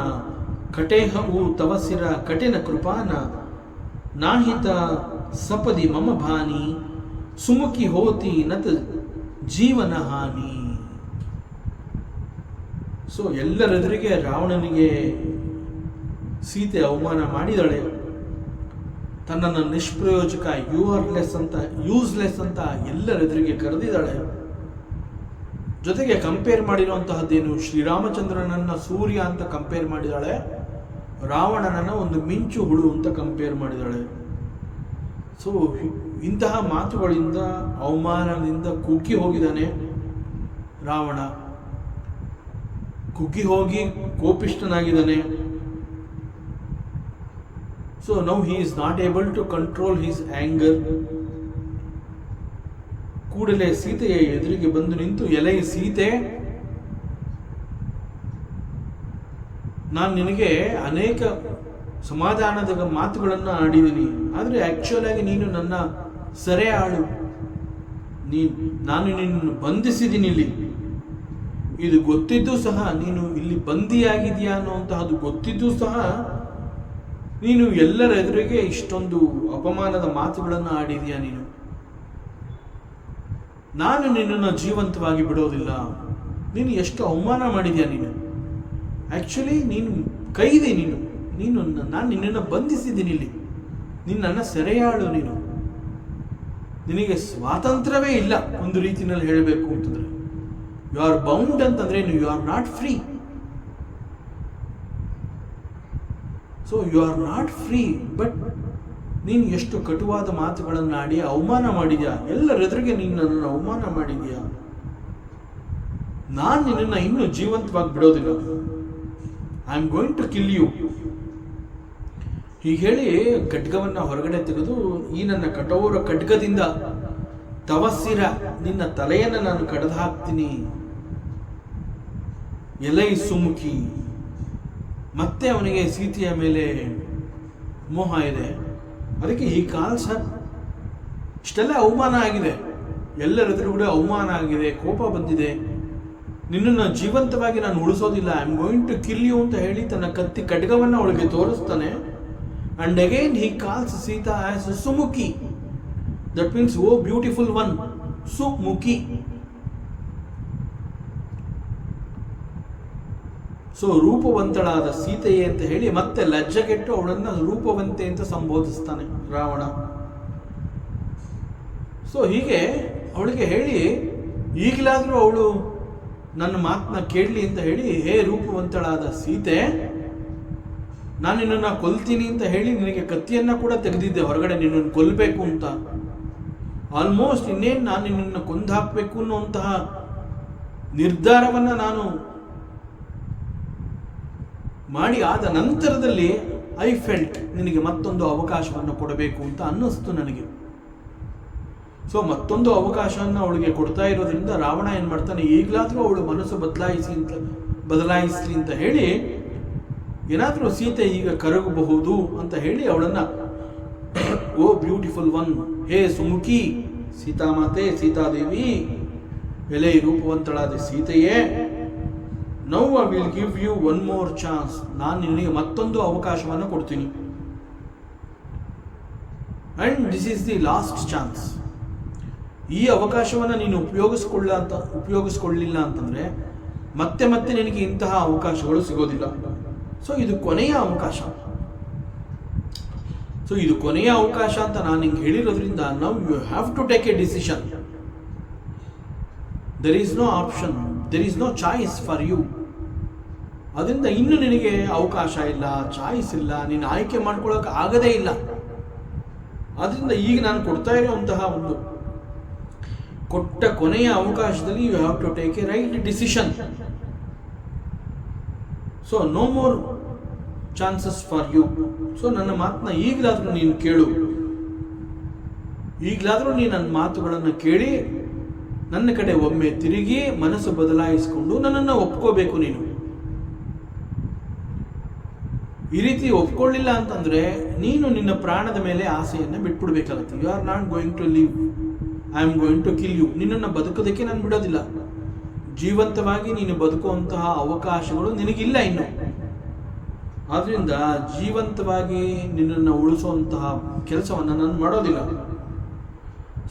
ಕಟೇಹವು ತವಸಿರ ಕಠಿಣ ಕೃಪಾನ ನಾಹಿತ ಸಪದಿ ಮಮ ಭಾನಿ ಸುಮುಖಿ ಹೋತಿ ನತ ಜೀವನ ಹಾನಿ. ಸೊ ಎಲ್ಲರೆದುರಿಗೆ ರಾವಣನಿಗೆ ಸೀತೆ ಅವಮಾನ ಮಾಡಿದಳೆ. ತನ್ನನ್ನು ನಿಷ್ಪ್ರಯೋಜಕ, ಯೂಸ್ಲೆಸ್ ಅಂತ ಎಲ್ಲರೆದುರಿಗೆ ಕರೆದಿದ್ದಾಳೆ. ಜೊತೆಗೆ ಕಂಪೇರ್ ಮಾಡಿರುವಂತಹದ್ದೇನು, ಶ್ರೀರಾಮಚಂದ್ರನನ್ನ ಸೂರ್ಯ ಅಂತ ಕಂಪೇರ್ ಮಾಡಿದಾಳೆ, ರಾವಣನನ್ನ ಒಂದು ಮಿಂಚು ಹುಳು ಅಂತ ಕಂಪೇರ್ ಮಾಡಿದಾಳೆ. ಸೊ ಇಂತಹ ಮಾತುಗಳಿಂದ, ಅವಮಾನದಿಂದ ಕುಗ್ಗಿ ಹೋಗಿದ್ದಾನೆ ರಾವಣ. ಕುಗ್ಗಿ ಹೋಗಿ ಕೋಪಿಷ್ಠನಾಗಿದ್ದಾನೆ. So now he is not able to control his anger. ಕೂಡಲೇ ಸೀತೆಯ ಎದುರಿಗೆ ಬಂದು ನಿಂತು, ಎಲೆ ಸೀತೆ, ನಾನು ನಿನಗೆ ಅನೇಕ ಸಮಾಧಾನದ ಮಾತುಗಳನ್ನು ಆಡಿದ್ದೀನಿ, ಆದರೆ ಆಕ್ಚುಲ್ ಆಗಿ ನೀನು ನನ್ನ ಸೆರೆ ಆಳು, ನಾನು ನಿನ್ನನ್ನು ಬಂಧಿಸಿದ್ದೀನಿ ಇಲ್ಲಿ. ಇದು ಗೊತ್ತಿದ್ದು ಸಹ, ನೀನು ಇಲ್ಲಿ ಬಂದಿಯಾಗಿದೆಯಾ ಅನ್ನುವಂತಹದ್ದು ಗೊತ್ತಿದ್ದು ಸಹ ನೀನು ಎಲ್ಲರ ಎದುರಿಗೆ ಇಷ್ಟೊಂದು ಅಪಮಾನದ ಮಾತುಗಳನ್ನು ಆಡಿದೀಯಾ. ನಾನು ನಿನ್ನನ್ನು ಜೀವಂತವಾಗಿ ಬಿಡೋದಿಲ್ಲ. ನೀನು ಎಷ್ಟು ಅವಮಾನ ಮಾಡಿದ್ಯಾ ನೀನು. ಆಕ್ಚುಲಿ ನೀನು ಕೈದಿ, ನಾನು ನಿನ್ನನ್ನು ಬಂಧಿಸಿದ್ದೀನಿ ಇಲ್ಲಿ, ನೀನು ನನ್ನ ಸೆರೆಯಾಳು. ನಿನಗೆ ಸ್ವಾತಂತ್ರ್ಯವೇ ಇಲ್ಲ ಒಂದು ರೀತಿಯಲ್ಲಿ ಹೇಳಬೇಕು ಅಂತಂದ್ರೆ. ಯು ಆರ್ ಬೌಂಡ್ ಅಂತಂದ್ರೆ you are not free. So you are not free. But ನೀನು ಎಷ್ಟು ಕಟುವಾದ ಮಾತುಗಳನ್ನು ಆಡಿ ಅವಮಾನ ಮಾಡಿದ್ಯಾ, ಎಲ್ಲರೆದುರಿಗೆ ನೀನು ನನ್ನನ್ನು ಅವಮಾನ ಮಾಡಿದ್ಯಾ. ನಾನು ನಿನ್ನನ್ನು ಇನ್ನೂ ಜೀವಂತವಾಗಿ ಬಿಡೋದಿಲ್ಲ. I am going to kill you. ಹೀಗೆ ಹೇಳಿ ಖಡ್ಗವನ್ನು ಹೊರಗಡೆ ತೆಗೆದು, ಈ ನನ್ನ ಕಠೋರ ಖಡ್ಗದಿಂದ ತವಸ್ಸಿರ, ನಿನ್ನ ತಲೆಯನ್ನು ನಾನು ಕಡಿದು ಹಾಕ್ತೀನಿ. ಎಲೈ ಸುಮುಖಿ. ಮತ್ತೆ ಅವನಿಗೆ ಸೀತೆಯ ಮೇಲೆ ಮೋಹ ಇದೆ. ಅದಕ್ಕೆ ಈ ಕಾಲ್ಸ್ ಇಷ್ಟೆಲ್ಲ ಅವಮಾನ ಆಗಿದೆ, ಎಲ್ಲರ ಎದುರುಗಡೆ ಅವಮಾನ ಆಗಿದೆ, ಕೋಪ ಬಂದಿದೆ, ನಿನ್ನನ್ನು ಜೀವಂತವಾಗಿ ನಾನು ಉಳಿಸೋದಿಲ್ಲ, I am going to kill you ಅಂತ ಹೇಳಿ ತನ್ನ ಕತ್ತಿ ಖಡ್ಗವನ್ನು ಅವಳಿಗೆ ತೋರಿಸ್ತಾನೆ. And again he calls Sita as ಸುಮುಖಿ. That means o beautiful one, ಸುಮುಖಿ. ಸೊ ರೂಪವಂತಳಾದ ಸೀತೆಯೇ ಅಂತ ಹೇಳಿ ಮತ್ತೆ ಲಜ್ಜೆಗೆಟ್ಟು ಅವಳನ್ನು ರೂಪವಂತೆ ಅಂತ ಸಂಬೋಧಿಸ್ತಾನೆ ರಾವಣ. ಸೊ ಹೀಗೆ ಅವಳಿಗೆ ಹೇಳಿ, ಈಗಲಾದರೂ ಅವಳು ನನ್ನ ಮಾತನ್ನ ಕೇಳಲಿ ಅಂತ ಹೇಳಿ, ಹೇ ರೂಪವಂತಳಾದ ಸೀತೆ, ನಾನು ನಿನ್ನನ್ನು ಕೊಲ್ತೀನಿ ಅಂತ ಹೇಳಿ ನಿನಗೆ ಕತ್ತಿಯನ್ನು ಕೂಡ ತೆಗೆದಿದ್ದೆ ಹೊರಗಡೆ, ನಿನ್ನನ್ನು ಕೊಲ್ಲಬೇಕು ಅಂತ. ಆಲ್ಮೋಸ್ಟ್ ಇನ್ನೇನು ನಾನು ನಿನ್ನನ್ನು ಕೊಂದು ಹಾಕಬೇಕು ಅನ್ನುವಂತಹ ನಿರ್ಧಾರವನ್ನು ನಾನು ಮಾಡಿ ಆದ ನಂತರದಲ್ಲಿ ಐ ಫೆಲ್ಟ್ ನಿನಗೆ ಮತ್ತೊಂದು ಅವಕಾಶವನ್ನು ಕೊಡಬೇಕು ಅಂತ ಅನ್ನಿಸ್ತು ನನಗೆ. ಸೊ ಮತ್ತೊಂದು ಅವಕಾಶವನ್ನು ಅವಳಿಗೆ ಕೊಡ್ತಾ ಇರೋದ್ರಿಂದ ರಾವಣ ಏನು ಮಾಡ್ತಾನೆ, ಈಗಲಾದರೂ ಅವಳು ಮನಸ್ಸು ಬದಲಾಯಿಸಲಿ ಅಂತ ಹೇಳಿ, ಏನಾದರೂ ಸೀತೆ ಈಗ ಕರಗಬಹುದು ಅಂತ ಹೇಳಿ ಅವಳನ್ನು ಓ ಬ್ಯೂಟಿಫುಲ್ ಒನ್, ಹೇ ಸುಮುಖಿ, ಸೀತಾಮಾತೆ, ಸೀತಾದೇವಿ, ಎಲೆ ರೂಪವಂತಳಾದ ಸೀತೆಯೇ, now I will give you one more chance. ನಾನು ನಿನಗೆ ಮತ್ತೊಂದು ಅವಕಾಶವನ್ನು ಕೊಡ್ತೀನಿ. And this is the last chance. ಈ ಅವಕಾಶವನ್ನು ನೀನು ಉಪಯೋಗಿಸ್ಕೊಳ್ಳಿಲ್ಲ ಅಂತಂದರೆ ಮತ್ತೆ ಮತ್ತೆ ನಿನಗೆ ಇಂತಹ ಅವಕಾಶಗಳು ಸಿಗೋದಿಲ್ಲ. ಸೊ ಇದು ಕೊನೆಯ ಅವಕಾಶ. ಸೊ ಇದು ಕೊನೆಯ ಅವಕಾಶ ಅಂತ ನಾನು ನಿಂಗೆ ಹೇಳಿರೋದ್ರಿಂದ now you have to take a decision. There is no option, there is no choice for you. ಅದರಿಂದ ಇನ್ನು ನಿನಗೆ ಅವಕಾಶ ಇಲ್ಲ, ಚಾಯ್ಸ್ ಇಲ್ಲ, ನೀನು ಆಯ್ಕೆ ಮಾಡ್ಕೊಳ್ಳೋಕೆ ಆಗದೇ ಇಲ್ಲ. ಅದರಿಂದ ಈಗ ನಾನು ಕೊಡ್ತಾ ಇರುವಂತಹ ಒಂದು ಕೊಟ್ಟ ಕೊನೆಯ ಅವಕಾಶದಲ್ಲಿ you have to take a right decision. So no more chances for you. So ನನ್ನ ಮಾತನ್ನ ಈಗಲಾದರೂ ನೀನು ಕೇಳು, ಈಗಲಾದರೂ ನೀನು ನನ್ನ ಮಾತುಗಳನ್ನು ಕೇಳಿ ನನ್ನ ಕಡೆ ಒಮ್ಮೆ ತಿರುಗಿ ಮನಸ್ಸು ಬದಲಾಯಿಸಿಕೊಂಡು ನನ್ನನ್ನು ಒಪ್ಕೋಬೇಕು. ನೀನು ಈ ರೀತಿ ಒಪ್ಕೊಳ್ಳಿಲ್ಲ ಅಂತಂದ್ರೆ ನೀನು ನಿನ್ನ ಪ್ರಾಣದ ಮೇಲೆ ಆಸೆಯನ್ನು ಬಿಟ್ಬಿಡ್ಬೇಕಾಗತ್ತೆ. You are not going to live, I am going to kill you. ನಿನ್ನನ್ನು ಬದುಕೋದಕ್ಕೆ ನಾನು ಬಿಡೋದಿಲ್ಲ. ಜೀವಂತವಾಗಿ ನೀನು ಬದುಕುವಂತಹ ಅವಕಾಶಗಳು ನಿನಗಿಲ್ಲ ಇನ್ನು. ಆದ್ರಿಂದ ಜೀವಂತವಾಗಿ ನಿನ್ನನ್ನು ಉಳಿಸುವಂತಹ ಕೆಲಸವನ್ನು ನಾನು ಮಾಡೋದಿಲ್ಲ.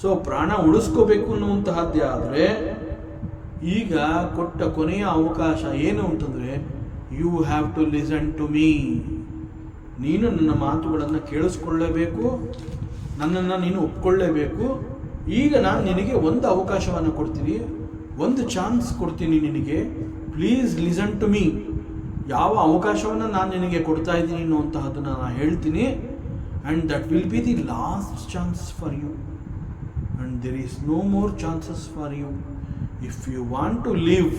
ಸೊ ಪ್ರಾಣ ಉಳಿಸ್ಕೋಬೇಕು ಅನ್ನುವಂತಹದ್ದೇ ಆದರೆ ಈಗ ಕೊಟ್ಟ ಕೊನೆಯ ಅವಕಾಶ ಏನು ಅಂತಂದರೆ, you have to listen to me. ನೀನು ನನ್ನ ಮಾತುಗಳನ್ನು ಕೇಳಿಸ್ಕೊಳ್ಳೇಬೇಕು, ನನ್ನನ್ನು ನೀನು ಒಪ್ಕೊಳ್ಳೇಬೇಕು. ಈಗ ನಾನು ನಿನಗೆ ಒಂದು ಅವಕಾಶವನ್ನು ಕೊಡ್ತೀನಿ, ಒಂದು ಚಾನ್ಸ್ ಕೊಡ್ತೀನಿ ನಿನಗೆ. Please listen to me. ಯಾವ ಅವಕಾಶವನ್ನು ನಾನು ನಿನಗೆ ಕೊಡ್ತಾ ಇದ್ದೀನಿ ಅನ್ನುವಂತಹದ್ದನ್ನು ನಾನು ಹೇಳ್ತೀನಿ. And that will be the last chance for you. And there is no more chances for you. If you want to live,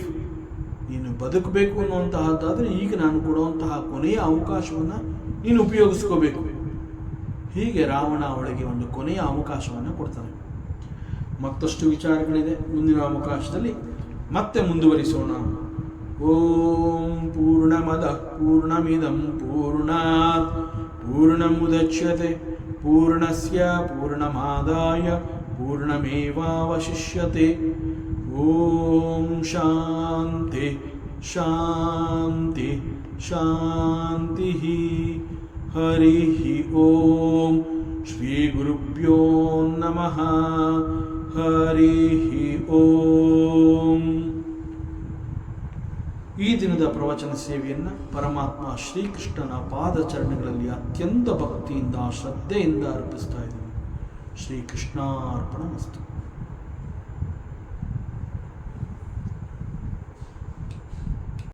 ನೀನು ಬದುಕಬೇಕು ಅನ್ನುವಂತಹದ್ದಾದರೆ ಈಗ ನಾನು ಕೊಡುವಂತಹ ಕೊನೆಯ ಅವಕಾಶವನ್ನು ನೀನು ಉಪಯೋಗಿಸ್ಕೋಬೇಕು. ಹೀಗೆ ರಾವಣ ಅವಳಿಗೆ ಒಂದು ಕೊನೆಯ ಅವಕಾಶವನ್ನು ಕೊಡ್ತಾನೆ. ಮತ್ತಷ್ಟು ವಿಚಾರಗಳಿದೆ, ಮುಂದಿನ ಅವಕಾಶದಲ್ಲಿ ಮತ್ತೆ ಮುಂದುವರಿಸೋಣ. ಓಂ ಪೂರ್ಣಮದಃ ಪೂರ್ಣಮಿದಂ ಪೂರ್ಣಾತ್ ಪೂರ್ಣಮುದಚ್ಯತೆ ಪೂರ್ಣಸ್ಯ ಪೂರ್ಣಮಾದಾಯ ಪೂರ್ಣಮೇವಾವಶಿಷ್ಯತೆ. ಓಂ ಶಾಂತಿ ಶಾಂತಿ ಶಾಂತಿ. ಹರಿ ಓಂ. ಶ್ರೀ ಗುರುಭ್ಯೋ ನಮಃ. ಹರಿ ಓಂ. ಈ ದಿನದ ಪ್ರವಚನ ಸೇವೆಯನ್ನು ಪರಮಾತ್ಮ ಶ್ರೀಕೃಷ್ಣನ ಪಾದಚರಣಗಳಲ್ಲಿ ಅತ್ಯಂತ ಭಕ್ತಿಯಿಂದ ಶ್ರದ್ಧೆಯಿಂದ ಅರ್ಪಿಸ್ತಾ ಇದ್ದೀನಿ. ಶ್ರೀಕೃಷ್ಣಾರ್ಪಣಮಸ್ತು.